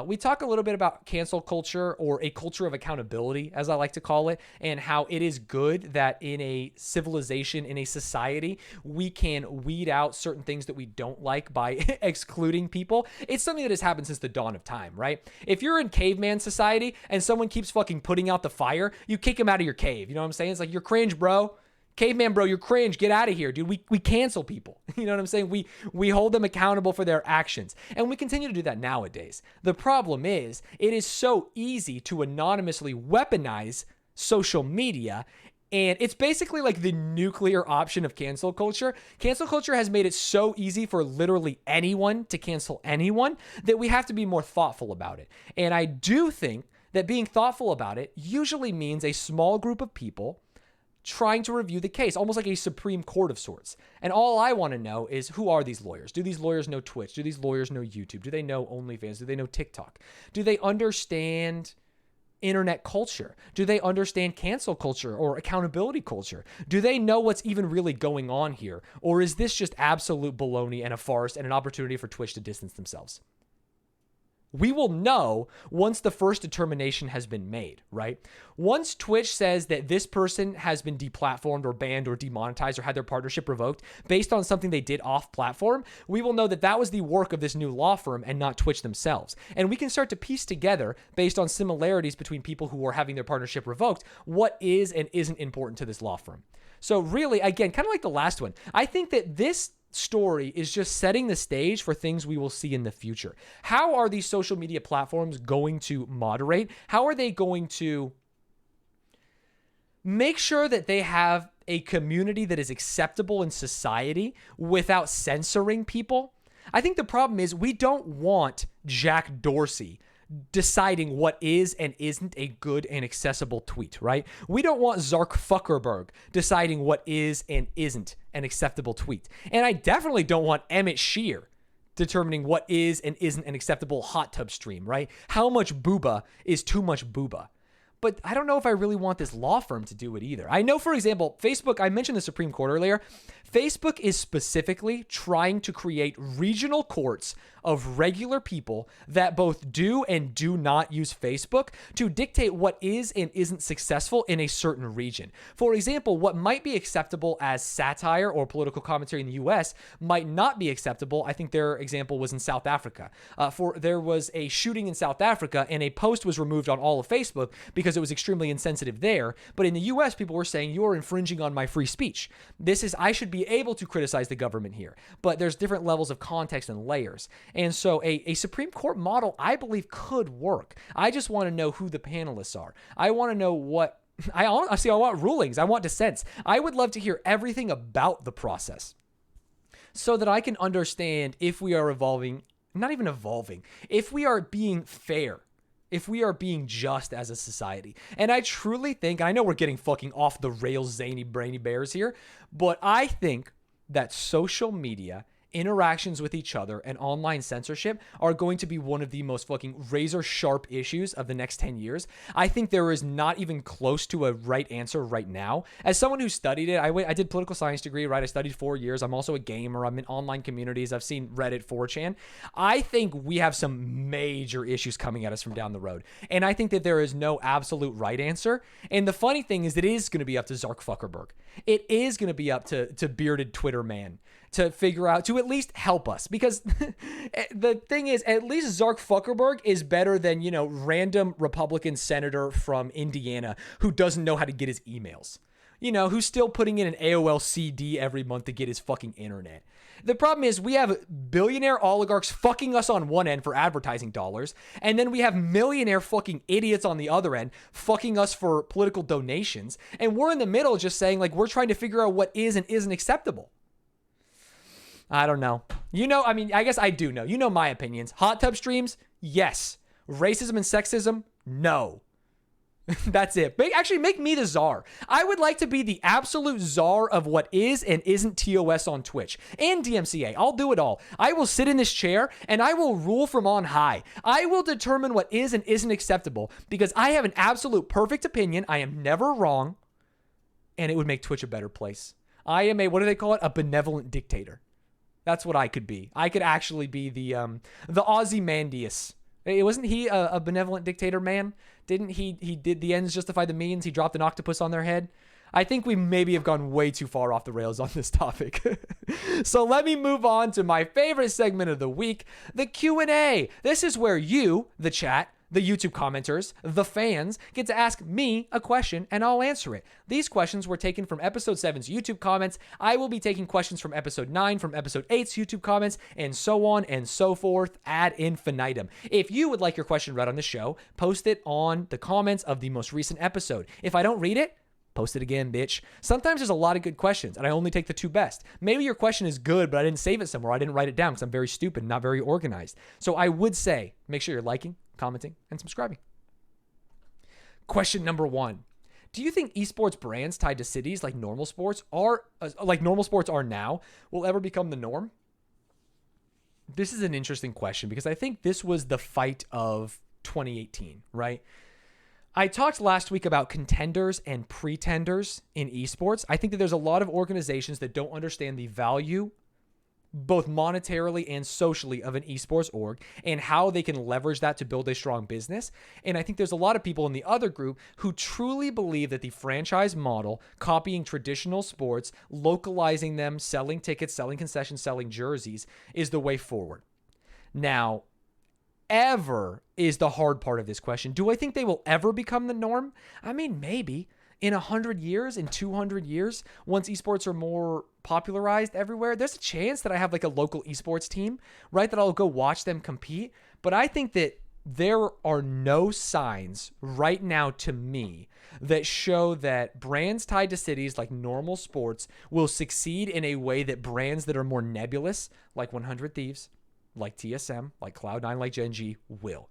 We talk a little bit about cancel culture, or a culture of accountability, as I like to call it, and how it is good that in a civilization, in a society, we can weed out certain things that we don't like by excluding people. It's something that has happened since the dawn of time, right? If you're in caveman society and someone keeps fucking putting out the fire, you kick them out of your cave. You know what I'm saying? It's like, you're cringe, bro. Caveman, bro, you're cringe. Get out of here, dude. We cancel people. You know what I'm saying? We hold them accountable for their actions. And we continue to do that nowadays. The problem is, it is so easy to anonymously weaponize social media. And it's basically like the nuclear option of cancel culture. Cancel culture has made it so easy for literally anyone to cancel anyone that we have to be more thoughtful about it. And I do think that being thoughtful about it usually means a small group of people trying to review the case, almost like a Supreme Court of sorts. And all I want to know is, who are these lawyers? Do these lawyers know Twitch? Do these lawyers know YouTube? Do they know OnlyFans? Do they know TikTok? Do they understand internet culture? Do they understand cancel culture or accountability culture? Do they know what's even really going on here? Or is this just absolute baloney and a farce and an opportunity for Twitch to distance themselves? We will know once the first determination has been made, right? Once Twitch says that this person has been deplatformed or banned or demonetized or had their partnership revoked based on something they did off platform, we will know that that was the work of this new law firm and not Twitch themselves. And we can start to piece together, based on similarities between people who are having their partnership revoked, what is and isn't important to this law firm. So really, again, kind of like the last one, I think that this story is just setting the stage for things we will see in the future. How are these social media platforms going to moderate? How are they going to make sure that they have a community that is acceptable in society without censoring people? I think the problem is, we don't want Jack Dorsey deciding what is and isn't a good and accessible tweet, right? We don't want Zark Zuckerberg deciding what is and isn't an acceptable tweet. And I definitely don't want Emmett Shear determining what is and isn't an acceptable hot tub stream, right? How much booba is too much booba? But I don't know if I really want this law firm to do it either. I know, for example, Facebook, I mentioned the Supreme Court earlier. Facebook is specifically trying to create regional courts of regular people that both do and do not use Facebook to dictate what is and isn't successful in a certain region. For example, what might be acceptable as satire or political commentary in the US might not be acceptable. I think their example was in South Africa. There was a shooting in South Africa, and a post was removed on all of Facebook because it was extremely insensitive there. But in the US, people were saying, you're infringing on my free speech. I should be able to criticize the government here. But there's different levels of context and layers. And so a Supreme Court model, I believe, could work. I just want to know who the panelists are. I want to know what... I want rulings. I want dissents. I would love to hear everything about the process so that I can understand if we are evolving, not even evolving, if we are being fair, if we are being just as a society. And I truly think, I know we're getting fucking off the rails, zany, brainy bears here, but I think that social media, interactions with each other, and online censorship are going to be one of the most fucking razor sharp issues of the next 10 years. I think there is not even close to a right answer right now. As someone who studied it, I did political science degree, right? I studied 4 years. I'm also a gamer. I'm in online communities. I've seen Reddit, 4chan. I think we have some major issues coming at us from down the road. And I think that there is no absolute right answer. And the funny thing is that it is going to be up to Zark Zuckerberg. It is going to be up to bearded Twitter man to figure out, to at least help us. Because the thing is, at least Zark Zuckerberg is better than, random Republican senator from Indiana who doesn't know how to get his emails. who's still putting in an AOL CD every month to get his fucking internet. The problem is we have billionaire oligarchs fucking us on one end for advertising dollars, and then we have millionaire fucking idiots on the other end fucking us for political donations, and we're in the middle just saying, like, we're trying to figure out what is and isn't acceptable. I don't know. I guess I do know. You know my opinions. Hot tub streams? Yes. Racism and sexism? No. That's it. Make me the czar. I would like to be the absolute czar of what is and isn't TOS on Twitch and DMCA. I'll do it all. I will sit in this chair and I will rule from on high. I will determine what is and isn't acceptable because I have an absolute perfect opinion. I am never wrong, and it would make Twitch a better place. I am what do they call it? A benevolent dictator. That's what I could be. I could actually be the Ozymandias. Wasn't he a benevolent dictator, man? Didn't he did the ends justify the means? He dropped an octopus on their head. I think we maybe have gone way too far off the rails on this topic. So let me move on to my favorite segment of the week, the Q&A. This is where you, the chat, the YouTube commenters, the fans, get to ask me a question and I'll answer it. These questions were taken from episode 7's YouTube comments. I will be taking questions from episode 9, from episode 8's YouTube comments, and so on and so forth ad infinitum. If you would like your question read on the show, post it on the comments of the most recent episode. If I don't read it, post it again, bitch. Sometimes there's a lot of good questions, and I only take the 2 best. Maybe your question is good, but I didn't save it somewhere. I didn't write it down because I'm very stupid, not very organized. So I would say, make sure you're liking, commenting, and subscribing. Question number 1. Do you think esports brands tied to cities like normal sports are now will ever become the norm? This is an interesting question because I think this was the fight of 2018, right? I talked last week about contenders and pretenders in esports. I think that there's a lot of organizations that don't understand the value, both monetarily and socially, of an esports org and how they can leverage that to build a strong business. And I think there's a lot of people in the other group who truly believe that the franchise model, copying traditional sports, localizing them, selling tickets, selling concessions, selling jerseys, is the way forward. Now, ever is the hard part of this question. Do I think they will ever become the norm? I mean, maybe. In 100 years, in 200 years, once esports are more popularized everywhere, there's a chance that I have like a local esports team, right? That I'll go watch them compete. But I think that there are no signs right now to me that show that brands tied to cities like normal sports will succeed in a way that brands that are more nebulous, like 100 Thieves, like TSM, like Cloud9, like Gen G, will.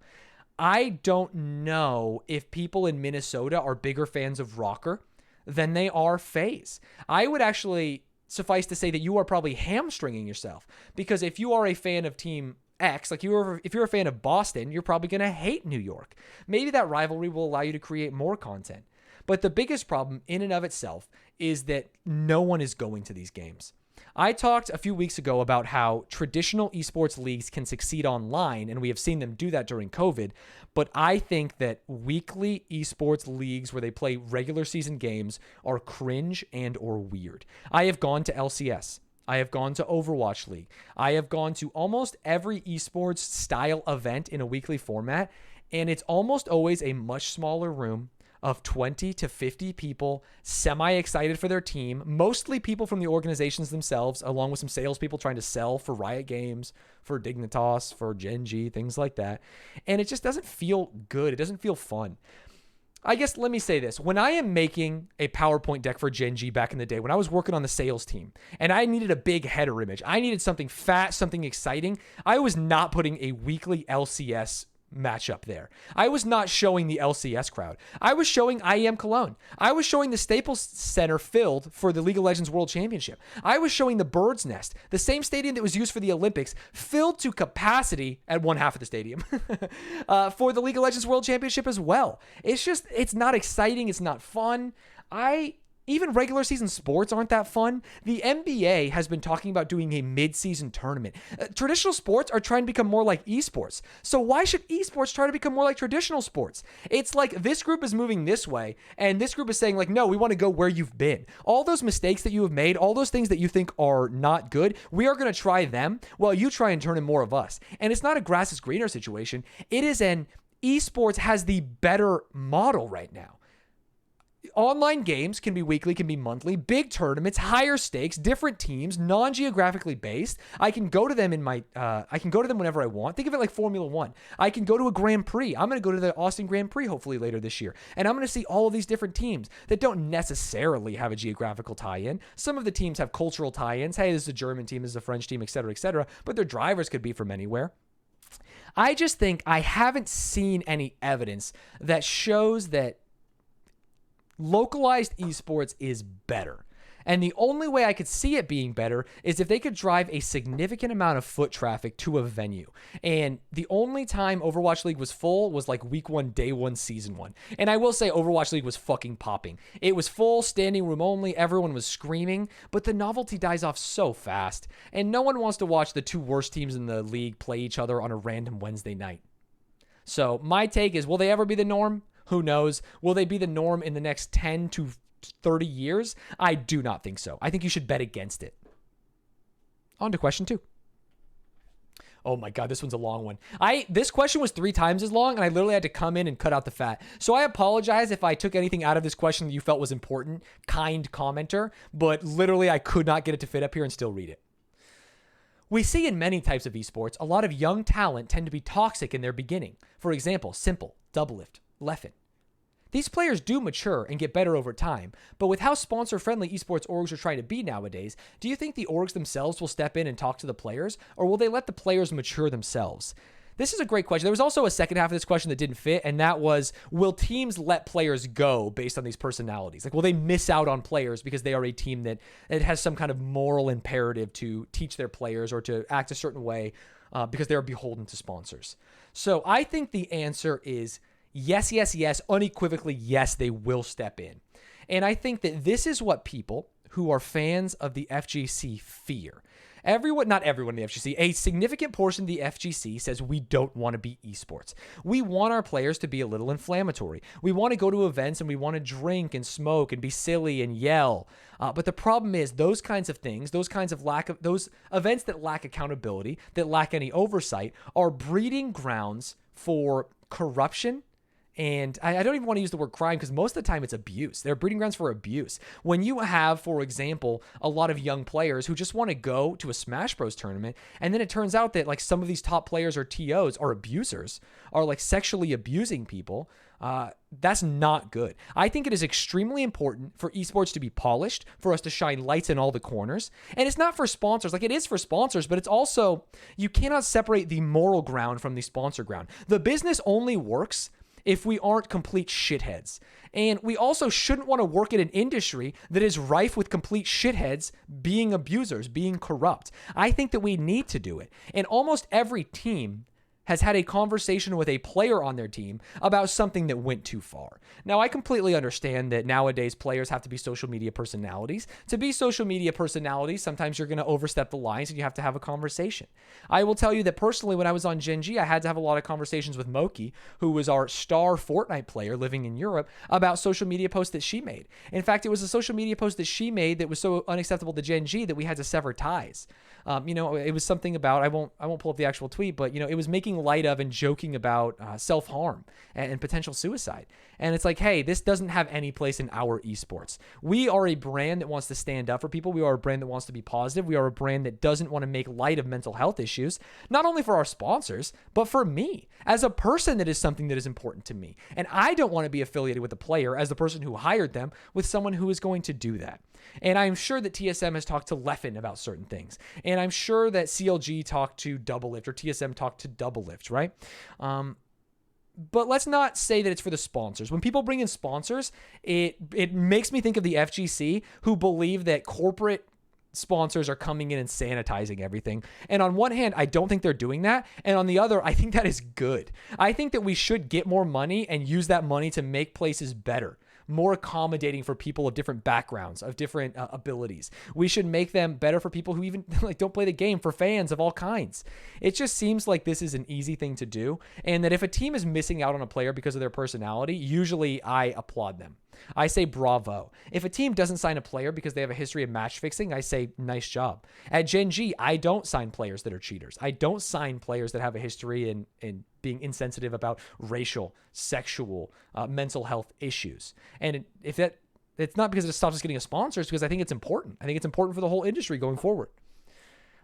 I don't know if people in Minnesota are bigger fans of Rocker than they are FaZe. I would actually suffice to say that you are probably hamstringing yourself, because if you are a fan of Team X, like if you're a fan of Boston, you're probably going to hate New York. Maybe that rivalry will allow you to create more content. But the biggest problem in and of itself is that no one is going to these games. I talked a few weeks ago about how traditional esports leagues can succeed online, and we have seen them do that during COVID, but I think that weekly esports leagues where they play regular season games are cringe and or weird. I have gone to LCS. I have gone to Overwatch League. I have gone to almost every esports style event in a weekly format, and it's almost always a much smaller room of 20 to 50 people, semi-excited for their team, mostly people from the organizations themselves, along with some salespeople trying to sell for Riot Games, for Dignitas, for Gen G, things like that. And it just doesn't feel good. It doesn't feel fun. I guess let me say this. When I am making a PowerPoint deck for Gen G back in the day, when I was working on the sales team, and I needed a big header image, I needed something fat, something exciting, I was not putting a weekly LCS matchup there. I was not showing the LCS crowd. I was showing IEM Cologne. I was showing the Staples Center filled for the League of Legends World Championship. I was showing the Bird's Nest, the same stadium that was used for the Olympics, filled to capacity at one half of the stadium for the League of Legends World Championship as well. It's not exciting. It's not fun. Even regular season sports aren't that fun. The NBA has been talking about doing a mid-season tournament. Traditional sports are trying to become more like esports. So why should esports try to become more like traditional sports? It's like this group is moving this way, and this group is saying like, no, we want to go where you've been. All those mistakes that you have made, all those things that you think are not good, we are going to try them while you try and turn in more of us. And it's not a grass is greener situation. It is an esports has the better model right now. Online games can be weekly, can be monthly, big tournaments, higher stakes, different teams, non-geographically based. I can go to them I can go to them whenever I want. Think of it like Formula One. I can go to a Grand Prix. I'm going to go to the Austin Grand Prix hopefully later this year. And I'm going to see all of these different teams that don't necessarily have a geographical tie-in. Some of the teams have cultural tie-ins. Hey, this is a German team, this is a French team, et cetera, but their drivers could be from anywhere. I just think I haven't seen any evidence that shows that localized esports is better. And the only way I could see it being better is if they could drive a significant amount of foot traffic to a venue. And the only time Overwatch League was full was like week 1, day 1, season 1. And I will say Overwatch League was fucking popping. It was full, standing room only. Everyone was screaming, but the novelty dies off so fast. And no one wants to watch the 2 worst teams in the league play each other on a random Wednesday night. So my take is, will they ever be the norm? Who knows? Will they be the norm in the next 10 to 30 years? I do not think so. I think you should bet against it. On to question 2. Oh my God, this one's a long one. This question was 3 times as long, and I literally had to come in and cut out the fat. So I apologize if I took anything out of this question that you felt was important, kind commenter, but literally I could not get it to fit up here and still read it. We see in many types of esports, a lot of young talent tend to be toxic in their beginning. For example, Simple, Doublelift, Leffen. These players do mature and get better over time, but with how sponsor-friendly esports orgs are trying to be nowadays, do you think the orgs themselves will step in and talk to the players, or will they let the players mature themselves? This is a great question. There was also a second half of this question that didn't fit, and that was, will teams let players go based on these personalities? Like, will they miss out on players because they are a team that it has some kind of moral imperative to teach their players or to act a certain way because they're beholden to sponsors? So I think the answer is yes, unequivocally yes, they will step in. And I think that this is what people who are fans of the FGC fear. Not everyone in the FGC, a significant portion of the FGC says we don't want to be esports. We want our players to be a little inflammatory. We want to go to events and we want to drink and smoke and be silly and yell. But the problem is those kinds of things, those events that lack accountability, that lack any oversight, are breeding grounds for corruption. And I don't even want to use the word crime because most of the time it's abuse. They're breeding grounds for abuse. When you have, for example, a lot of young players who just want to go to a Smash Bros tournament, and then it turns out that like some of these top players or TOs are abusers, are like sexually abusing people, that's not good. I think it is extremely important for esports to be polished, for us to shine lights in all the corners. And it's not for sponsors. Like, it is for sponsors, but it's also, you cannot separate the moral ground from the sponsor ground. The business only works if we aren't complete shitheads. And we also shouldn't want to work in an industry that is rife with complete shitheads being abusers, being corrupt. I think that we need to do it. And almost every team has had a conversation with a player on their team about something that went too far. Now, I completely understand that nowadays players have to be social media personalities. To be social media personalities, sometimes you're going to overstep the lines and you have to have a conversation. I will tell you that personally, when I was on Gen G, I had to have a lot of conversations with Moki, who was our star Fortnite player living in Europe, about social media posts that she made. In fact, it was a social media post that she made that was so unacceptable to Gen G that we had to sever ties. It was something about, I won't pull up the actual tweet, but it was making light of and joking about self-harm and potential suicide. And it's like, hey, this doesn't have any place in our esports. We are a brand that wants to stand up for people. We are a brand that wants to be positive. We are a brand that doesn't want to make light of mental health issues, not only for our sponsors, but for me. As a person, that is something that is important to me. And I don't want to be affiliated with a player as the person who hired them with someone who is going to do that. And I'm sure that TSM has talked to Leffen about certain things. And I'm sure that CLG talked to Doublelift, or TSM talked to Doublelift, right? But let's not say that it's for the sponsors. When people bring in sponsors, it makes me think of the FGC, who believe that corporate sponsors are coming in and sanitizing everything. And on one hand, I don't think they're doing that. And on the other, I think that is good. I think that we should get more money and use that money to make places better, more accommodating for people of different backgrounds, of different abilities. We should make them better for people who even don't play the game, for fans of all kinds. It just seems like this is an easy thing to do, and that if a team is missing out on a player because of their personality, usually I applaud them. I say bravo. If a team doesn't sign a player because they have a history of match fixing, I say nice job. At Gen G, I don't sign players that are cheaters. I don't sign players that have a history in being insensitive about racial, sexual, mental health issues. And it's not because it stops us getting a sponsor, it's because I think it's important. I think it's important for the whole industry going forward.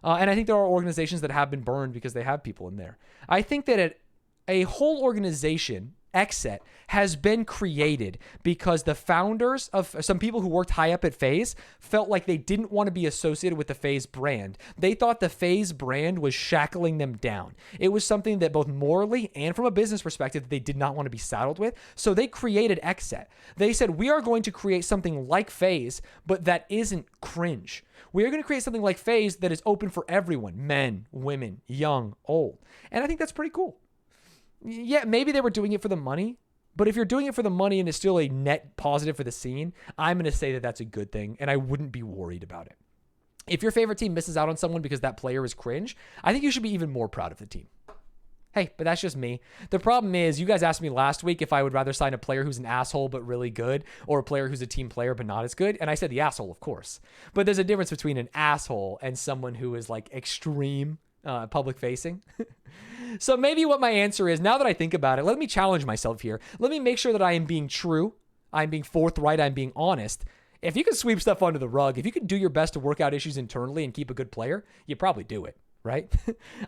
And I think there are organizations that have been burned because they have people in there. I think that a whole organization, XSET, has been created because the founders of some people who worked high up at FaZe felt like they didn't want to be associated with the FaZe brand. They thought the FaZe brand was shackling them down. It was something that both morally and from a business perspective, they did not want to be saddled with. So they created XSET. They said, we are going to create something like FaZe, but that isn't cringe. We are going to create something like FaZe that is open for everyone, men, women, young, old. And I think that's pretty cool. Yeah, maybe they were doing it for the money, but if you're doing it for the money and it's still a net positive for the scene, I'm going to say that that's a good thing, and I wouldn't be worried about it. If your favorite team misses out on someone because that player is cringe, I think you should be even more proud of the team. Hey, but that's just me. The problem is, you guys asked me last week if I would rather sign a player who's an asshole but really good, or a player who's a team player but not as good, and I said the asshole, of course. But there's a difference between an asshole and someone who is like extreme public facing. So maybe what my answer is, now that I think about it, let me challenge myself here. Let me make sure that I am being true. I'm being forthright. I'm being honest. If you can sweep stuff under the rug, if you can do your best to work out issues internally and keep a good player, you probably do it, right?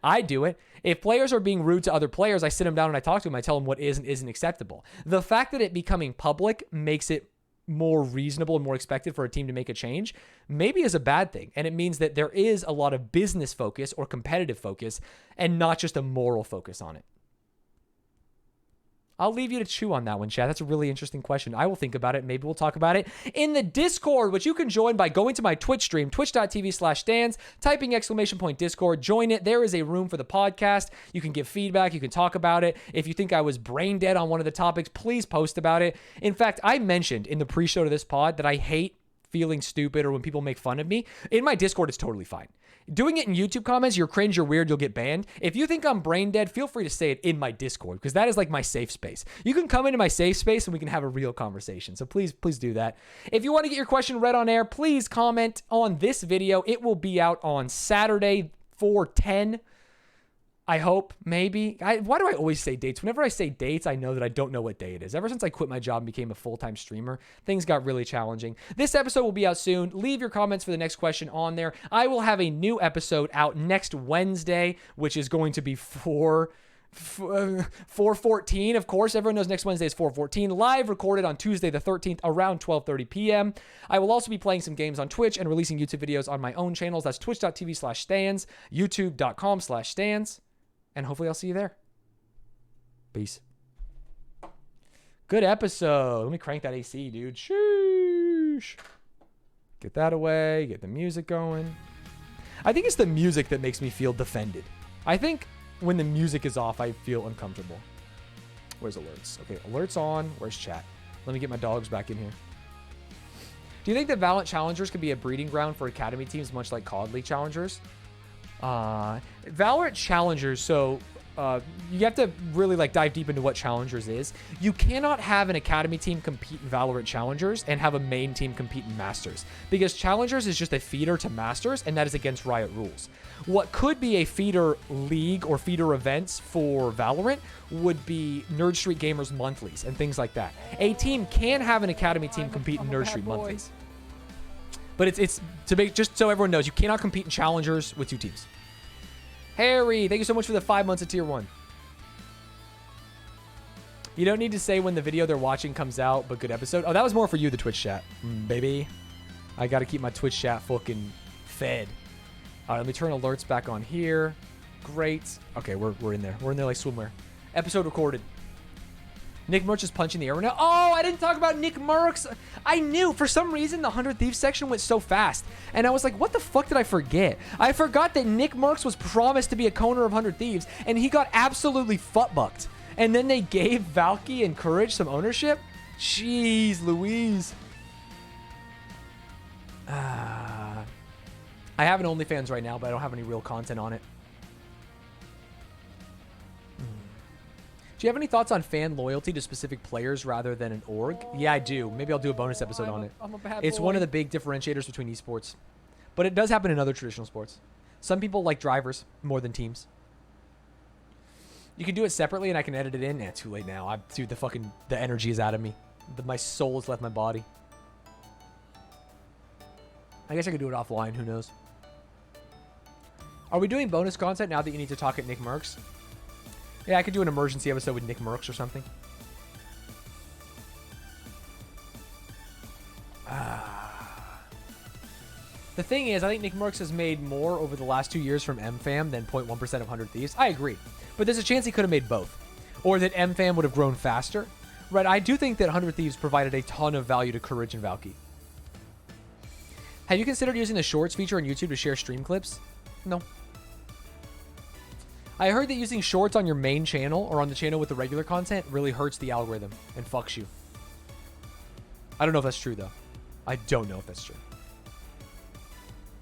I do it. If players are being rude to other players, I sit them down and I talk to them. I tell them what is and isn't acceptable. The fact that it becoming public makes it more reasonable and more expected for a team to make a change maybe is a bad thing. And it means that there is a lot of business focus or competitive focus and not just a moral focus on it. I'll leave you to chew on that one, Chad. That's a really interesting question. I will think about it. Maybe we'll talk about it in the Discord, which you can join by going to my Twitch stream, twitch.tv/Stanz, typing !Discord, join it. There is a room for the podcast. You can give feedback. You can talk about it. If you think I was brain dead on one of the topics, please post about it. In fact, I mentioned in the pre-show to this pod that I hate feeling stupid or when people make fun of me. In my Discord, it's totally fine. Doing it in YouTube comments, you're cringe, you're weird, you'll get banned. If you think I'm brain dead, feel free to say it in my Discord, because that is like my safe space. You can come into my safe space and we can have a real conversation. So please do that. If you want to get your question read on air, please comment on this video. It will be out on Saturday, 4/10. I hope, maybe. Why do I always say dates? Whenever I say dates, I know that I don't know what day it is. Ever since I quit my job and became a full-time streamer, things got really challenging. This episode will be out soon. Leave your comments for the next question on there. I will have a new episode out next Wednesday, which is going to be 4/14. Of course, everyone knows next Wednesday is 4/14. Live recorded on Tuesday the 13th around 12:30 p.m. I will also be playing some games on Twitch and releasing YouTube videos on my own channels. That's twitch.tv/Stanz, youtube.com/Stanz. And hopefully I'll see you there. Peace. Good episode. Let me crank that AC, dude. Sheesh. Get that away. Get the music going. I think it's the music that makes me feel defended. I think when the music is off, I feel uncomfortable. Where's alerts? Okay, alerts on. Where's chat? Let me get my dogs back in here. Do you think that Valorant Challengers could be a breeding ground for academy teams, much like COD League Challengers? Valorant Challengers, so you have to really dive deep into what Challengers is. You cannot have an academy team compete in Valorant Challengers and have a main team compete in Masters, because Challengers is just a feeder to Masters, and that is against Riot rules. What could be a feeder league or feeder events for Valorant would be Nerd Street Gamers monthlies and things like that. A team can have an academy team compete in Nerd Street monthlies. But it's to make, just so everyone knows, you cannot compete in Challengers with two teams. Harry, thank you so much for the 5 months of tier 1. You don't need to say when the video they're watching comes out, but good episode. Oh, that was more for you, the Twitch chat. Baby. I got to keep my Twitch chat fucking fed. All right, let me turn alerts back on here. Great. Okay, we're in there. We're in there like swimwear. Episode recorded. Nick Merckx is punching the air right now. Oh, I didn't talk about Nick Merckx. I knew. For some reason, the 100 Thieves section went so fast. And I was like, what the fuck did I forget? I forgot that Nick Merckx was promised to be a coner of 100 Thieves, and he got absolutely fuckbucked. And then they gave Valky and Courage some ownership? Jeez Louise. I have an OnlyFans right now, but I don't have any real content on it. Do you have any thoughts on fan loyalty to specific players rather than an org? Yeah, I do. Maybe I'll do a bonus episode on it. I'm a bad It's boy. one of the big differentiators between esports. But it does happen in other traditional sports. Some people like drivers more than teams. You can do it separately and I can edit it in. Too late now. Dude, the energy is out of me. My soul has left my body. I guess I could do it offline. Who knows? Are we doing bonus content now that you need to talk at Nick Merckx? Yeah, I could do an emergency episode with Nick Merckx or something. The thing is, I think Nick Merckx has made more over the last 2 years from MFAM than 0.1% of 100 Thieves. I agree. But there's a chance he could have made both. Or that MFAM would have grown faster. Right, I do think that 100 Thieves provided a ton of value to Courage and Valky. Have you considered using the Shorts feature on YouTube to share stream clips? No. I heard that using Shorts on your main channel or on the channel with the regular content really hurts the algorithm and fucks you. I don't know if that's true, though. I don't know if that's true.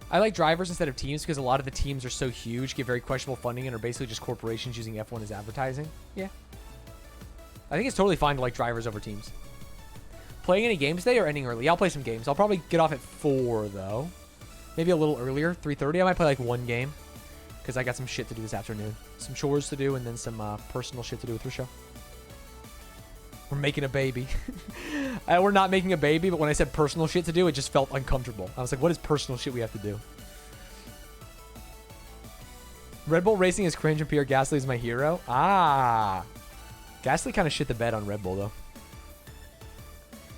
I like drivers instead of teams because a lot of the teams are so huge, get very questionable funding, and are basically just corporations using F1 as advertising. Yeah. I think it's totally fine to like drivers over teams. Playing any games today or ending early? Yeah, I'll play some games. I'll probably get off at 4, though. Maybe a little earlier, 3:30. I might play like one game because I got some shit to do this afternoon. Some chores to do and then some personal shit to do with Risho. We're making a baby. We're not making a baby, but when I said personal shit to do, it just felt uncomfortable. I was like, what is personal shit we have to do? Red Bull Racing is cringe and Pierre Gasly is my hero. Ah. Gasly kind of shit the bed on Red Bull, though.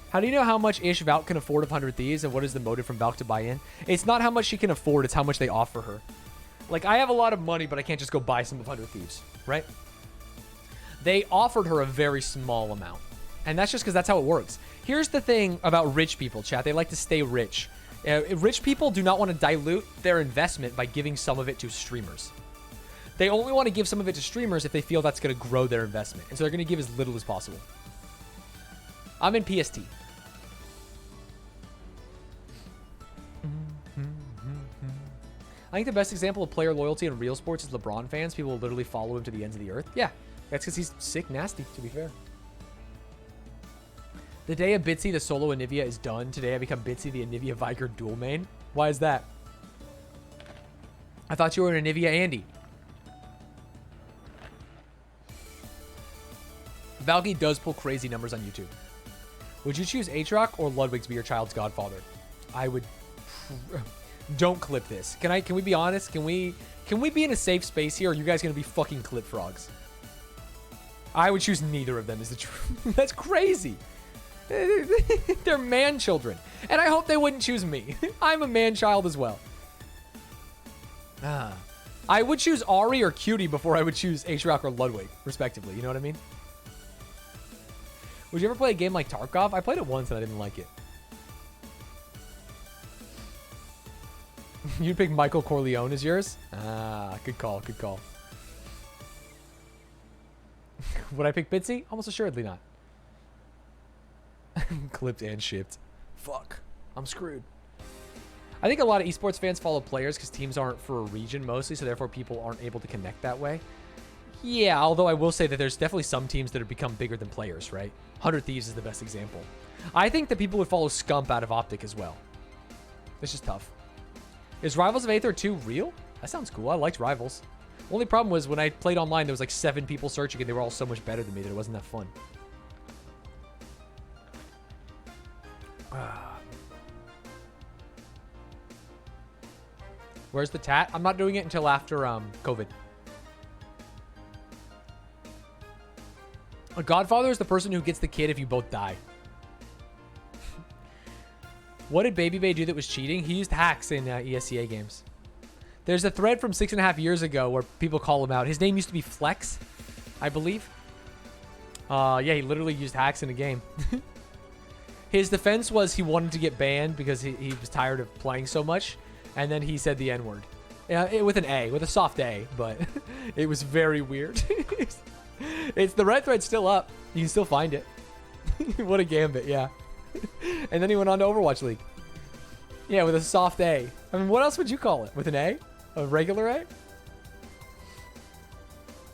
How do you know how much Ish Valk can afford of 100 Thieves, and what is the motive from Valk to buy in? It's not how much she can afford, it's how much they offer her. Like, I have a lot of money, but I can't just go buy some of 100 Thieves, right? They offered her a very small amount. And that's just because that's how it works. Here's the thing about rich people, chat. They like to stay rich. Rich people do not want to dilute their investment by giving some of it to streamers. They only want to give some of it to streamers if they feel that's going to grow their investment. And so they're going to give as little as possible. I'm in PST. I think the best example of player loyalty in real sports is LeBron fans. People will literally follow him to the ends of the earth. Yeah, that's because he's sick nasty, to be fair. The day of Bitsy, the solo Anivia is done. Today I become Bitsy, the Anivia Viker dual main. Why is that? I thought you were an Anivia Andy. Valky does pull crazy numbers on YouTube. Would you choose Aatrox or Ludwig to be your child's godfather? I would... Don't clip this. Can we be honest? Can we be in a safe space here, or are you guys going to be fucking clip frogs? I would choose neither of them is the truth. That's crazy. They're man children. And I hope they wouldn't choose me. I'm a man child as well. I would choose Ari or Cutie before I would choose Aatrox or Ludwig, respectively. You know what I mean? Would you ever play a game like Tarkov? I played it once and I didn't like it. You'd pick Michael Corleone as yours? Ah, good call, good call. Would I pick Bitsy? Almost assuredly not. Clipped and shipped. Fuck. I'm screwed. I think a lot of esports fans follow players because teams aren't for a region mostly, so therefore people aren't able to connect that way. Yeah, although I will say that there's definitely some teams that have become bigger than players, right? 100 Thieves is the best example. I think that people would follow Scump out of Optic as well. It's just tough. Is Rivals of Aether 2 real? That sounds cool. I liked Rivals. Only problem was when I played online, there was like 7 people searching and they were all so much better than me that it wasn't that fun. Where's the tat? I'm not doing it until after COVID. A godfather is the person who gets the kid if you both die. What did Baby Bay do that was cheating? He used hacks in ESCA games. There's a thread from 6.5 years ago where people call him out. His name used to be Flex, I believe. Yeah, he literally used hacks in a game. His defense was he wanted to get banned because he was tired of playing so much. And then he said the N-word. With an A, with a soft A, but it was very weird. It's the red thread's still up. You can still find it. What a gambit, yeah. And then he went on to Overwatch League. Yeah, with a soft A. I mean, what else would you call it? With an A? A regular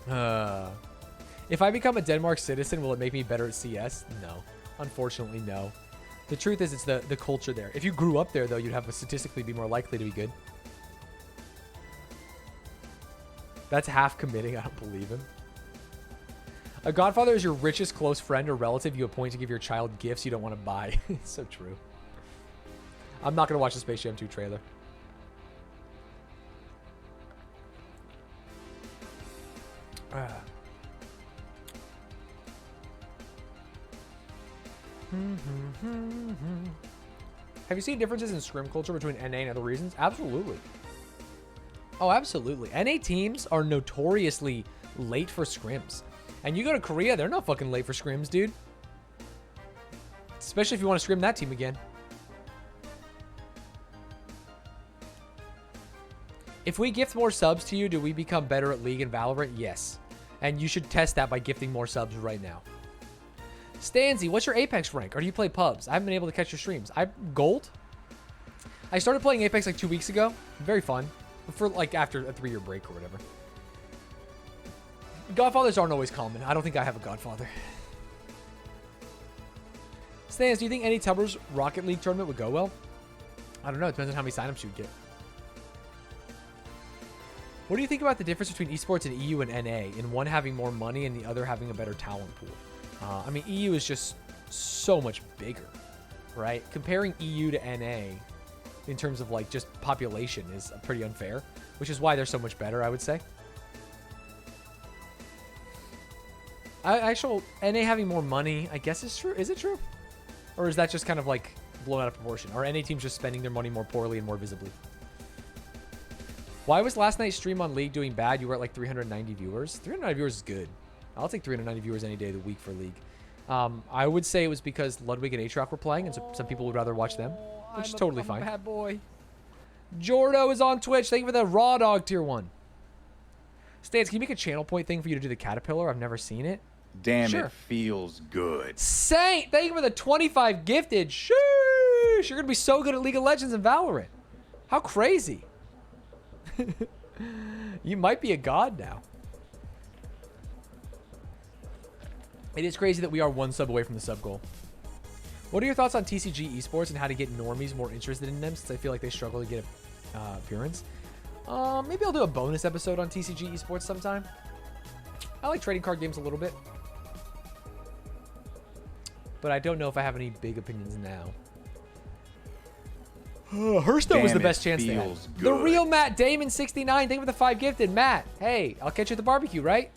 A? If I become a Denmark citizen, will it make me better at CS? No. Unfortunately, no. The truth is, it's the culture there. If you grew up there, though, you'd have to statistically be more likely to be good. That's half committing. I don't believe him. A godfather is your richest close friend or relative you appoint to give your child gifts you don't want to buy. It's so true. I'm not going to watch the Space Jam 2 trailer. Have you seen differences in scrim culture between NA and other regions? Absolutely. Oh, absolutely. NA teams are notoriously late for scrims. And you go to Korea, they're not fucking late for scrims, dude. Especially if you want to scrim that team again. If we gift more subs to you, do we become better at League and Valorant? Yes. And you should test that by gifting more subs right now. Stanzy, what's your Apex rank? Or do you play pubs? I haven't been able to catch your streams. I'm gold. I started playing Apex like 2 weeks ago. Very fun. For like after a 3-year break or whatever. Godfathers aren't always common. I don't think I have a godfather. Stanz, do you think any Tubbers Rocket League tournament would go well? I don't know. It depends on how many signups you'd get. What do you think about the difference between esports and EU and NA, in one having more money and the other having a better talent pool? I mean, EU is just so much bigger, right? Comparing EU to NA in terms of like just population is pretty unfair, which is why they're so much better, I would say. Actual NA having more money, I guess is true. Is it true? Or is that just kind of like blown out of proportion? Or are NA teams just spending their money more poorly and more visibly? Why was last night's stream on League doing bad? You were at like 390 viewers. 390 viewers is good. I'll take 390 viewers any day of the week for League. I would say it was because Ludwig and Aatrox were playing, and so some people would rather watch them, which is totally fine. Bad boy. Jordo is on Twitch. Thank you for the Raw Dog tier 1. Stans, can you make a channel point thing for you to do the Caterpillar? I've never seen it. Damn, sure. It feels good. Saint, thank you for the 25 gifted. Sheesh, you're going to be so good at League of Legends and Valorant. How crazy. You might be a god now. It is crazy that we are 1 sub away from the sub goal. What are your thoughts on TCG esports and how to get normies more interested in them, since I feel like they struggle to get appearance? Maybe I'll do a bonus episode on TCG esports sometime. I like trading card games a little bit, but I don't know if I have any big opinions now. Hearthstone was the best chance they had. The real Matt Damon 69. Thank you for the 5 gifted. Matt, hey, I'll catch you at the barbecue, right?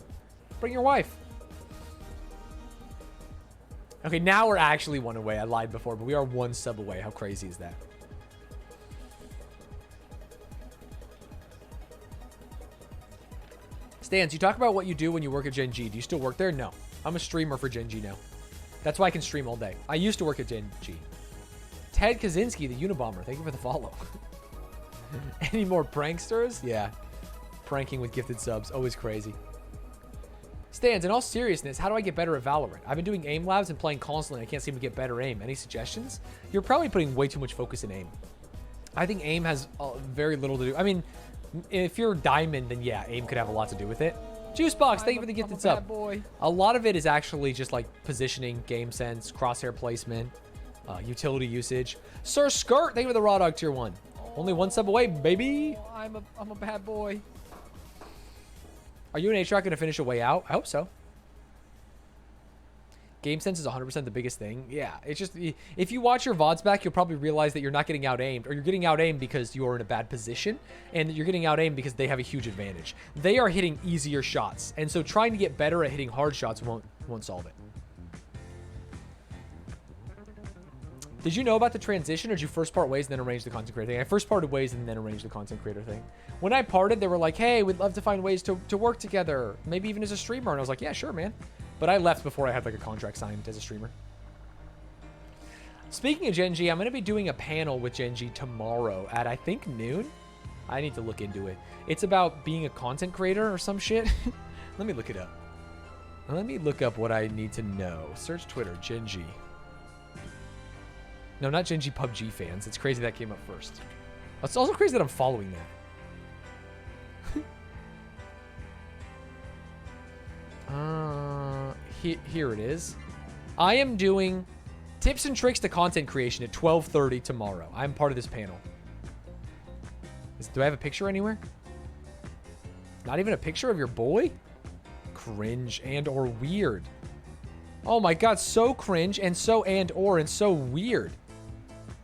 Bring your wife. Okay, now we're actually 1 away. I lied before, but we are 1 sub away. How crazy is that? Stans, you talk about what you do when you work at Gen G. Do you still work there? No. I'm a streamer for Gen G now. That's why I can stream all day. I used to work at Gen G. Ted Kaczynski, the Unabomber. Thank you for the follow. Any more pranksters? Yeah. Pranking with gifted subs. Always crazy. Stans, in all seriousness, how do I get better at Valorant? I've been doing aim labs and playing constantly. I can't seem to get better aim. Any suggestions? You're probably putting way too much focus in aim. I think aim has very little to do. I mean, if you're diamond, then yeah, aim could have a lot to do with it. Juicebox, thank you for the gifted sub. A lot of it is actually just like positioning, game sense, crosshair placement, utility usage. Sir Skirt, thank you for the Raw Dog tier 1. Only 1 sub away, baby. I'm a bad boy. Are you and Aatrox going to finish a way out? I hope so. Game sense is 100% the biggest thing. Yeah, it's just, if you watch your VODs back, you'll probably realize that you're not getting out-aimed, or you're getting out-aimed because you're in a bad position, and you're getting out-aimed because they have a huge advantage. They are hitting easier shots, and so trying to get better at hitting hard shots won't solve it. Did you know about the transition, or did you first part ways and then arrange the content creator thing? I first parted ways and then arranged the content creator thing. When I parted, they were like, hey, we'd love to find ways to work together, maybe even as a streamer. And I was like, yeah, sure, man. But I left before I had like a contract signed as a streamer. Speaking of Gen G, I'm going to be doing a panel with Gen G tomorrow at, I think, noon. I need to look into it. It's about being a content creator or some shit. Let me look it up. Let me look up what I need to know. Search Twitter, Gen G. No, not Gen G PUBG fans. It's crazy that came up first. It's also crazy that I'm following that. Here it is. I am doing tips and tricks to content creation at 12:30 tomorrow. I'm part of this panel. Do I have a picture anywhere? Not even a picture of your boy? Cringe and or weird. Oh my god, so cringe and so and so weird.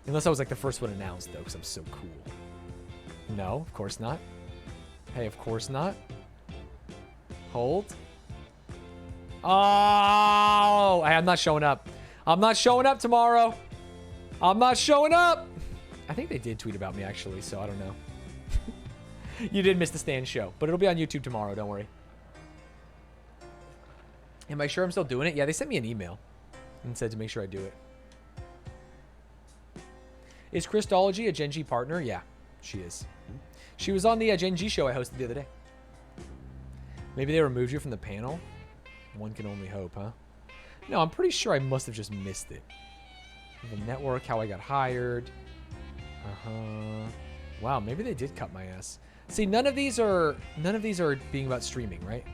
Unless I was like the first one announced though, because I'm so cool. No, of course not. Hey, of course not. Hold. Oh, hey, I'm not showing up. I'm not showing up tomorrow. I'm not showing up. I think they did tweet about me actually, so I don't know. You did miss the Stanz show, but it'll be on YouTube tomorrow, don't worry. Am I sure I'm still doing it? Yeah, they sent me an email and said to make sure I do it. Is Christology a Gen G partner? Yeah, she is. She was on the Gen G show I hosted the other day. Maybe they removed you from the panel? One can only hope, huh? No, I'm pretty sure I must have just missed it. The network, how I got hired. Wow, maybe they did cut my ass. See, none of these are being about streaming, right?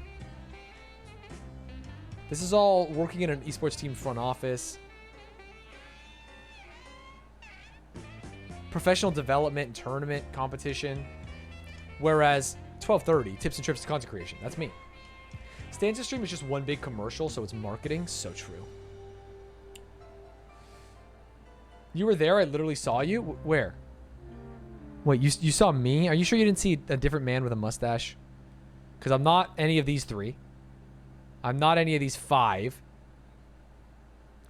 This is all working in an esports team front office. Professional development and tournament competition. Whereas 12:30, tips and trips to content creation. That's me. Stanza stream is just one big commercial, so it's marketing. So true. You were there? I literally saw you? Where? Wait, you saw me? Are you sure you didn't see a different man with a mustache? Because I'm not any of these 3. I'm not any of these 5.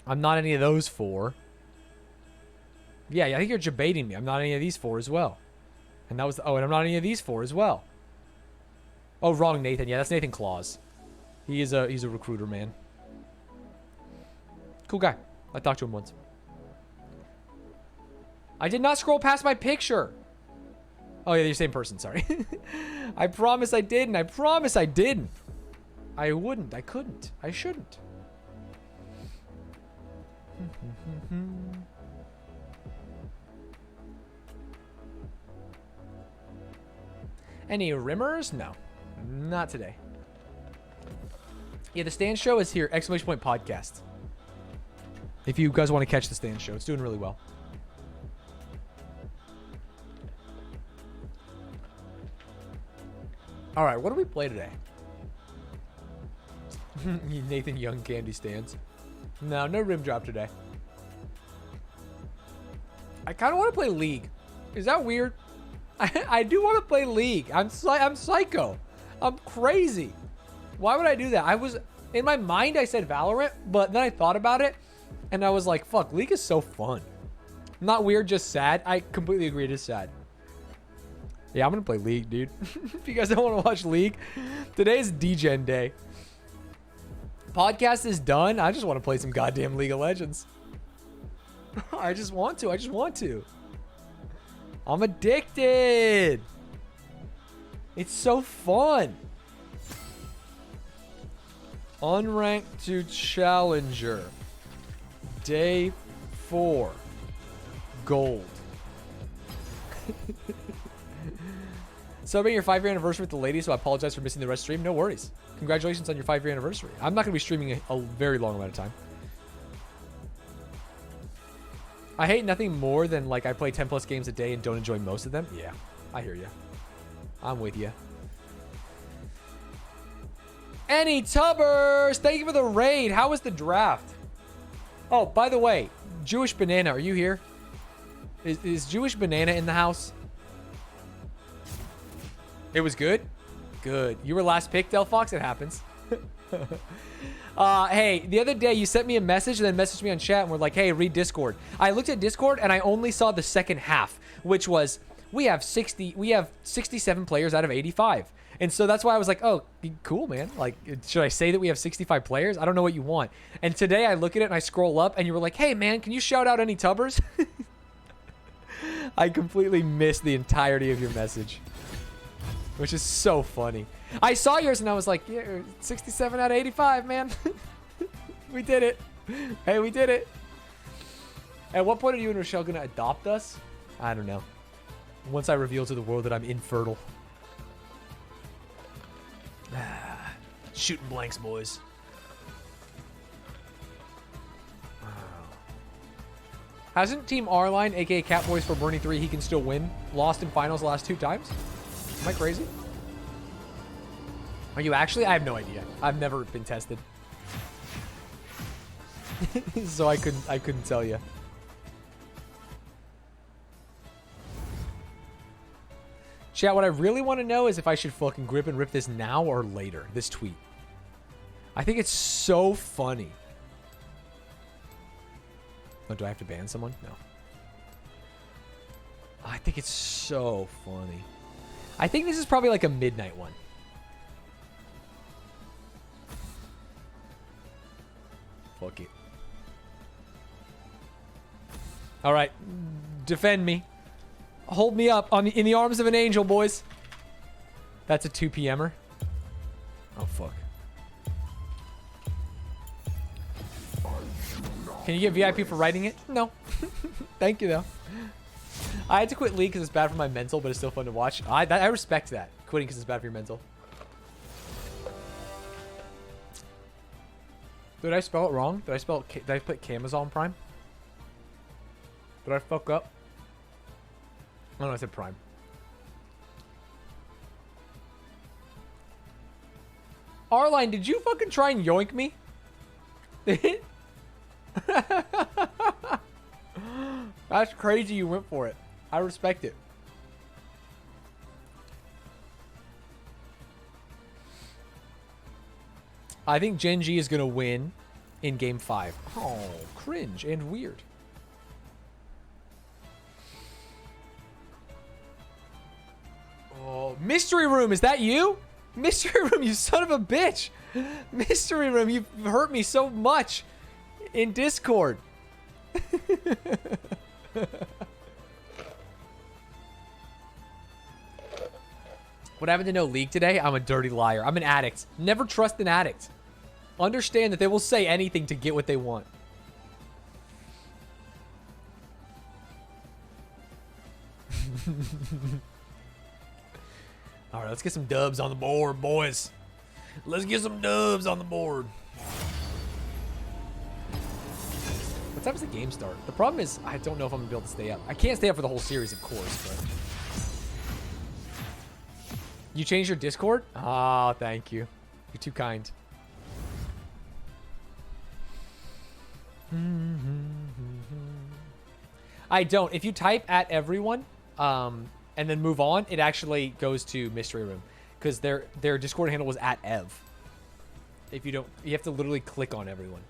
I'm not any of those 4. Yeah, I think you're debating me. I'm not any of these 4 as well. And that was... Oh, and I'm not any of these 4 as well. Oh, wrong Nathan. Yeah, that's Nathan Claus. He's a recruiter, man. Cool guy. I talked to him once. I did not scroll past my picture. Oh, yeah, you're the same person. Sorry. I promise I didn't. I promise I didn't. I wouldn't. I couldn't. I shouldn't. Any rimmers? No. Not today. Yeah, the Stanz show is here. Exclamation point podcast. If you guys want to catch the Stanz show, it's doing really well. All right, what do we play today? Nathan Young candy stands. No rim drop today. I kind of want to play League. Is that weird? I do want to play League. I'm psycho. I'm crazy. Why would I do that? I was in my mind. I said Valorant, but then I thought about it, and I was like, "Fuck, League is so fun." Not weird, just sad. I completely agree. It is sad. Yeah, I'm gonna play League, dude. If you guys don't want to watch League, today's DGen day. Podcast is done. I just want to play some goddamn League of Legends. I just want to. I'm addicted. It's so fun. Unranked to Challenger. Day 4. Gold. Celebrating your 5-year anniversary with the ladies, so I apologize for missing the rest stream. No worries. Congratulations on your 5-year anniversary. I'm not going to be streaming a very long amount of time. I hate nothing more than, like, I play 10 plus games a day and don't enjoy most of them. Yeah, I hear you. I'm with you. Any Tubbers! Thank you for the raid. How was the draft? Oh, by the way, Jewish Banana, are you here? Is Jewish Banana in the house? It was good? Good. You were last pick, Delphox? It happens. Hey, the other day you sent me a message and then messaged me on chat and were like, hey, read Discord. I looked at Discord and I only saw the second half, which was we have 67 players out of 85. And so that's why I was like, oh, cool, man. Like, should I say that we have 65 players? I don't know what you want. And today I look at it and I scroll up and you were like, hey, man, can you shout out any Tubbers? I completely missed the entirety of your message, which is so funny. I saw yours and I was like, yeah, 67 out of 85, man. We did it. Hey, we did it. At what point are you and Rochelle going to adopt us? I don't know. Once I reveal to the world that I'm infertile. Shooting blanks, boys. Hasn't Team R-Line, aka Catboys for Bernie 3, he can still win, lost in finals the last 2 times? Am I crazy? Are you actually? I have no idea. I've never been tested. So I couldn't tell you. Chat, what I really want to know is if I should fucking grip and rip this now or later, this tweet. I think it's so funny. Oh, do I have to ban someone? No. I think it's so funny. I think this is probably like a midnight one. Fuck it. All right. Defend me. Hold me up in the arms of an angel, boys. That's a 2 p.m.er. Oh, fuck. Can you get VIP for writing it? No. Thank you, though. I had to quit League because it's bad for my mental, but it's still fun to watch. I respect that. Quitting because it's bad for your mental. Did I spell it wrong? Did I put Camazon Prime? Did I fuck up? Oh, no, I said Prime. Arline, did you fucking try and yoink me? That's crazy you went for it. I respect it. I think Gen G is going to win in Game 5. Oh, cringe and weird. Oh, Mystery Room, is that you? Mystery Room, you son of a bitch. Mystery Room, you've hurt me so much in Discord. What happened to no League today? I'm a dirty liar. I'm an addict. Never trust an addict. Understand that they will say anything to get what they want. All right, let's get some dubs on the board, boys. Let's get some dubs on the board. What time does the game start? The problem is I don't know if I'm going to be able to stay up. I can't stay up for the whole series, of course, but... You changed your Discord? Oh, thank you. You're too kind. I don't. If you type at everyone, and then move on, it actually goes to Mystery Room. Because their Discord handle was at Ev. If you don't, you have to literally click on everyone.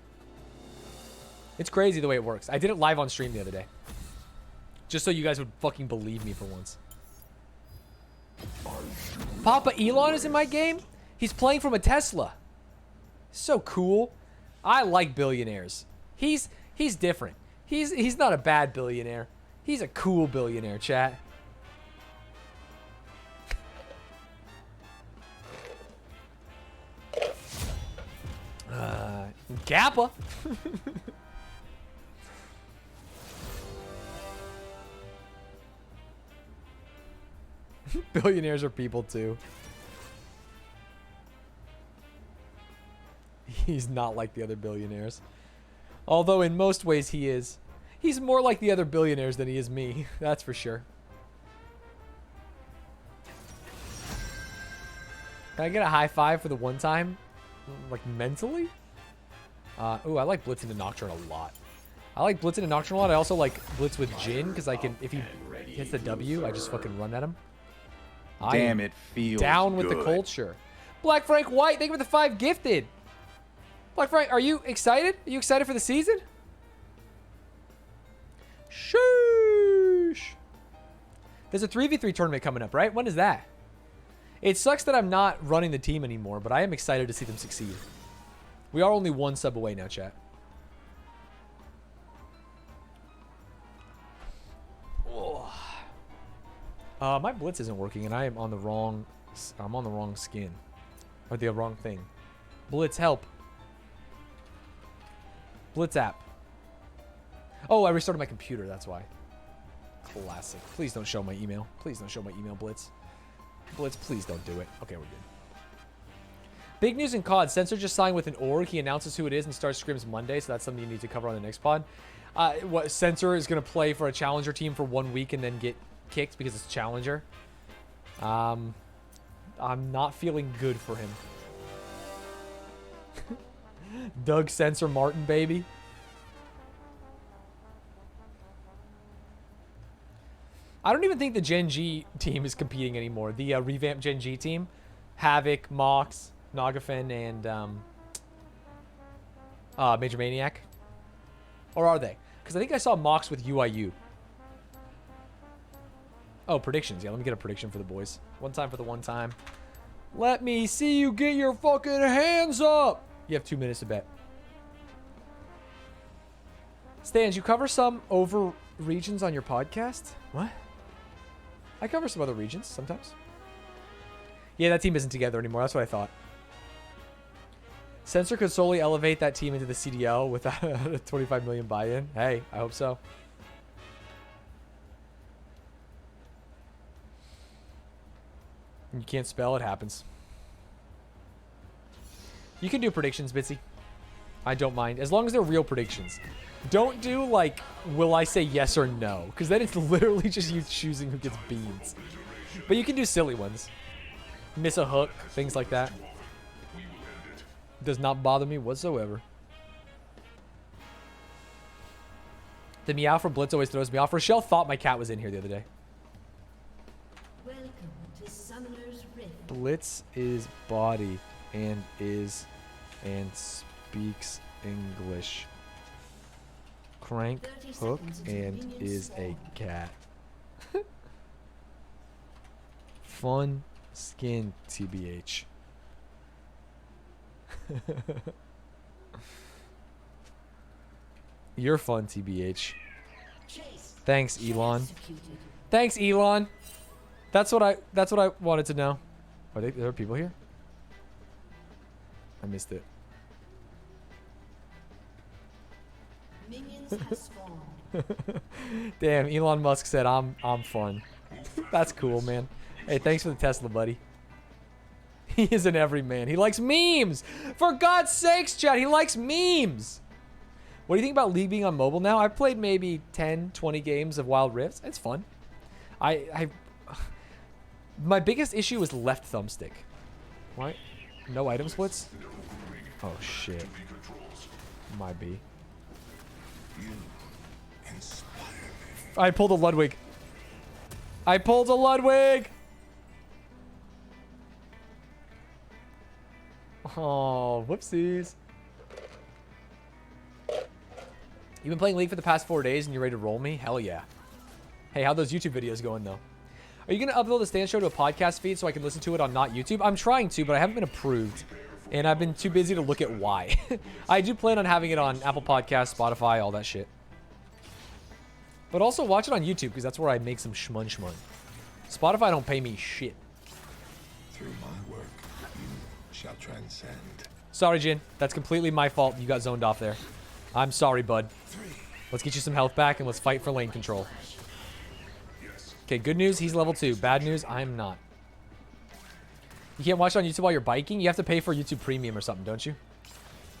It's crazy the way it works. I did it live on stream the other day. Just so you guys would fucking believe me for once. Papa Elon is in my game? He's playing from a Tesla. So cool. I like billionaires. He's different. He's not a bad billionaire. He's a cool billionaire, chat. Kappa. Billionaires are people too. He's not like the other billionaires. Although in most ways he is. He's more like the other billionaires than he is me. That's for sure. Can I get a high five for the one time? Like mentally? Ooh, I like Blitz into Nocturne a lot. I like Blitz into Nocturne a lot. I also like Blitz with Jin because I can, if he hits the W, I just fucking run at him. Damn, it feels down with the culture. Black Frank White, thank you for the 5 gifted. Black Frank, are you excited? Are you excited for the season? Sheesh. There's a 3v3 tournament coming up, right? When is that? It sucks that I'm not running the team anymore, but I am excited to see them succeed. We are only 1 sub away now, chat. My Blitz isn't working, and I am on the wrong... I'm on the wrong skin. Or the wrong thing. Blitz, help. Blitz app. Oh, I restarted my computer, that's why. Classic. Please don't show my email. Please don't show my email, Blitz. Blitz, please don't do it. Okay, we're good. Big news in COD. Sensor just signed with an org. He announces who it is and starts scrims Monday, so that's something you need to cover on the next pod. What Sensor is gonna play for a challenger team for 1 week and then get kicked because it's challenger. I'm not feeling good for him. Doug Sensor Martin, baby. I don't even think the Gen G team is competing anymore. The revamped Gen G team. Havoc, Mox, Nagafen, and Major Maniac. Or are they? Because I think I saw Mox with UIU. Oh, predictions. Yeah, let me get a prediction for the boys. One time for the one time. Let me see you get your fucking hands up. You have 2 minutes to bet. Stanz, you cover some over regions on your podcast? What? I cover some other regions sometimes. Yeah, that team isn't together anymore. That's what I thought. Sensor could solely elevate that team into the CDL without a 25 million buy-in. Hey, I hope so. You can't spell, it happens. You can do predictions, Bitsy. I don't mind. As long as they're real predictions. Don't do, like, will I say yes or no? Because then it's literally just you choosing who gets beans. But you can do silly ones. Miss a hook, things like that. Does not bother me whatsoever. The meow from Blitz always throws me off. Rochelle thought my cat was in here the other day. Welcome to Summoner's Rift. Blitz is body and speaks English. Crank, hook, and is a cat. Fun skin, TBH. You're fun, TBH. Thanks, Elon. Thanks, Elon. That's what I wanted to know. Are there people here? I missed it. Minions have spawned. Damn, Elon Musk said I'm fun. That's cool, man. Hey, thanks for the Tesla, buddy. He is an everyman. He likes memes. For God's sakes, chat, he likes memes. What do you think about League being on mobile now? I've played maybe 10, 20 games of Wild Rifts. It's fun. My biggest issue was left thumbstick. What? No item splits? Oh, shit. Might be. I pulled a Ludwig. I pulled a Ludwig! Oh, whoopsies. You've been playing League for the past 4 days and you're ready to roll me? Hell yeah. Hey, how those YouTube videos going, though? Are you going to upload the Stanz Show to a podcast feed so I can listen to it on not YouTube? I'm trying to, but I haven't been approved. And I've been too busy to look at why. I do plan on having it on Apple Podcasts, Spotify, all that shit. But also watch it on YouTube, because that's where I make some shmun. Spotify don't pay me shit. Through my work, you shall transcend. Sorry, Jin. That's completely my fault. You got zoned off there. I'm sorry, bud. Let's get you some health back, and let's fight for lane control. Okay, good news, he's level 2. Bad news, I'm not. You can't watch it on YouTube while you're biking? You have to pay for YouTube Premium or something, don't you?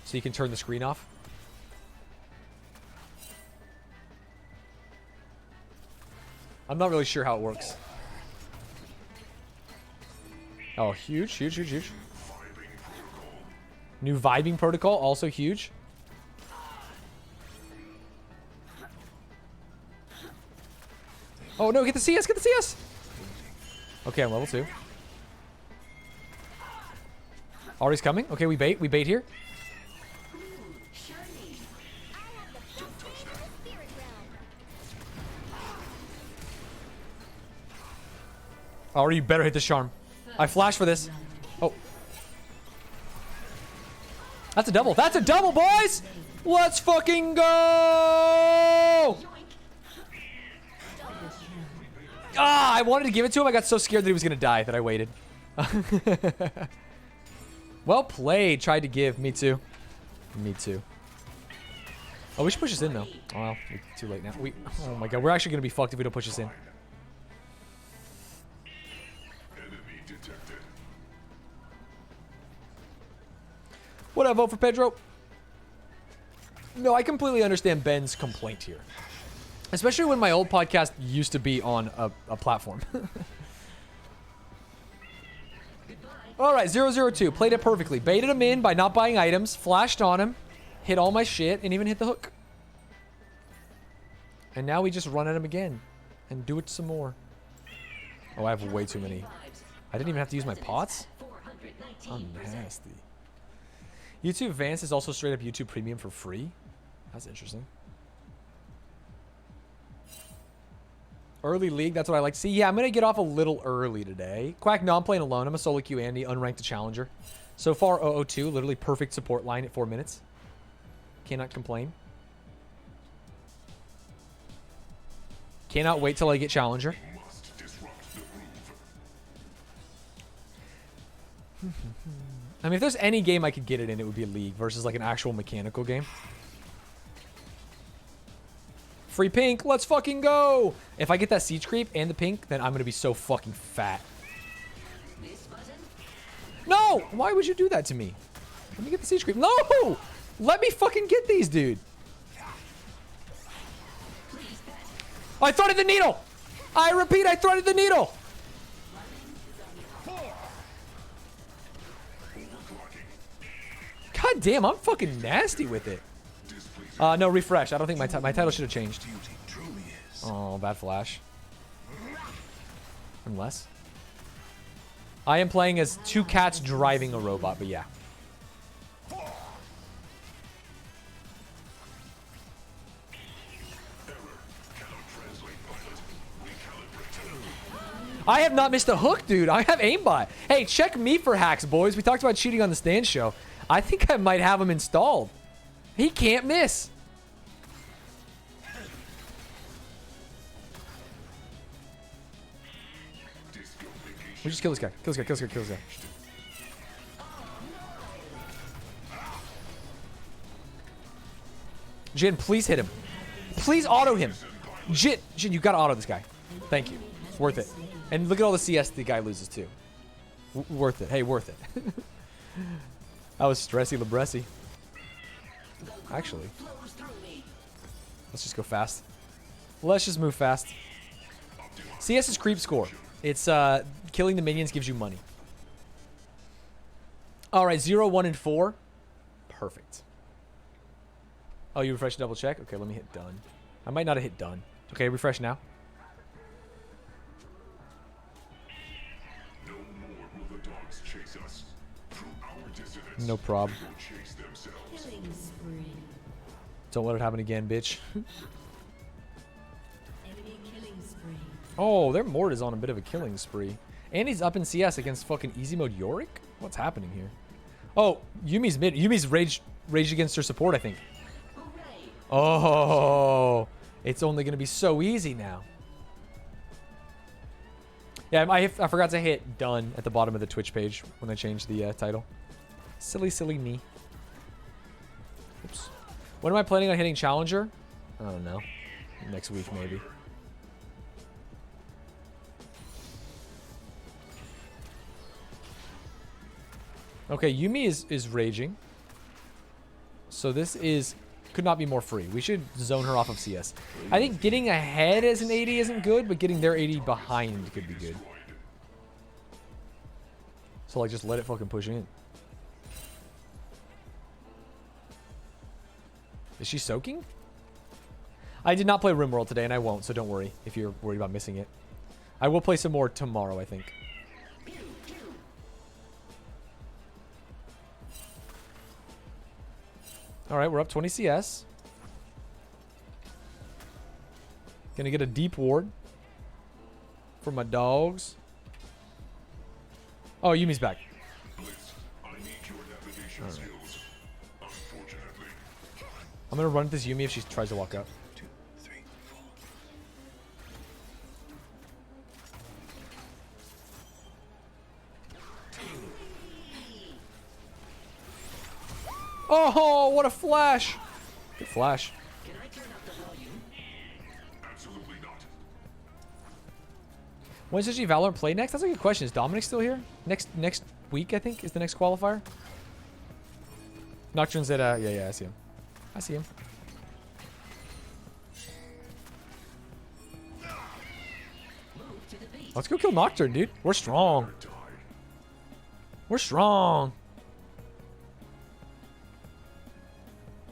So you can turn the screen off. I'm not really sure how it works. Oh, huge. New vibing protocol, also huge. Oh no, get the CS, get the CS! Okay, I'm level 2. Ari's coming. Okay, we bait here. Ari, you better hit the charm. I flash for this. Oh. That's a double. That's a double, boys! Let's fucking go! Ah, I wanted to give it to him. I got so scared that he was going to die that I waited. Well played. Tried to give. Me too. Me too. Oh, we should push this in, though. Oh, well, too late now. Oh, my God. We're actually going to be fucked if we don't push this in. What I vote for Pedro? No, I completely understand Ben's complaint here. Especially when my old podcast used to be on a platform. Alright, 002. Played it perfectly. Baited him in by not buying items. Flashed on him. Hit all my shit. And even hit the hook. And now we just run at him again. And do it some more. Oh, I have way too many. I didn't even have to use my pots? I'm nasty. YouTube Advanced is also straight up YouTube Premium for free. That's interesting. Early league, that's what I like to see. Yeah, I'm going to get off a little early today. Quack, no, I'm playing alone. I'm a solo queue Andy, unranked to challenger. So far, 002, literally perfect support line at 4 minutes. Cannot complain. Cannot wait till I get challenger. I mean, if there's any game I could get it in, it would be a league versus like an actual mechanical game. Free pink, let's fucking go! If I get that siege creep and the pink, then I'm gonna be so fucking fat. No! Why would you do that to me? Let me get the siege creep. No! Let me fucking get these, dude. I threaded the needle! I repeat, I threaded the needle! God damn, I'm fucking nasty with it. No, refresh. I don't think my title should have changed. Oh, bad flash. Unless. I am playing as 2 cats driving a robot, but yeah. I have not missed a hook, dude. I have aimbot. Hey, check me for hacks, boys. We talked about cheating on the Stanz show. I think I might have him installed. He can't miss. We just kill this guy. Kill this guy. Kill this guy. Kill this guy. Jin, please hit him. Please auto him. Jin, you gotta auto this guy. Thank you. It's worth it. And look at all the CS the guy loses too. Worth it. Hey, worth it. That was stressy Labresi. Actually. Let's just go fast. Let's just move fast. CS is creep score. It's killing the minions gives you money. Alright, 0, 1, and 4. Perfect. Oh, you refresh double check? Okay, let me hit done. I might not have hit done. Okay, refresh now. No prob. Killing spree. Don't let it happen again, bitch. Enemy killing spree. Oh, their Mort is on a bit of a killing spree. And he's up in CS against fucking easy mode Yorick? What's happening here? Oh, Yumi's mid. Yumi's rage against her support, I think. Oh, it's only going to be so easy now. Yeah, I forgot to hit done at the bottom of the Twitch page when I changed the title. Silly, silly me. Oops. When am I planning on hitting Challenger? I don't know. Next week, maybe. Okay, Yumi is raging. So this could not be more free. We should zone her off of CS. I think getting ahead as an 80 isn't good, but getting their 80 behind could be good. So like just let it fucking push in. Is she soaking? I did not play RimWorld today, and I won't, so don't worry if you're worried about missing it. I will play some more tomorrow, I think. Alright, we're up 20 CS. Gonna get a deep ward for my dogs. Oh, Yumi's back. Right. I'm gonna run with this Yumi if she tries to walk up. 2, 3, 4. Oh, what a flash! Good flash. When does G Valorant play next? That's a good question. Is Dominic still here? Next week, I think, is the next qualifier. Nocturne's at, yeah, I see him. I see him. Let's go kill Nocturne, dude. We're strong. We're strong.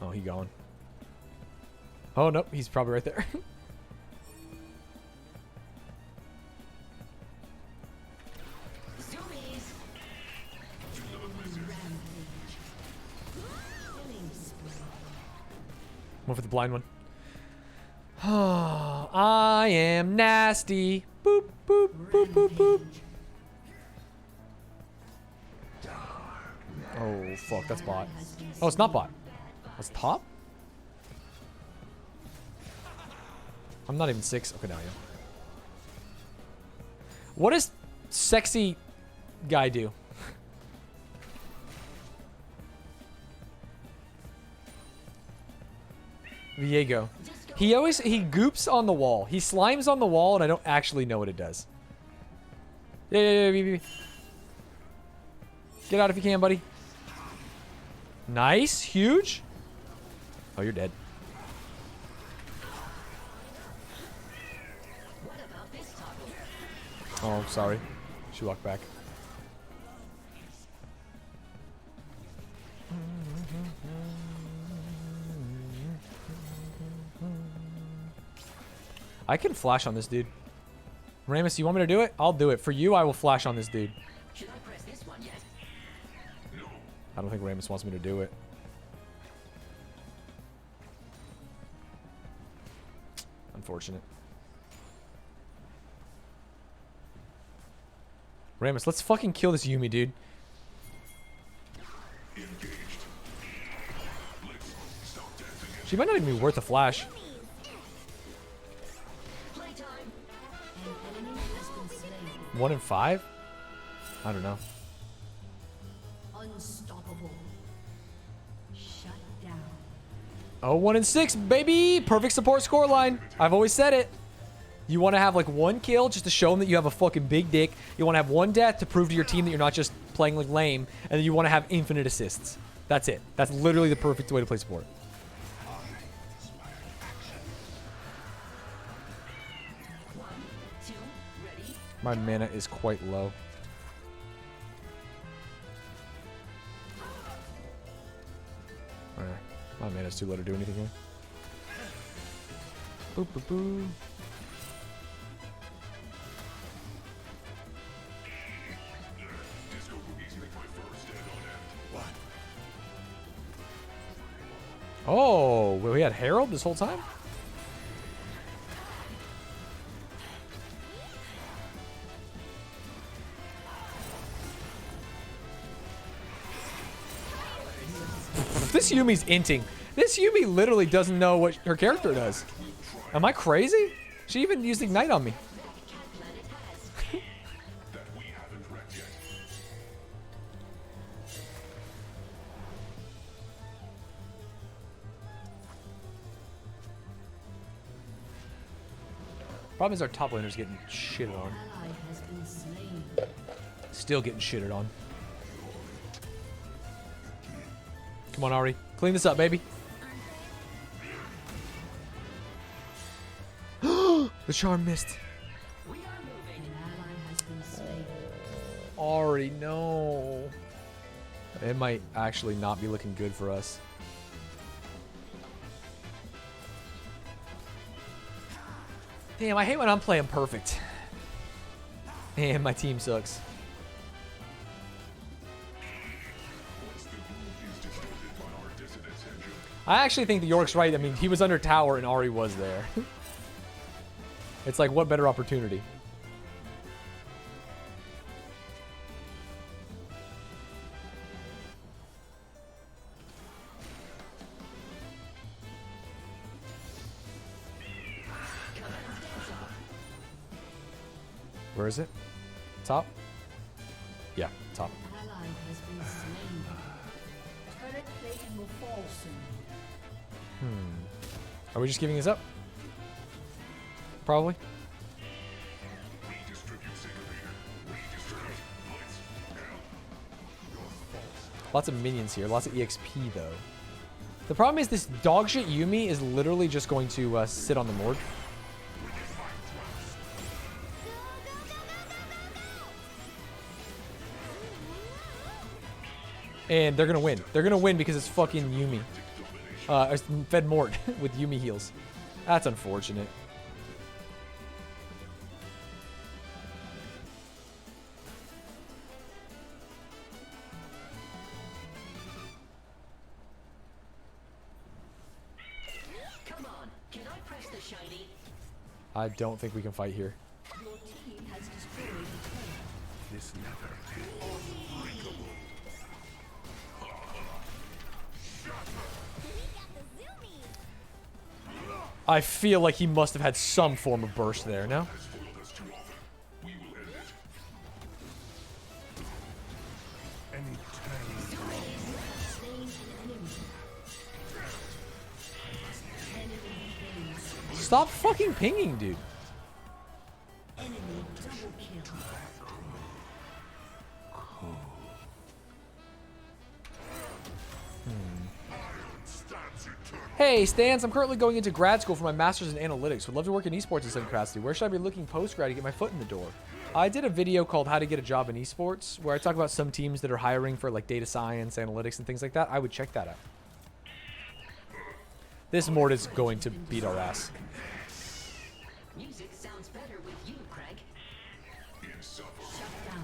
Oh, he gone. Oh, nope. He's probably right there. One for the blind one. Oh, I am nasty. Boop, boop, boop, boop, boop. Oh, fuck. That's bot. Oh, it's not bot. That's top? I'm not even 6. Okay, now I am. What does sexy guy do? Viego. He goops on the wall. He slimes on the wall, and I don't actually know what it does. Yeah. Get out if you can, buddy. Nice. Huge. Oh, you're dead. Oh, sorry. She walked back. I can flash on this dude. Ramus, you want me to do it? I'll do it. For you, I will flash on this dude. Should I press this one yet? I don't think Ramus wants me to do it. Unfortunate. Ramus, let's fucking kill this Yuumi, dude. She might not even be worth a flash. An enemy has been slain. 1 in 5? I don't know. Unstoppable. Shut down. Oh, 1 in 6, baby! Perfect support scoreline. I've always said it. You want to have like 1 kill just to show them that you have a fucking big dick. You want to have 1 death to prove to your team that you're not just playing like lame. And then you want to have infinite assists. That's it. That's literally the perfect way to play support. My mana is quite low. My mana's too low to do anything here. Boop, boop, boop. Oh, we had Herald this whole time? This Yumi's inting. This Yumi literally doesn't know what her character does. Am I crazy? She even used Ignite on me. Problem is our top laner's getting shitted on. Ally has been slain. Still getting shitted on. Come on, Ari. Clean this up, baby. The charm missed. An ally has been slain. Ari, no. It might actually not be looking good for us. Damn, I hate when I'm playing perfect. And my team sucks. I actually think the York's right. I mean, he was under tower and Ari was there. It's like, what better opportunity? Where is it? Top? Yeah, top. Ally has been slain. Turret plating will fall soon. Are we just giving this up? Probably. Lots of minions here. Lots of EXP, though. The problem is this dog shit Yuumi is literally just going to sit on the board. And they're gonna win. They're gonna win because it's fucking Yumi. It's Fed Mort with Yumi heals. That's unfortunate. Come on, can I press the shiny? I don't think we can fight here. Your team has destroyed the turret. This never ends. I feel like he must have had some form of burst there, no? Any Stop fucking pinging, dude. Enemy double kill. Hey, Stanz, I'm currently going into grad school for my master's in analytics. Would love to work in esports in some capacity. Where should I be looking post-grad to get my foot in the door? I did a video called How to Get a Job in Esports, where I talk about some teams that are hiring for like data science, analytics, and things like that. I would check that out. This Mort is going to beat our ass. Music sounds better with you, Craig. Shut down.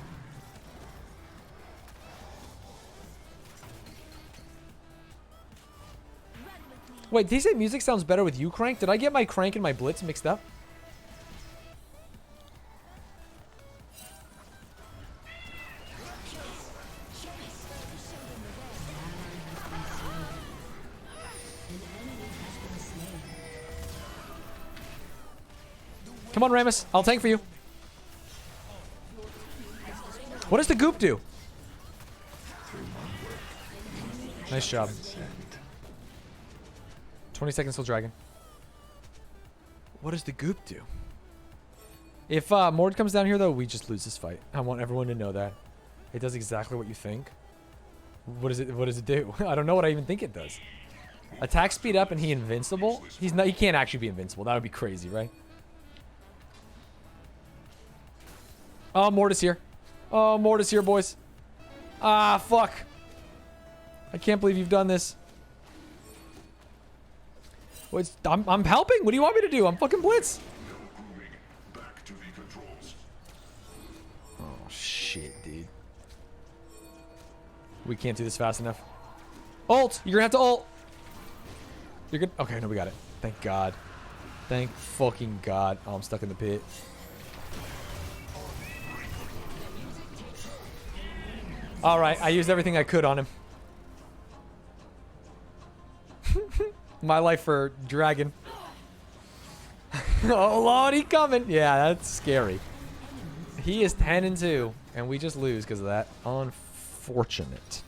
Wait, did he say music sounds better with you, Crank? Did I get my Crank and my Blitz mixed up? Come on, Ramus. I'll tank for you. What does the goop do? Nice job. 20 seconds till dragon. What does the goop do? If Mord comes down here, though, we just lose this fight. I want everyone to know that. It does exactly what you think. What does it do? I don't know what I even think it does. Attack speed up and he invincible? He's not. He can't actually be invincible. That would be crazy, right? Oh, Mort is here. Oh, Mort is here, boys. Ah, fuck. I can't believe you've done this. Well, I'm helping. What do you want me to do? I'm fucking Blitz. Oh, shit, dude. We can't do this fast enough. Ult! You're gonna have to ult! You're good? Okay, no, we got it. Thank God. Thank fucking God. Oh, I'm stuck in the pit. Alright, I used everything I could on him. My life for dragon. Oh Lord, he coming. Yeah, that's scary. He is 10-2, and we just lose because of that. Unfortunate.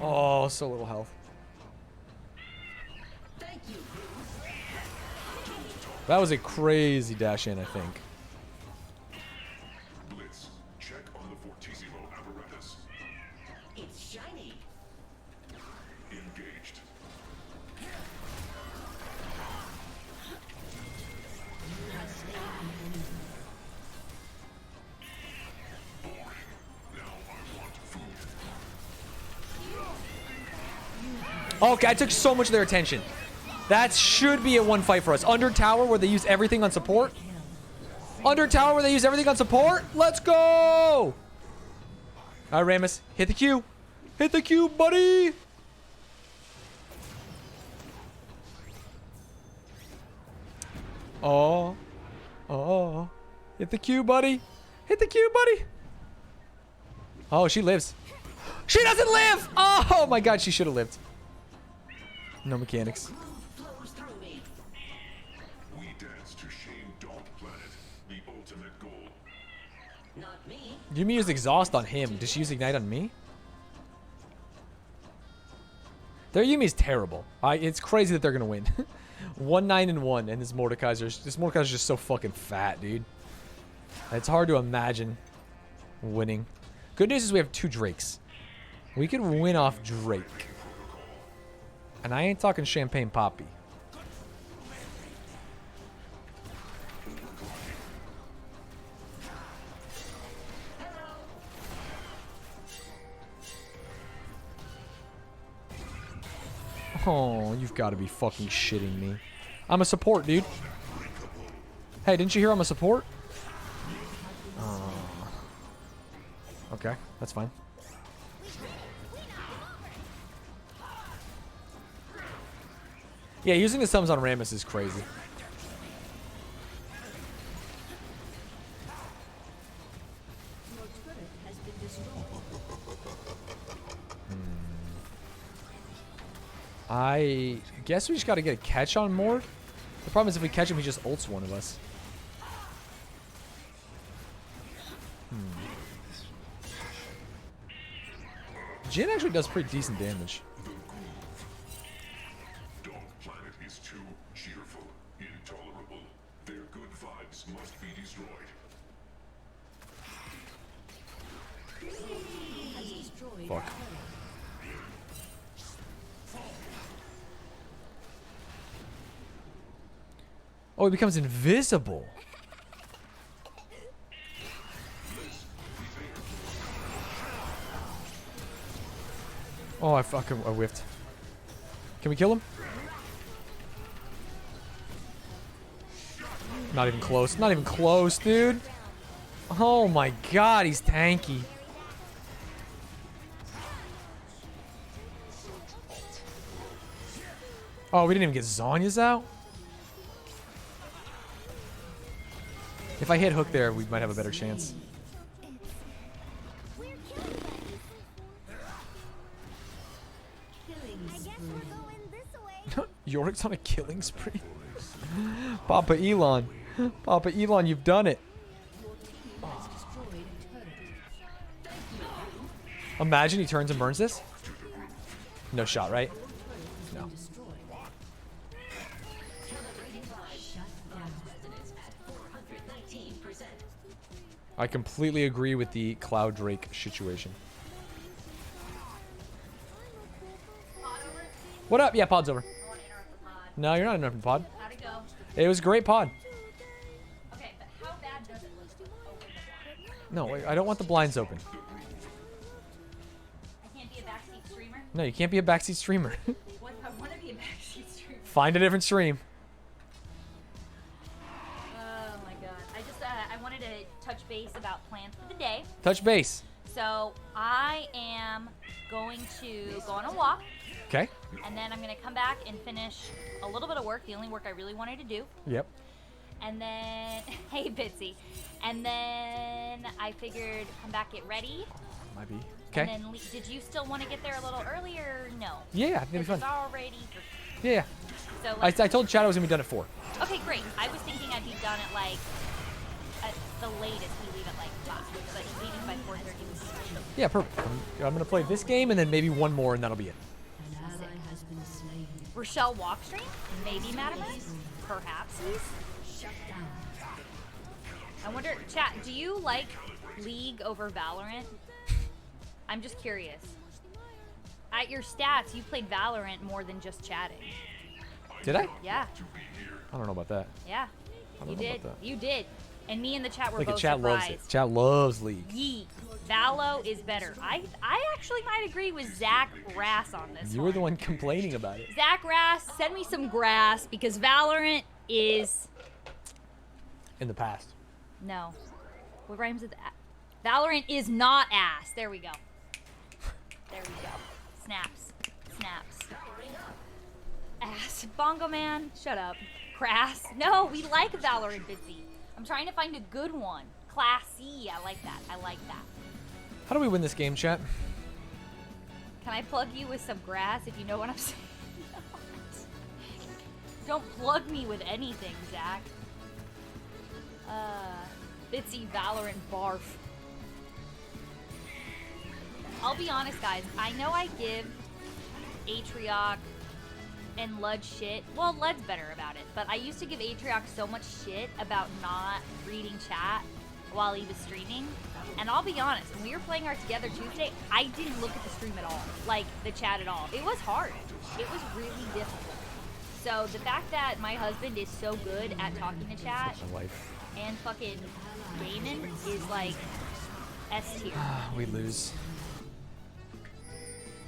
Oh, so little health. That was a crazy dash in, I think. Blitz, check on the Fortissimo apparatus. It's shiny. Engaged. Okay, I took so much of their attention. That should be a one fight for us. Under tower where they use everything on support. Under tower where they use everything on support. Let's go! All right, Ramus. Hit the Q. Hit the Q, buddy! Oh. Oh. Hit the Q, buddy. Hit the Q, buddy. Oh, she lives. She doesn't live! Oh my God, she should have lived. No mechanics. Flows through me. We dance to Shane Dog Planet, the ultimate goal. Not me. Yumi used exhaust on him. Does she use ignite on me? Their Yumi's terrible. It's crazy that they're gonna win. 1-9-1, and this Mordekaiser's just so fucking fat, dude. It's hard to imagine winning. Good news is we have 2 Drakes. We could win off Drake. And I ain't talking Champagne Poppy. Oh, you've got to be fucking shitting me. I'm a support, dude. Hey, didn't you hear I'm a support? Okay, that's fine. Yeah, using the thumbs on Rammus is crazy. Your turret has been destroyed. I guess we just got to get a catch on Mord. The problem is if we catch him, he just ults one of us. Jhin actually does pretty decent damage. Dog Planet is too cheerful, intolerable. Their good vibes must be destroyed. Has destroyed Fuck. a turret. Oh, he becomes invisible. Oh, I whiffed. Can we kill him? Not even close. Not even close, dude. Oh my god, he's tanky. Oh, we didn't even get Zonya's out? If I hit hook there, we might have a better chance. Yorick's on a killing spree. Papa Elon. Papa Elon, you've done it. Imagine he turns and burns this. No shot, right? No. I completely agree with the Cloud Drake situation. What up? Yeah, pod's over. No, you're not interrupting pod. How'd it go? It was a great pod. Okay, but how bad does it look to open the blind? No, wait, I don't want the blinds open. I can't be a backseat streamer? No, you can't be a backseat streamer. What if I want to be a backseat streamer? Find a different stream. Oh my god. I wanted to touch base about plans for the day. Touch base. So I am going to go on a walk, Okay. and then I'm going to come back and finish a little bit of work, the only work I really wanted to do. Yep. And then, hey Bitsy. And then I figured come back, get ready. Might be. And Okay. then did you still want to get there a little earlier? No. Yeah, I think it'd be This fun. is already Yeah. so I like, told Chad I was gonna be done at 4. okay, great. I was thinking I'd be done at like at the latest we leave at like 5, but leaving by 4:30 was Yeah, perfect. I'm gonna play this game and then maybe one more and that'll be it. An ally has been slain. Rochelle Walkstream, maybe Madamus, perhaps. Shut down. I wonder, chat, do you like League over Valorant? I'm just curious. At your stats, you played Valorant more than just chatting. Did I? Yeah, I don't know about that. yeah. I don't You know did. about that. You did. And me and the chat were Look at both chat loves surprised. it. Chat loves League. Yeet. Valo is better. I actually might agree with Zach Rass on this You were the one complaining about it. Zach Rass, send me some grass because Valorant is In the past. no. What rhymes with that? Valorant is not ass. There we go. There we go. Snaps. Snaps. Ass. Bongo man, shut up. Crass. No, we like Valorant, Bitsy. I'm trying to find a good one. Classy. I like that. I like that. How do we win this game, chat? Can I plug you with some grass if you know what I'm saying? Don't plug me with anything, Zach. Bitsy Valorant barf. I'll be honest, guys. I know I give Atrioc and Lud shit. Well, Lud's better about it, but I used to give Atrioc so much shit about not reading chat while he was streaming. And I'll be honest, when we were playing our Together Tuesday, I didn't look at the stream at all, like the chat at all. It was hard. It was really difficult. So the fact that my husband is so good at talking to chat My wife. and fucking gaming is like S tier. We lose.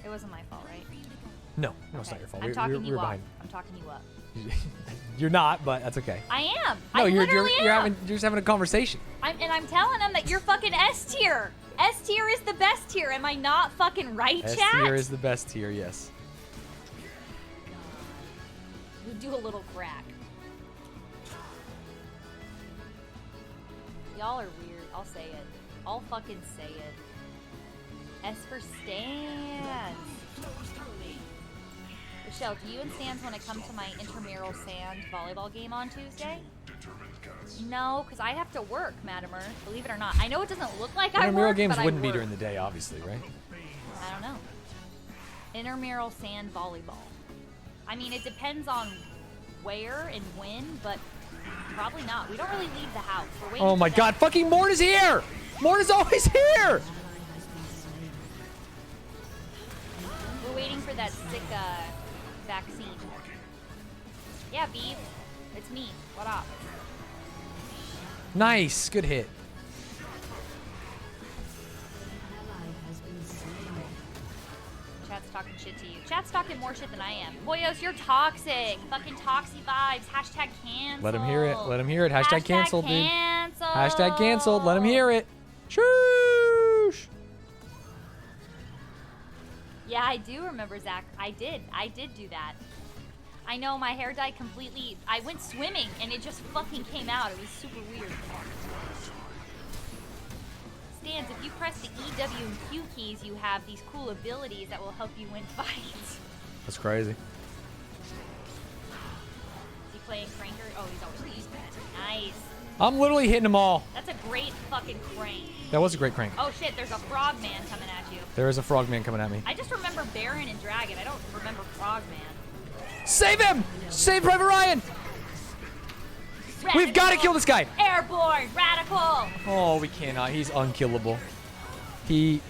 It wasn't my fault, right? No, it's not your fault. I'm We talking were you up. behind. I'm talking you up. You're not, but that's okay. I am. No, I you're literally am. you're just having a conversation. I'm telling them that you're fucking S tier. S tier is the best tier. Am I not fucking right, S chat? tier is the best tier, yes. You do a little crack. Y'all are weird. I'll say it. I'll fucking say it. S for Stanz. Michelle, do you and Stanz want to come to my intramural sand volleyball game on Tuesday? No, because I have to work, Madimer. Believe it or not. I know it doesn't look like I Intramural work, games but I wouldn't be work. during the day, obviously, right? I don't know. Intramural sand volleyball. I mean, it depends on where and when, but probably not. We don't really leave the house. We're waiting Oh my for god, fucking Mort is here! Mort is always here! We're waiting for that sick vaccine. Yeah, Beef. It's me. What up? Nice, good hit. Chat's talking shit to you. Chat's talking more shit than I am. Boyos, you're toxic. Fucking toxic vibes. Hashtag cancel. Let him hear it. Let him hear it. Hashtag canceled, dude. Cancel. Hashtag canceled. Let him hear it. Shoosh! Yeah, I do remember, Zach. I did do that. I know my hair dye completely. I went swimming and it just fucking came out. It was super weird. Stanz, if you press the E, W, and Q keys, you have these cool abilities that will help you win fights. That's crazy. Is he playing Cranker? Oh, he's always used that. Nice. I'm literally hitting them all. That's a great fucking crank. That was a great crank. Oh shit, there's a frogman coming at you. There is a frogman coming at me. I just remember Baron and Dragon. I don't remember frogman. Save him! Save Private Ryan! We've got to kill this guy! Airborne! Radical! Oh, we cannot. He's unkillable. He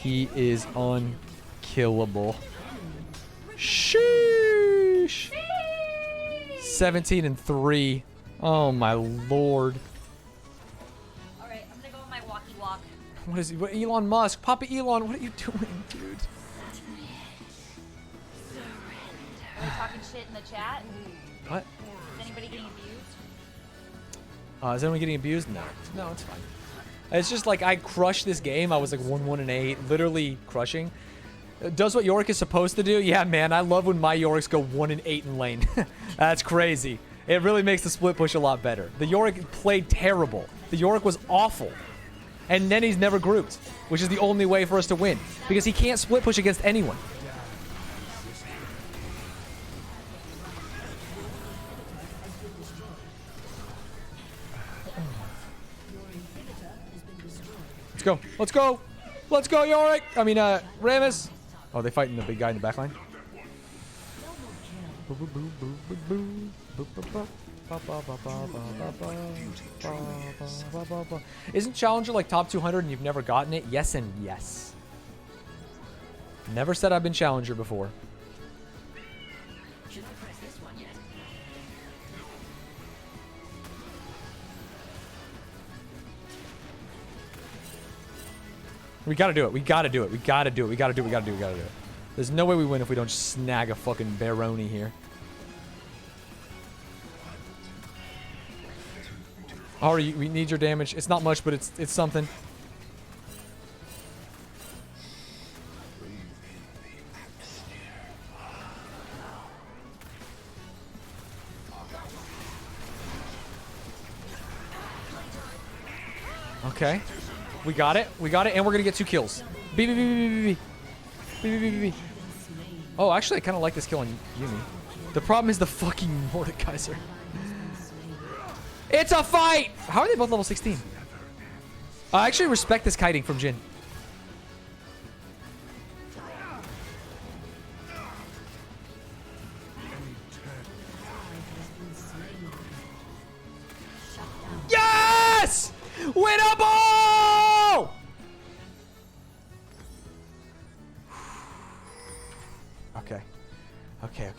is unkillable. Sheesh! 17-3. Oh my lord. Alright, I'm gonna go on my walkie walk. What is he? What, Elon Musk? Papa Elon, what are you doing, dude? Are we talking shit in the chat? What? Is anybody getting abused? Is anyone getting abused? No. No, it's fine. It's just like I crushed this game. I was like 1-1-8, literally crushing. Does what Yorick is supposed to do? Yeah, man. I love when my Yoriks go 1-8 in lane. That's crazy. It really makes the split push a lot better. The Yorick played terrible. The Yorick was awful. And then he's never grouped, which is the only way for us to win. Because he can't split push against anyone. Let's go. Let's go. Let's go, Yorick. I mean, Ramus. Oh, they fighting the big guy in the back line? Isn't Challenger like top 200 and you've never gotten it? Yes and yes. Never said I've been Challenger before. We gotta do it. We gotta do it. We gotta do it. We gotta do it. We gotta do it. We gotta do it. There's no way we win if we don't snag a fucking Baroni here. Alright, we need your damage. It's not much, but it's something. Okay. We got it. We got it, and we're gonna get 2 kills. B. Oh, actually, I kind of like this kill on Yumi. The problem is the fucking Mordekaiser. It's a fight! How are they both level 16? I actually respect this kiting from Jin. Yes! Winnable! Okay. Okay.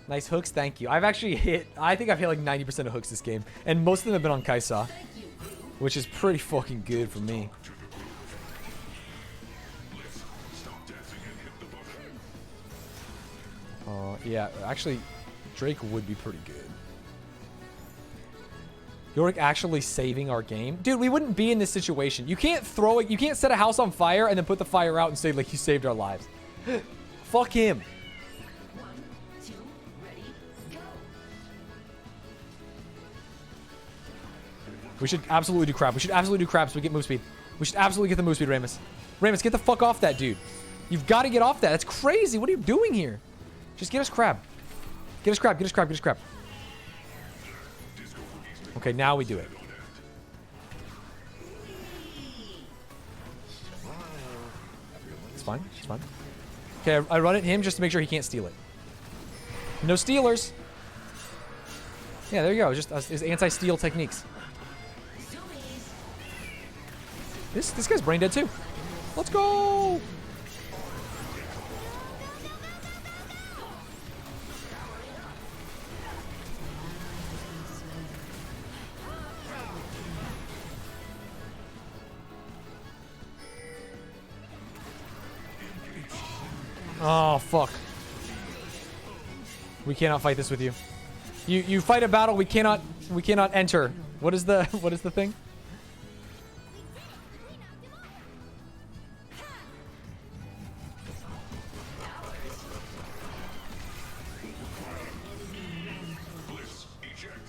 Nice hooks, thank you. I've actually hit, I think I've hit like 90% of hooks this game. And most of them have been on Kaisa. Which is pretty fucking good for me. Yeah, actually, Drake would be pretty good. Yorick actually saving our game? Dude, we wouldn't be in this situation. You can't throw it. You can't set a house on fire and then put the fire out and say, like, you saved our lives. Fuck him. 1, 2, ready, go. We should absolutely do crab. We should absolutely do crab so we get move speed. We should absolutely get the move speed, Ramus. Ramus, get the fuck off that dude. You've got to get off that. That's crazy. What are you doing here? Just get us crab. Get us crab. Get us crab. Get us crab. Okay, now we do it. It's fine. It's fine. Okay, I run it him just to make sure he can't steal it. No stealers. Yeah, there you go. Just his anti-steal techniques. This guy's brain dead too. Let's go. Oh fuck. We cannot fight this with you. You fight a battle we cannot enter. What is the thing?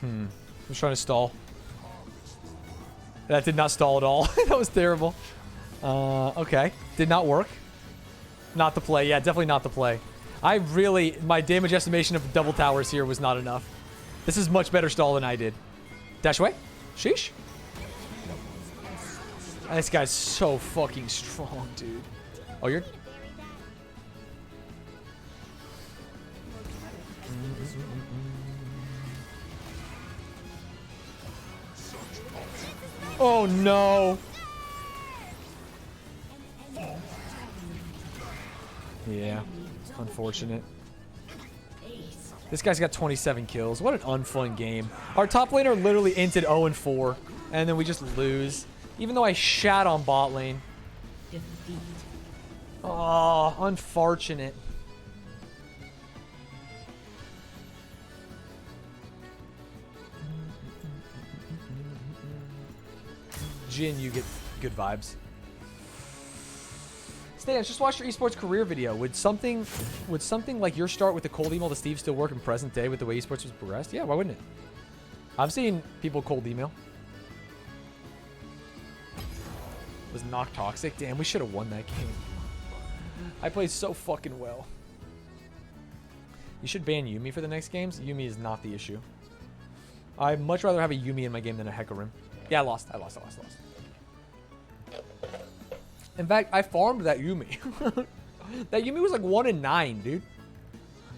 I was trying to stall. That did not stall at all. That was terrible. Okay. Did not work. Not the play. Yeah, definitely not the play. My damage estimation of the double towers here was not enough. This is much better stall than I did. Dash away. Sheesh. This guy's so fucking strong, dude. Oh, you're... Oh, no. Yeah, unfortunate. This guy's got 27 kills. What an unfun game. Our top laner literally inted 0-4, and then we just lose. Even though I shat on bot lane. Oh, unfortunate. Jin, you get good vibes. Stanz, just watched your esports career video. Would something like your start with the cold email to Steve still work in present day with the way esports was progressed? Yeah, why wouldn't it? I've seen people cold email. Was Knock toxic? Damn, we should have won that game. I played so fucking well. You should ban Yuumi for the next games. Yuumi is not the issue. I'd much rather have a Yuumi in my game than a Hecarim. Yeah, I lost. In fact, I farmed that Yuumi. That Yuumi was like 1-9, dude.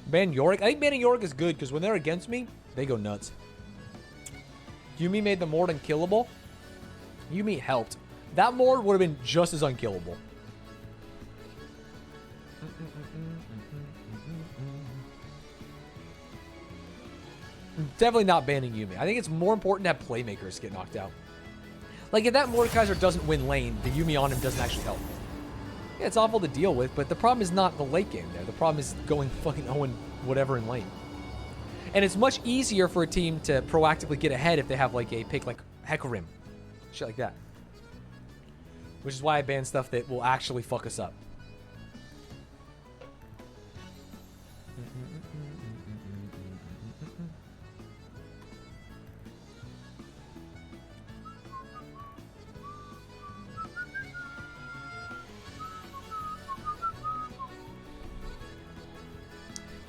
Ban Yorick. I think banning Yorick is good because when they're against me, they go nuts. Yuumi made the Mord unkillable. Yuumi helped. That Mord would have been just as unkillable. Definitely not banning Yuumi. I think it's more important to have playmakers get knocked out. Like, if that Mordekaiser doesn't win lane, the Yuumi on him doesn't actually help. Yeah, it's awful to deal with, but the problem is not the late game there. The problem is going fucking 0 whatever in lane. And it's much easier for a team to proactively get ahead if they have, like, a pick like Hecarim. Shit like that. Which is why I ban stuff that will actually fuck us up.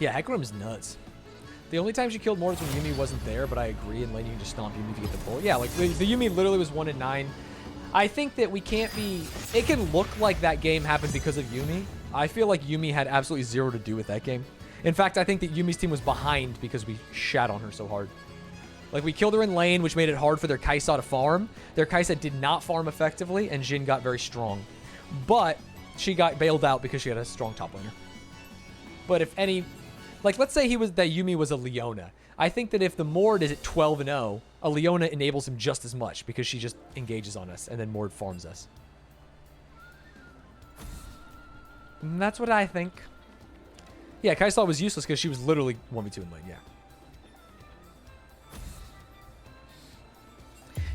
Yeah, Hecarim's nuts. The only time she killed more is when Yuumi wasn't there, but I agree, and then you can just stomp Yuumi to get the pull. Yeah, like, the Yuumi literally was 1-9. I think that we can't be... It can look like that game happened because of Yuumi. I feel like Yuumi had absolutely zero to do with that game. In fact, I think that Yumi's team was behind because we shat on her so hard. Like, we killed her in lane, which made it hard for their Kai'Sa to farm. Their Kai'Sa did not farm effectively, and Jhin got very strong. But she got bailed out because she had a strong top laner. But if any... Like, let's say that Yuumi was a Leona. I think that if the Mord is at 12-0, a Leona enables him just as much because she just engages on us and then Mord farms us. And that's what I think. Yeah, Kai'Sa was useless because she was literally 1v2 in lane, yeah.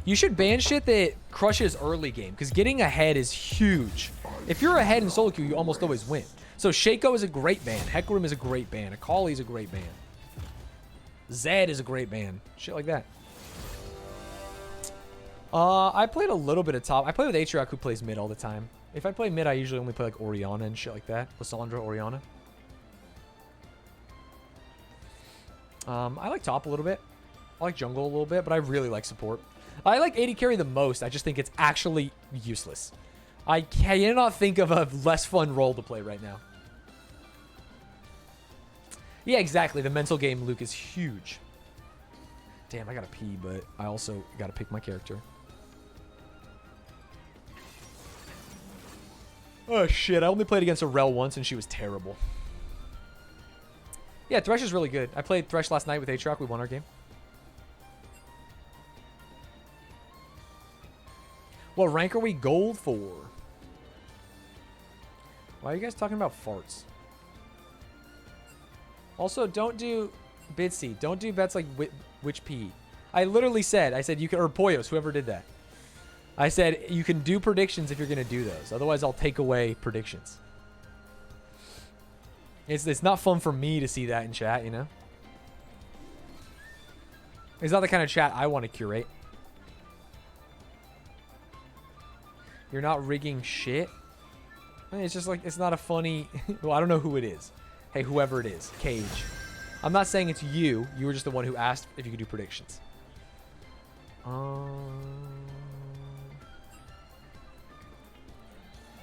You should ban shit that crushes early game, because getting ahead is huge. If you're ahead in solo queue, you almost always win. So Shaco is a great ban. Hecarim is a great ban. Akali is a great ban. Zed is a great ban. Shit like that. I played a little bit of top. I play with Atrioc, who plays mid all the time. If I play mid, I usually only play like Orianna and shit like that. Lissandra, Orianna. I like top a little bit. I like jungle a little bit, but I really like support. I like AD carry the most. I just think it's actually useless. I cannot think of a less fun role to play right now. Yeah, exactly. The mental game, Luke, is huge. Damn, I gotta pee, but I also gotta pick my character. Oh, shit. I only played against a Rel once, and she was terrible. Yeah, Thresh is really good. I played Thresh last night with Aatrox. We won our game. What rank are we gold for? Why are you guys talking about farts? Also, don't do Bitsy. Don't do bets like which P. I literally said, I said you can, or Poyos, whoever did that. I said you can do predictions if you're going to do those. Otherwise, I'll take away predictions. It's not fun for me to see that in chat, you know? It's not the kind of chat I want to curate. You're not rigging shit? I mean, it's just like, it's not a funny... Well, I don't know who it is. Hey, whoever it is. Cage. I'm not saying it's you. You were just the one who asked if you could do predictions. Look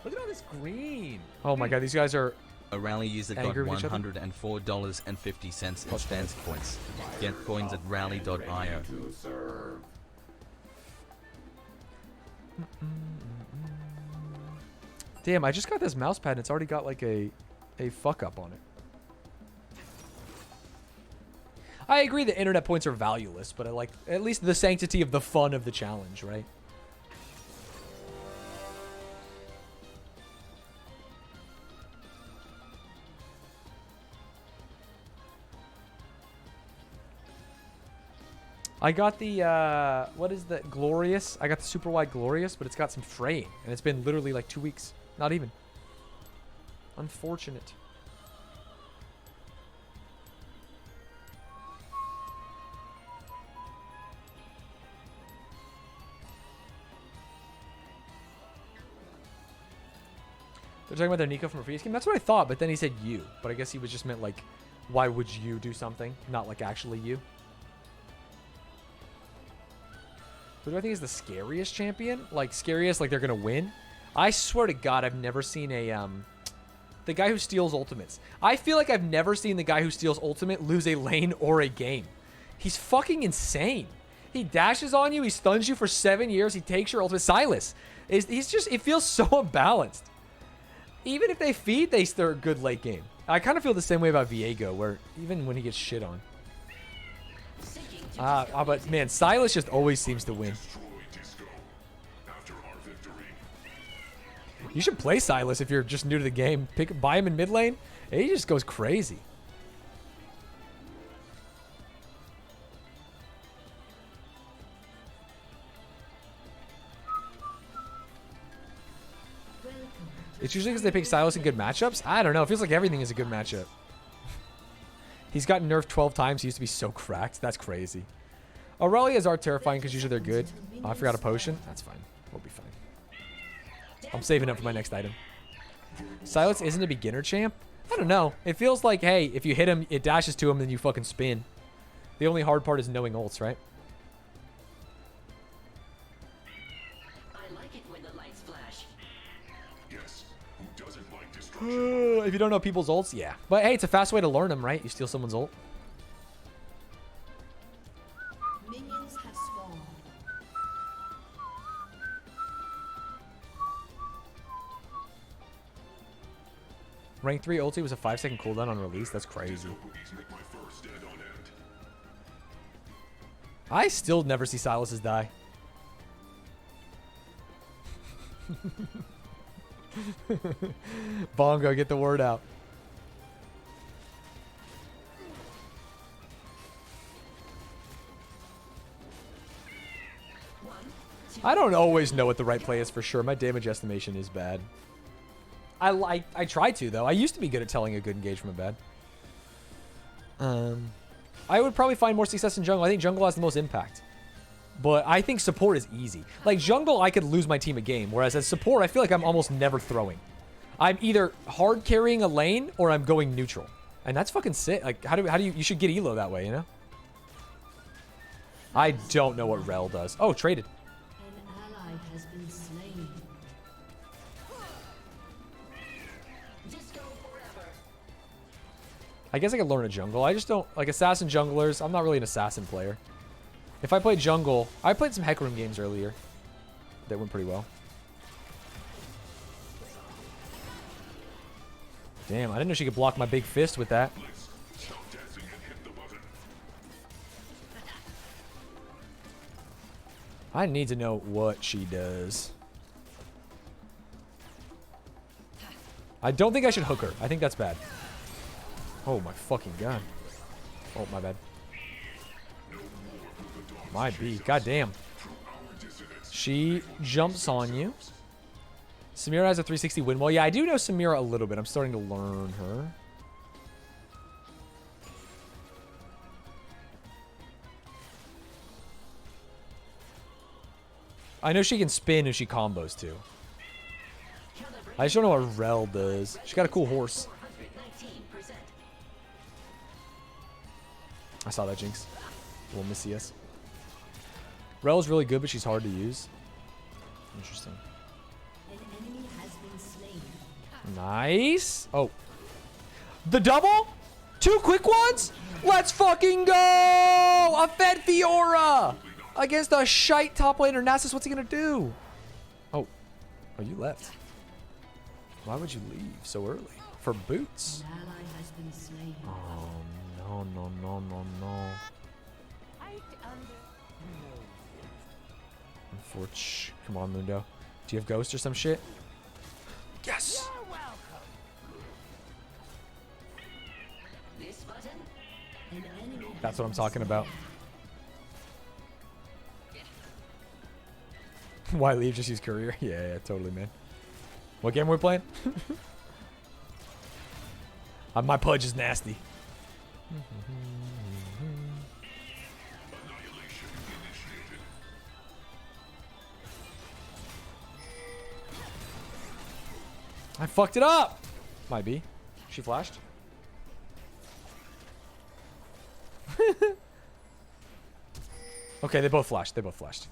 at all this green. Oh my god, these guys are... A rally user got Angry with each other? $104.50 in Stanz points. Get coins at rally.io. Damn, I just got this mouse pad and it's already got like a fuck up on it. I agree that internet points are valueless, but I like at least the sanctity of the fun of the challenge, right? I got the, what is the Glorious? I got the super wide Glorious, but it's got some fraying. And it's been literally like 2 weeks. Not even. Unfortunate. They're talking about their Nico from a previous game? That's what I thought, but then he said you. But I guess he was just meant like, why would you do something? Not like actually you. Who do I think is the scariest champion? Like, scariest, like they're going to win? I swear to God, I've never seen a, the guy who steals ultimates. I feel like I've never seen the guy who steals ultimate lose a lane or a game. He's fucking insane. He dashes on you, he stuns you for 7 years, he takes your ultimate. Silas. He's just, it feels so unbalanced. Even if they feed, they're a good late game. I kind of feel the same way about Viego, where even when he gets shit on. But man, Silas just always seems to win. You should play Silas if you're just new to the game. Buy him in mid lane. He just goes crazy. It's usually because they pick Silas in good matchups. I don't know. It feels like everything is a good matchup. He's gotten nerfed 12 times. He used to be so cracked. That's crazy. Aurelias are terrifying because usually they're good. Oh, I forgot a potion. That's fine. We'll be fine. I'm saving up for my next item. Silas isn't a beginner champ? I don't know. It feels like, hey, if you hit him, it dashes to him, then you fucking spin. The only hard part is knowing ults, right? I like it when the lights flash. Yes, who doesn't like destruction? If you don't know people's ults, yeah. But hey, it's a fast way to learn them, right? You steal someone's ult. Minions have spawned. Rank 3 ulti was a 5-second cooldown on release. That's crazy. Cookies make my fur stand on end. I still never see Silas's die. Bongo, get the word out. I don't always know what the right play is for sure. My damage estimation is bad. I try to, though. I used to be good at telling a good engage from a bad. I would probably find more success in jungle. I think jungle has the most impact. But I think support is easy. Like, jungle, I could lose my team a game. Whereas as support, I feel like I'm almost never throwing. I'm either hard carrying a lane or I'm going neutral. And that's fucking sick. Like, how do you should get elo that way, you know? I don't know what Rel does. Oh, traded. An ally has been slain. I guess I could learn a jungle. I just don't like assassin junglers. I'm not really an assassin player. If I played jungle, I played some Hecarim games earlier. That went pretty well. Damn, I didn't know she could block my big fist with that. Stop dancing and hit the button. I need to know what she does. I don't think I should hook her. I think that's bad. Oh my fucking god. Oh, my bad. Might be. God damn. She jumps on you. Samira has a 360 win wall. Yeah, I do know Samira a little bit. I'm starting to learn her. I know she can spin if she combos too. I just don't know what Rel does. She got a cool horse. I saw that, Jinx. Little Missy S. Rel's really good, but she's hard to use. Interesting. An enemy has been slain. Nice. Oh. The double? 2 quick ones? Let's fucking go! A Fed Fiora! Against a shite top laner. Nasus, what's he gonna do? Oh. Oh, you left. Why would you leave so early? For boots? An ally has been slain. Oh, no, no, no, no, no. Unfortunate. Come on, Mundo. Do you have ghost or some shit? Yes! An enemy That's what I'm talking about. Why leave? Just use courier? Yeah, totally, man. What game are we playing? My pudge is nasty. Annihilation initiated. I fucked it up! Might be. She flashed. Okay, they both flashed. They both flashed.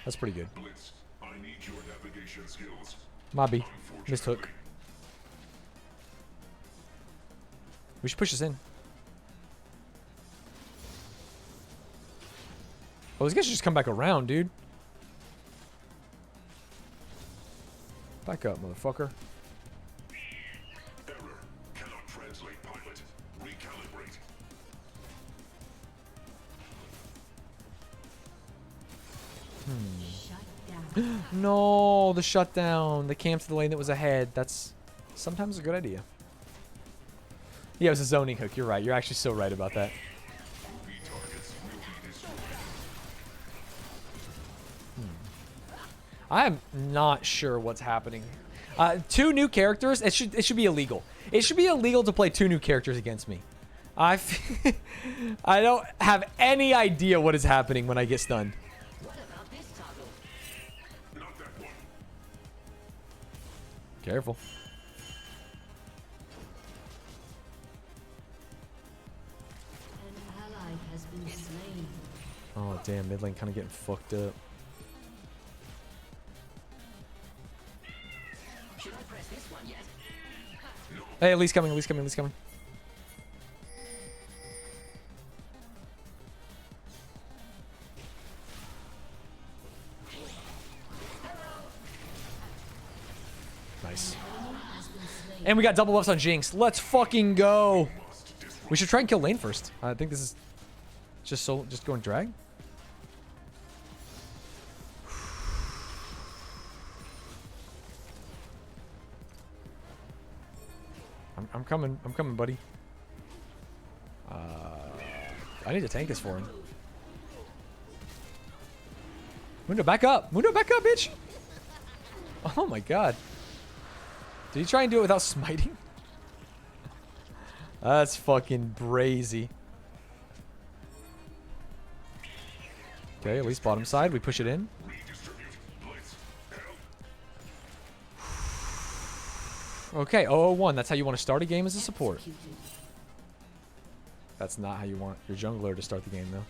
That's pretty good. Blitz, I need your navigation skills. Mobby. Missed hook. We should push this in. Oh, these guys should just come back around, dude. Back up, motherfucker. Error. Cannot translate pilot. Recalibrate. shut down. No, the shutdown. The camp to the lane that was ahead. That's sometimes a good idea. Yeah, it was a zoning hook. You're right. You're actually so right about that. Enemy targets will be destroyed. I'm not sure what's happening. 2 new characters. It should be illegal. It should be illegal to play 2 new characters against me. I don't have any idea what is happening when I get stunned. Not that one. Careful. An ally has been slain. Oh damn, mid lane kind of getting fucked up. Hey, Elise coming, Elise coming, Elise coming. Nice. And we got double buffs on Jinx. Let's fucking go. We should try and kill lane first. I think this is just going drag. I'm coming, buddy. I need to tank this for him. Mundo, back up. Mundo, back up, bitch. Oh my god. Did he try and do it without smiting? That's fucking brazy. Okay, at least bottom side. We push it in. Okay, 001. That's how you want to start a game as a support. That's not how you want your jungler to start the game, though.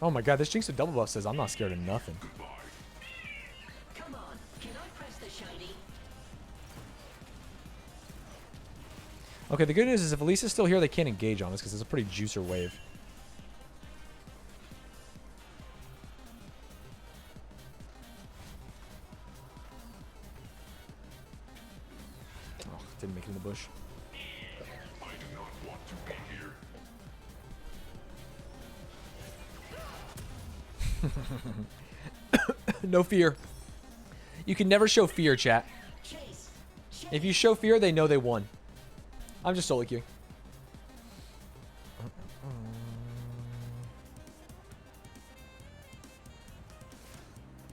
Oh my god, this Jinx with double buff says I'm not scared of nothing. Come on, can I press the shiny? Okay, the good news is if Elisa's still here, they can't engage on us because it's a pretty juicer wave. Oh, didn't make it in the bush. I do not want to be here. No fear. You can never show fear, chat. Chase. If you show fear, they know they won. I'm just solo queuing.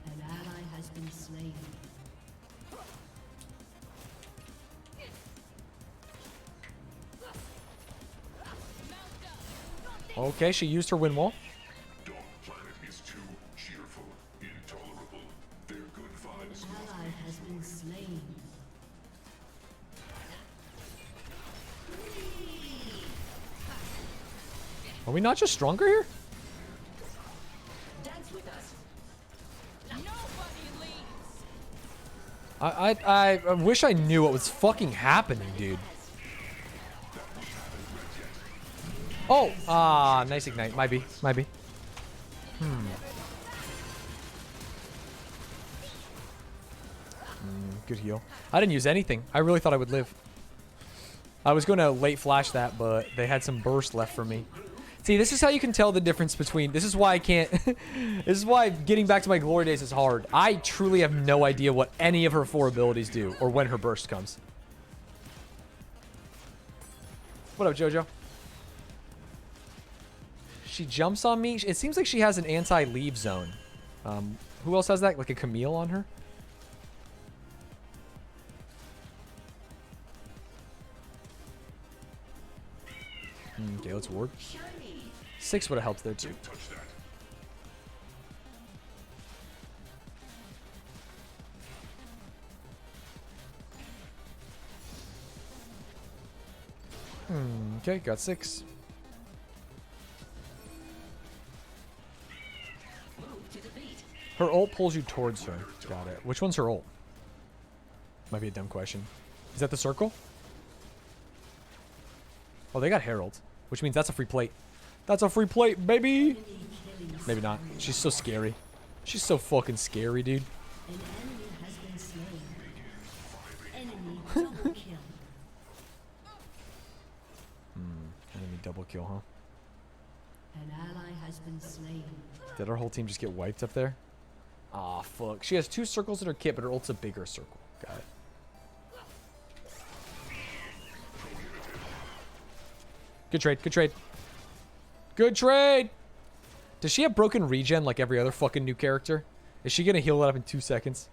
An ally has been slain. Okay, she used her wind wall. Dog Planet is too cheerful, intolerable. Their good vibes An ally has been slain. Are we not just stronger here? Dance with us. I wish I knew what was fucking happening, dude. Oh, nice ignite. Might be. Good heal. I didn't use anything. I really thought I would live. I was going to late flash that, but they had some burst left for me. See, this is how you can tell the difference between... This is why I can't... This is why getting back to my glory days is hard. I truly have no idea what any of her 4 abilities do, or when her burst comes. What up, Jojo? She jumps on me. It seems like she has an anti-leave zone. Who else has that? Like a Camille on her? Okay, let's ward. 6 would have helped there too. touch that. Okay, got 6. Her ult pulls you towards her. Got it. Which one's her ult? Might be a dumb question. Is that the circle? Oh, they got Herald, which means that's a free plate. That's a free plate, baby! Maybe not. She's so scary. She's so fucking scary, dude. An enemy has been slain. Enemy double kill. Enemy double kill, huh? An ally has been slain. Did our whole team just get wiped up there? Aw, fuck. She has 2 circles in her kit, but her ult's a bigger circle. Got it. Good trade, good trade. Good trade! Does she have broken regen like every other fucking new character? Is she gonna heal it up in 2 seconds?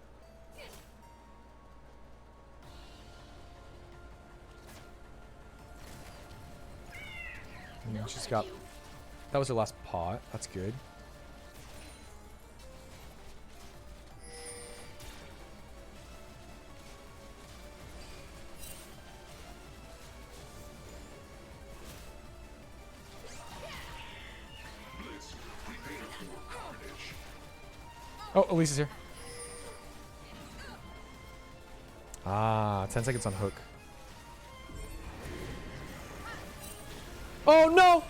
She's got... That was her last pot. That's good. Oh, Elise is here. Ah, 10 seconds on hook. Oh, no!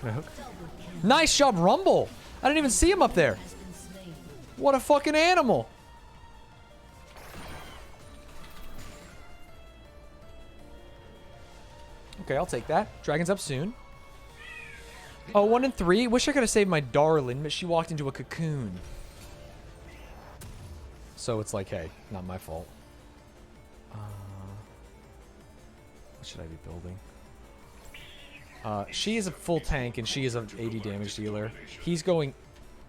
Can I hook? Nice job, Rumble! I didn't even see him up there. What a fucking animal! Okay, I'll take that. Dragon's up soon. Oh, 1 and 3. Wish I could have saved my darling, but she walked into a cocoon. So it's like, hey, not my fault. What should I be building? She is a full tank, and she is an 80 damage dealer. He's going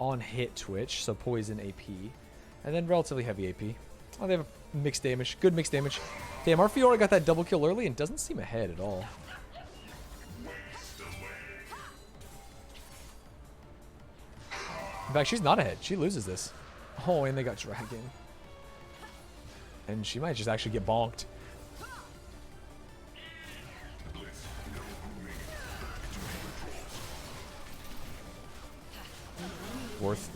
on hit Twitch, so poison AP. And then relatively heavy AP. Oh, they have a mixed damage. Good mixed damage. Damn, our Fiora got that double kill early and doesn't seem ahead at all. In fact, she's not ahead. She loses this. Oh, and they got Dragon. And she might just actually get bonked. Worth.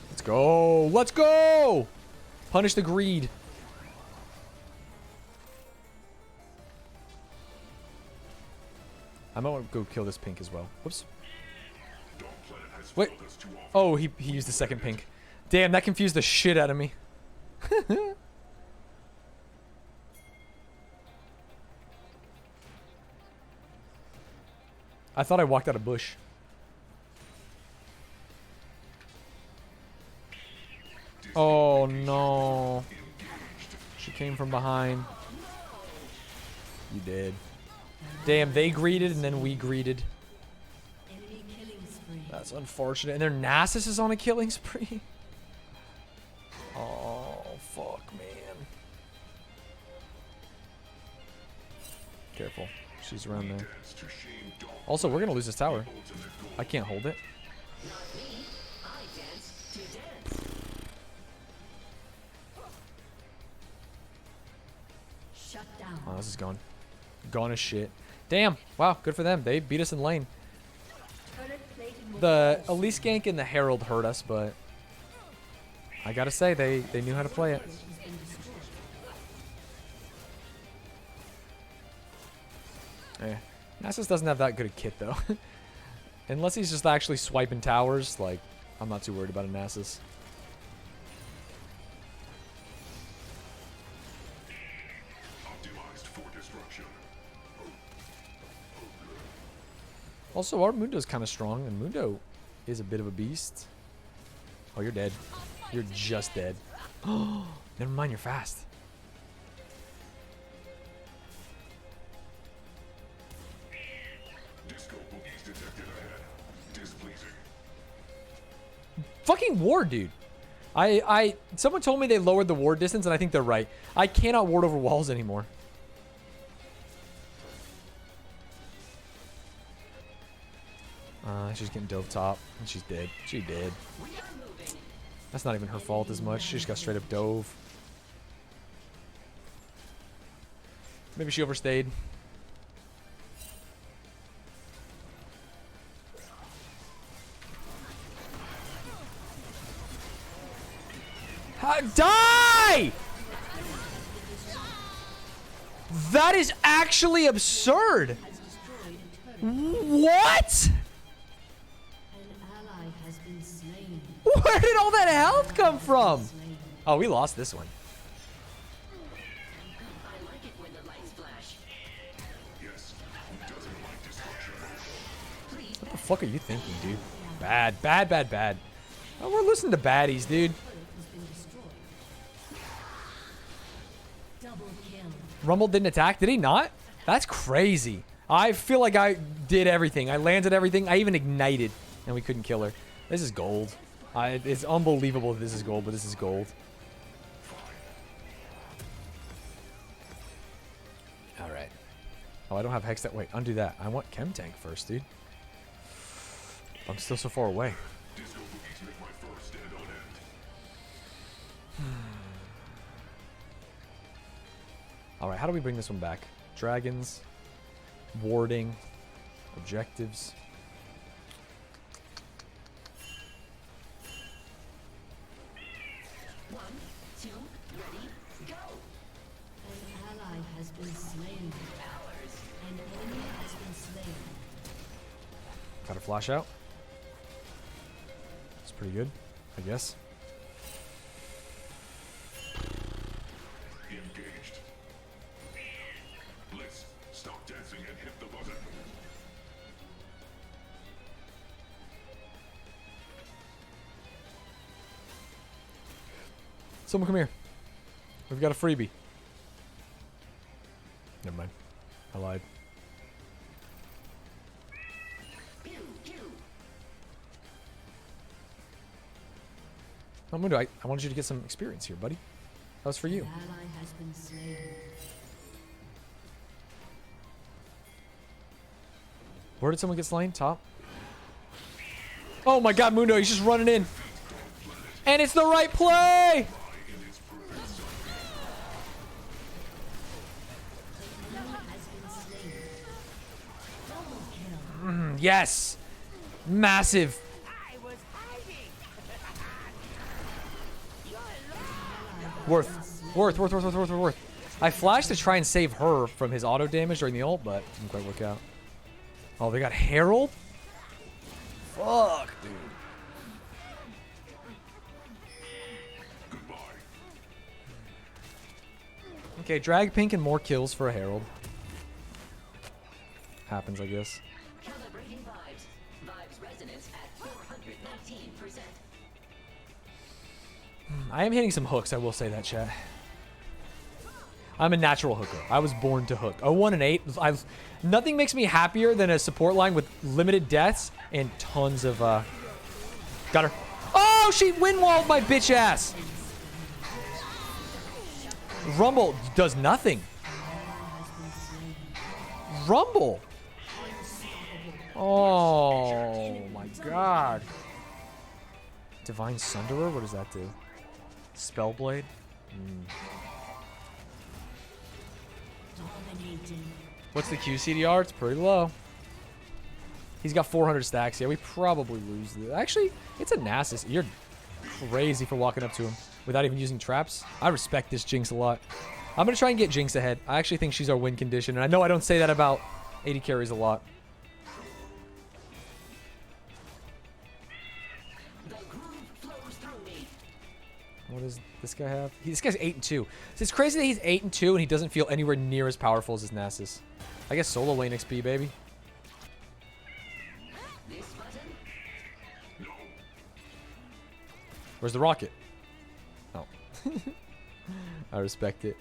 Let's go. Let's go. Punish the greed. I might want to go kill this pink as well. Whoops. Wait. Oh, he used the second pink. Damn, that confused the shit out of me. I thought I walked out of bush. Oh no. She came from behind. You did. Damn, they greeted and then we greeted. That's unfortunate. And their Nasus is on a killing spree. Oh, fuck, man. Careful. She's around there. Also, we're going to lose this tower. I can't hold it. Oh, this is gone. Gone as shit. Damn. Wow, good for them. They beat us in lane. The Elise gank and the Herald hurt us, but I gotta say, they knew how to play it. Yeah. Nasus doesn't have that good a kit, though. Unless he's just actually swiping towers, like, I'm not too worried about a Nasus. Also, our Mundo's kind of strong, and Mundo is a bit of a beast. Oh, you're dead. You're just dead. Oh, never mind, you're fast. Fucking ward, dude. Someone told me they lowered the ward distance, and I think they're right. I cannot ward over walls anymore. She's getting dove top, and she's dead. She did. That's not even her fault as much. She just got straight up dove. Maybe she overstayed. Die! That is actually absurd. What? Where did all that health come from? Oh, we lost this one. What the fuck are you thinking, dude? Bad, bad, bad, bad. Oh, we're listening to baddies, dude. Rumble didn't attack. Did he not? That's crazy. I feel like I did everything. I landed everything. I even ignited, and we couldn't kill her. This is gold. It's unbelievable that this is gold, but this is gold. Alright. Oh, I don't have Hex that. Wait, undo that. I want Chem Tank first, dude. I'm still so far away. Alright, how do we bring this one back? Dragons. Warding. Objectives. Got a flash out. It's pretty good, I guess. Engaged. Let's stop dancing and hit the button. Someone come here. We've got a freebie. Never mind. I lied. Mundo, I wanted you to get some experience here, buddy. That was for you. Ally has been slain. Where did someone get slain? Top? Oh my god, Mundo, he's just running in. And it's the right play! Yes! Massive! Worth. I flashed to try and save her from his auto damage during the ult, but didn't quite work out. Oh, they got Herald? Fuck, dude. Okay, drag pink and more kills for a Herald. Happens, I guess. Calibrating vibes. Vibes resonance at 419%. I am hitting some hooks, I will say that, chat. I'm a natural hooker. I was born to hook. 01 and 8. Nothing makes me happier than a support line with limited deaths and tons of, Got her. Oh, she wind-walled my bitch ass! Rumble does nothing. Rumble! Oh, my god. Divine Sunderer? What does that do? Spellblade? What's the QCDR? It's pretty low. He's got 400 stacks. Yeah, we probably lose this. Actually, it's a Nasus. You're crazy for walking up to him without even using traps. I respect this Jinx a lot. I'm going to try and get Jinx ahead. I actually think she's our win condition. And I know I don't say that about AD carries a lot. What does this guy have? This guy's 8 and 2. So it's crazy that he's 8 and 2 and he doesn't feel anywhere near as powerful as his Nasus. I guess solo lane XP, baby. Where's the rocket? Oh. I respect it.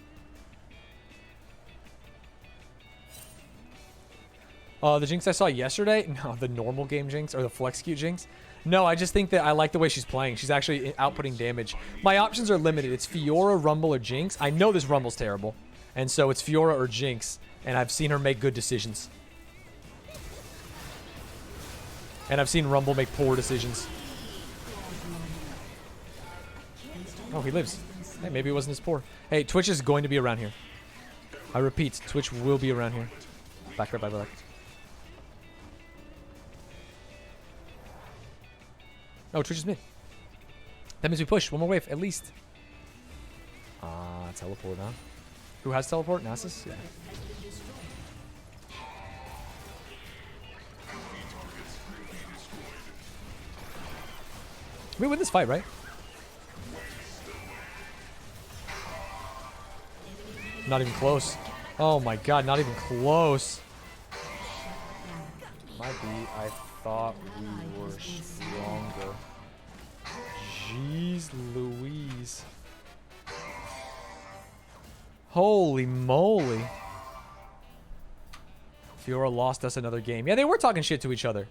The Jinx I saw yesterday? No, the normal game Jinx or the flex Q Jinx? No, I just think that I like the way she's playing. She's actually outputting damage. My options are limited. It's Fiora, Rumble, or Jinx. I know this Rumble's terrible. And so it's Fiora or Jinx. And I've seen her make good decisions. And I've seen Rumble make poor decisions. Oh, he lives. Hey, maybe it wasn't as poor. Hey, Twitch is going to be around here. I repeat, Twitch will be around here. Back. Oh, Twitch is mid. That means we push. One more wave, at least. Teleport, huh? Who has teleport? Nasus? Yeah. We win this fight, right? Not even close. Oh my god, not even close. Might be. I thought we were stronger. Jeez Louise. Holy moly. Fiora lost us another game. Yeah, they were talking shit to each other.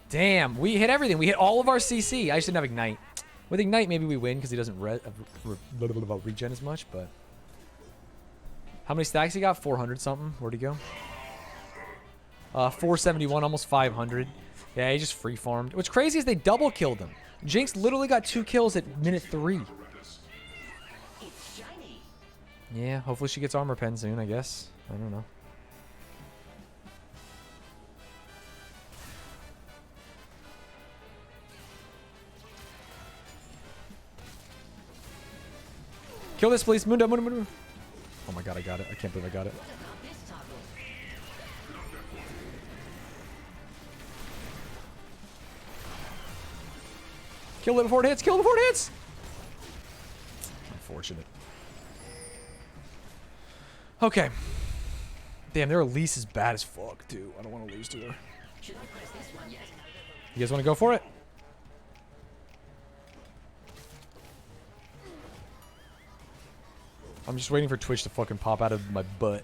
Damn, we hit everything. We hit all of our CC. I just didn't have Ignite. With Ignite, maybe we win because he doesn't regen as much, but... How many stacks he got? 400 something. Where'd he go? 471, almost 500. Yeah, he just free farmed. What's crazy is they double killed him. Jinx literally got 2 kills at minute 3. Yeah, hopefully she gets armor pen soon, I guess. I don't know. Kill this, please. Mundo. Oh my god, I got it. I can't believe I got it. Kill it before it hits. Kill it before it hits. Unfortunate. Okay. Damn, their Elise is bad as fuck, dude. I don't want to lose to her. You guys want to go for it? I'm just waiting for Twitch to fucking pop out of my butt.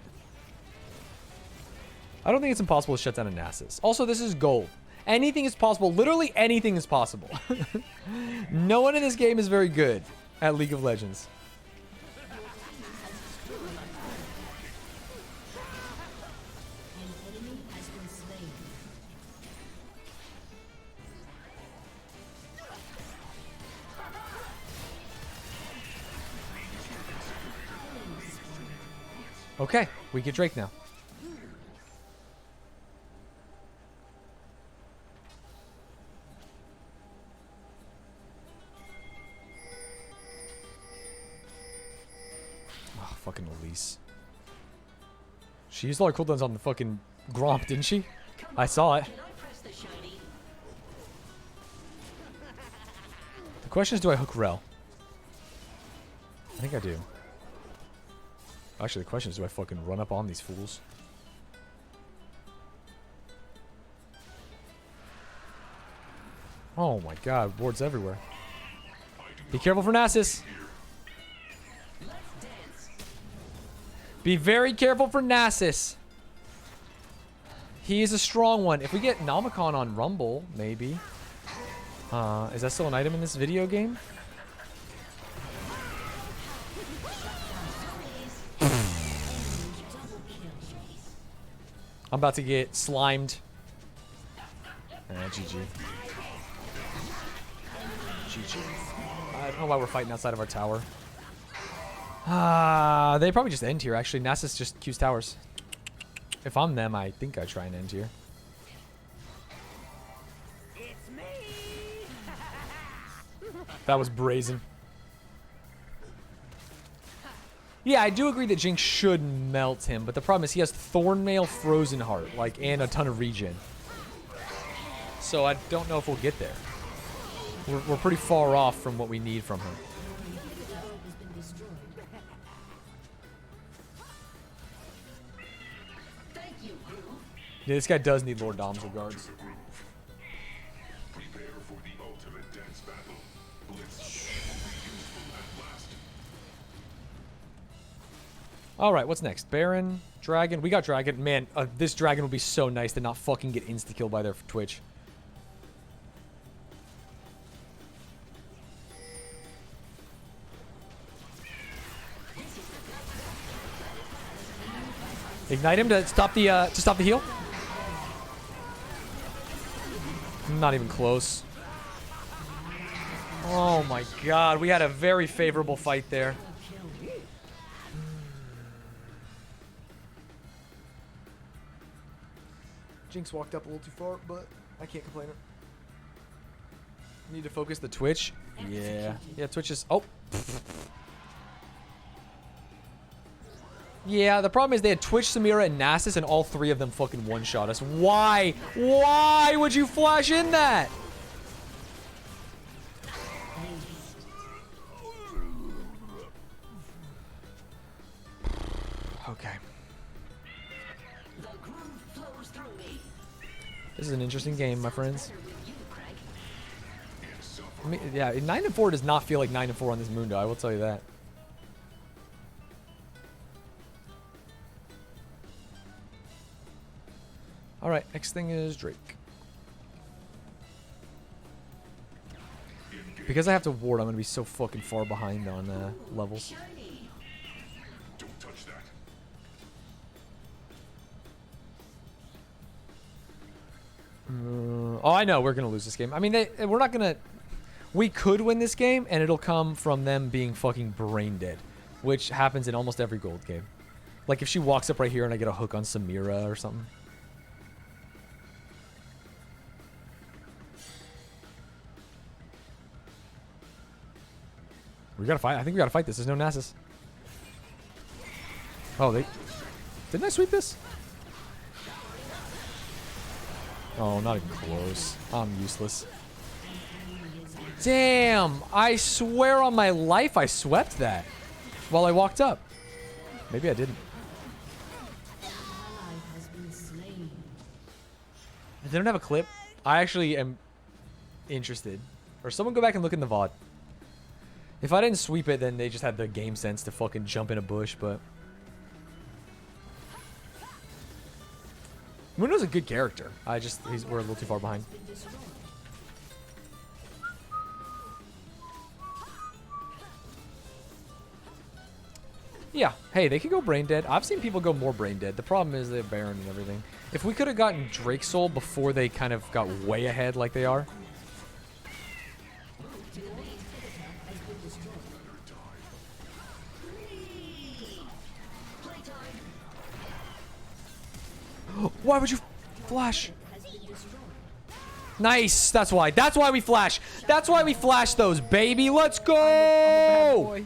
I don't think it's impossible to shut down a Nasus. Also, this is gold. Anything is possible. Literally anything is possible. No one in this game is very good at League of Legends. Okay, we get Drake now. Oh, fucking Elise. She used all her cooldowns on the fucking Gromp, didn't she? I saw it. The question is, do I hook Rel? I think I do. Actually, the question is, do I fucking run up on these fools? Oh my god, wards everywhere. Be careful for Nasus. Be very careful for Nasus. He is a strong one. If we get Namicon on Rumble, maybe. Is that still an item in this video game? I'm about to get slimed. GG. GG. I don't know why we're fighting outside of our tower. They probably just end here, actually. Nasus just Q's towers. If I'm them, I think I try and end here. It's me. That was brazen. Yeah, I do agree that Jinx should melt him, but the problem is he has Thornmail, Frozen Heart, like, and a ton of regen. So I don't know if we'll get there. We're pretty far off from what we need from him. Yeah, this guy does need Lord Dom's regards. Prepare for the ultimate dance battle. Blitz. Alright, what's next? Baron? Dragon? We got Dragon. Man, this Dragon would be so nice to not fucking get insta-killed by their Twitch. Ignite him to stop the heal. Not even close. Oh my god, we had a very favorable fight there. Jinx walked up a little too far, but I can't complain. Need to focus the Twitch. Yeah. Yeah, Twitch is... Oh. Yeah, the problem is they had Twitch, Samira, and Nasus, and all three of them fucking one-shot us. Why? Why would you flash in that? Okay. This is an interesting game, my friends. I mean, yeah, 9-4 does not feel like 9-4 on this Mundo, I will tell you that. Alright, next thing is Drake. Because I have to ward, I'm going to be so fucking far behind on levels. Don't touch that. Oh, I know we're going to lose this game. I mean, we're not going to... We could win this game, and it'll come from them being fucking brain dead. Which happens in almost every gold game. Like, if she walks up right here and I get a hook on Samira or something. We gotta fight. I think we gotta fight this. There's no Nasus. Oh, didn't I sweep this? Oh, not even close. I'm useless. Damn! I swear on my life I swept that while I walked up. Maybe I didn't. They don't have a clip. I actually am interested. Or someone go back and look in the VOD. If I didn't sweep it, then they just had the game sense to fucking jump in a bush, but... Mundo's a good character. We're a little too far behind. Yeah. Hey, they could go brain dead. I've seen people go more brain dead. The problem is they're Baron and everything. If we could have gotten Drake Soul before they kind of got way ahead like they are. Why would you flash? Nice. That's why. That's why we flash. That's why we flash those, baby. Let's go. I'm a bad boy.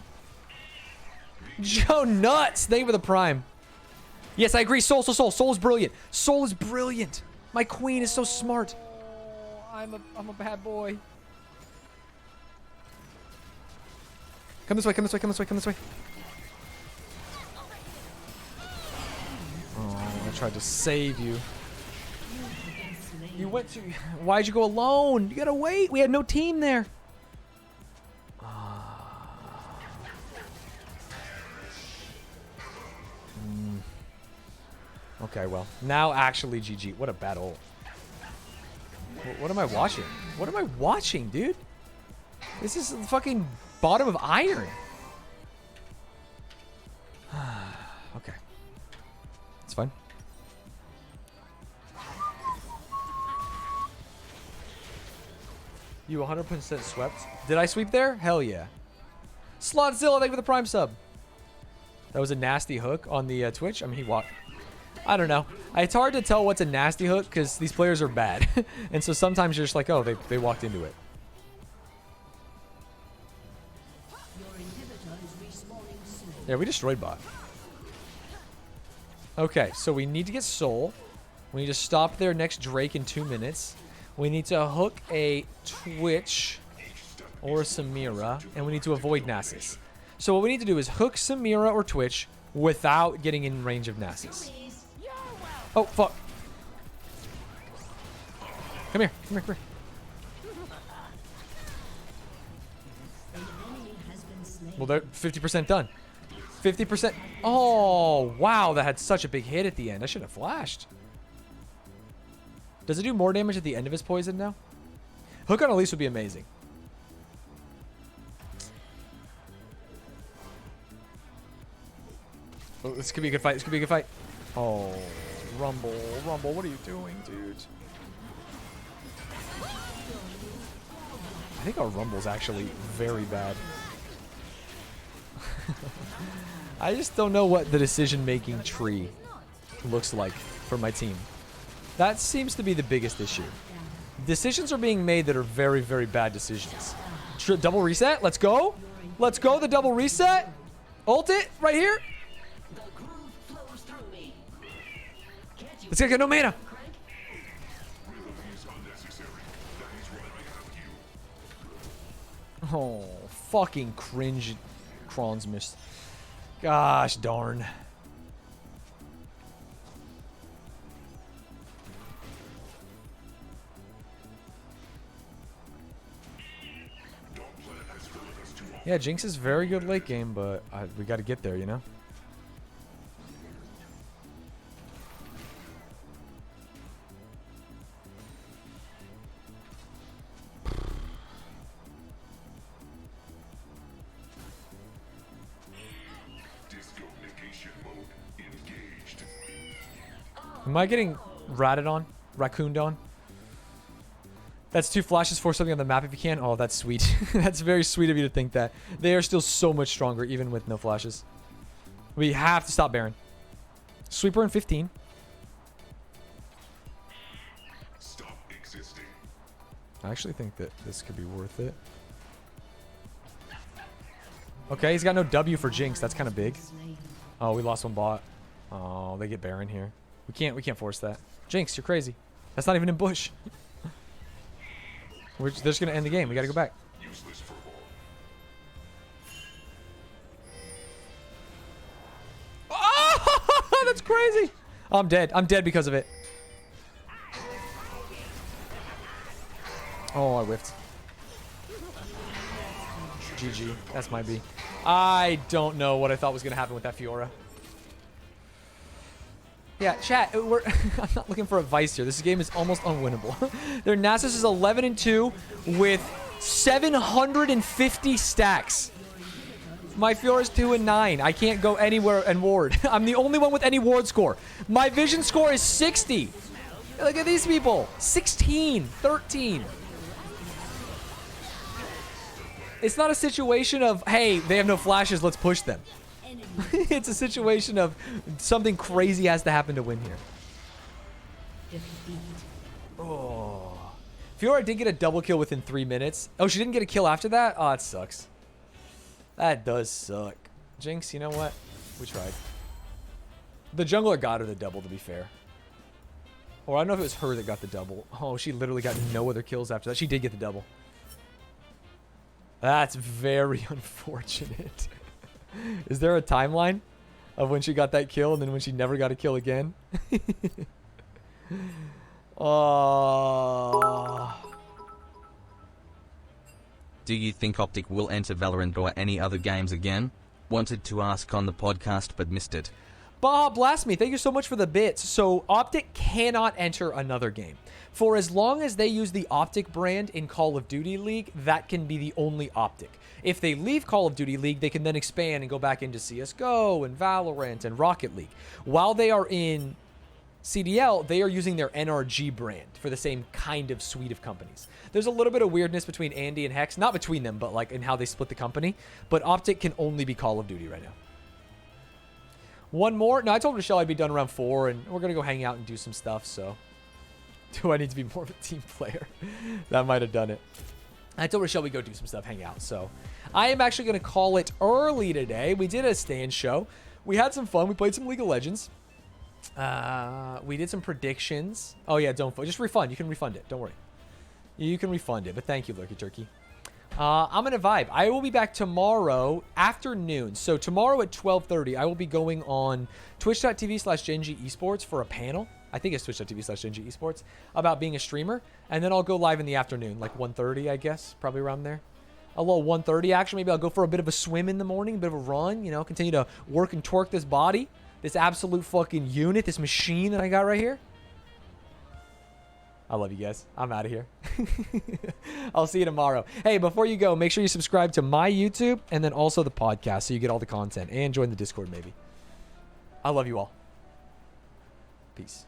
Joe nuts. Thank you for the prime. Yes, I agree. Soul is brilliant. Soul is brilliant. My queen is so smart. I'm a bad boy. Come this way. Come this way. Come this way. Come this way. Oh, I tried to save you. You went to... Why'd you go alone? You gotta wait. We had no team there. Okay, well. Now actually GG. What a bad ult. What am I watching? What am I watching, dude? This is the fucking bottom of iron. Okay. It's fine. You 100% swept? Did I sweep there? Hell yeah. Slotzilla, thank you for the prime sub. That was a nasty hook on the Twitch. I mean, he walked. I don't know. It's hard to tell what's a nasty hook because these players are bad. And so sometimes you're just like, oh, they walked into it. Yeah, we destroyed bot. Okay, so we need to get Soul. We need to stop their next Drake in 2 minutes. We need to hook a Twitch or a Samira, and we need to avoid Nasus. So what we need to do is hook Samira or Twitch without getting in range of Nasus. Oh, fuck. Come here. Come here. Come here. Well, they're 50% done. 50%. Oh, wow. That had such a big hit at the end. I should have flashed. Does it do more damage at the end of his poison now? Hook on Elise would be amazing. Oh, this could be a good fight. This could be a good fight. Oh, Rumble. Rumble, what are you doing, dude? I think our Rumble's actually very bad. I just don't know what the decision-making tree looks like for my team. That seems to be the biggest issue. Decisions are being made that are very, very bad decisions. Double reset. Let's go. Let's go. The double reset. Ult it right here. This guy got no mana. Oh, fucking cringe. Kron's missed. Gosh darn. Yeah, Jinx is very good late game, but we got to get there, you know? Am I getting ratted on? Raccooned on? That's 2 flashes for something on the map if you can. Oh, that's sweet. That's very sweet of you to think that. They are still so much stronger, even with no flashes. We have to stop Baron. Sweeper in 15. Stop existing. I actually think that this could be worth it. Okay, he's got no W for Jinx. That's kind of big. Oh, we lost one bot. Oh, they get Baron here. We can't force that. Jinx, you're crazy. That's not even in bush. They're just gonna end the game. We gotta go back. Useless for all. Oh, that's crazy. Oh, I'm dead. I'm dead because of it. Oh, I whiffed. GG. That's my B. I don't know what I thought was going to happen with that Fiora. Yeah, chat, I'm not looking for advice here. This game is almost unwinnable. Their Nasus is 11-2 with 750 stacks. My Fiora's 2-9. I can't go anywhere and ward. I'm the only one with any ward score. My vision score is 60. Look at these people. 16, 13. It's not a situation of, hey, they have no flashes, let's push them. It's a situation of something crazy has to happen to win here. Oh. Fiora did get a double kill within 3 minutes. Oh, she didn't get a kill after that? Oh, it sucks. That does suck. Jinx, you know what? We tried. The jungler got her the double, to be fair. Or I don't know if it was her that got the double. Oh, she literally got no other kills after that. She did get the double. That's very unfortunate. Is there a timeline of when she got that kill and then when she never got a kill again? Oh. Do you think Optic will enter Valorant or any other games again? Wanted to ask on the podcast but missed it. Baja Blast Me, thank you so much for the bits. So Optic cannot enter another game. For as long as they use the Optic brand in Call of Duty League, that can be the only Optic. If they leave Call of Duty League, they can then expand and go back into CSGO and Valorant and Rocket League. While they are in CDL, they are using their NRG brand for the same kind of suite of companies. There's a little bit of weirdness between Andy and Hex, not between them, but like in how they split the company. But Optic can only be Call of Duty right now. One more. No, I told Rochelle I'd be done around 4, and we're going to go hang out and do some stuff, so. Do I need to be more of a team player? That might have done it. I told Rochelle we'd go do some stuff, hang out, so. I am actually going to call it early today. We did a stand show. We had some fun. We played some League of Legends. We did some predictions. Oh, yeah, don't. Just refund. You can refund it. Don't worry. You can refund it, but thank you, Lurky Turkey. I'm going to vibe. I will be back tomorrow afternoon. So tomorrow at 12:30, I will be going on twitch.tv/Genji Esports for a panel. I think it's twitch.tv/Genji Esports about being a streamer. And then I'll go live in the afternoon, like 1:30, I guess, probably around there. A little 1:30 action. Maybe I'll go for a bit of a swim in the morning, a bit of a run, you know, continue to work and twerk this body, this absolute fucking unit, this machine that I got right here. I love you guys. I'm out of here. I'll see you tomorrow. Hey, before you go, make sure you subscribe to my YouTube and then also the podcast so you get all the content and join the Discord maybe. I love you all. Peace.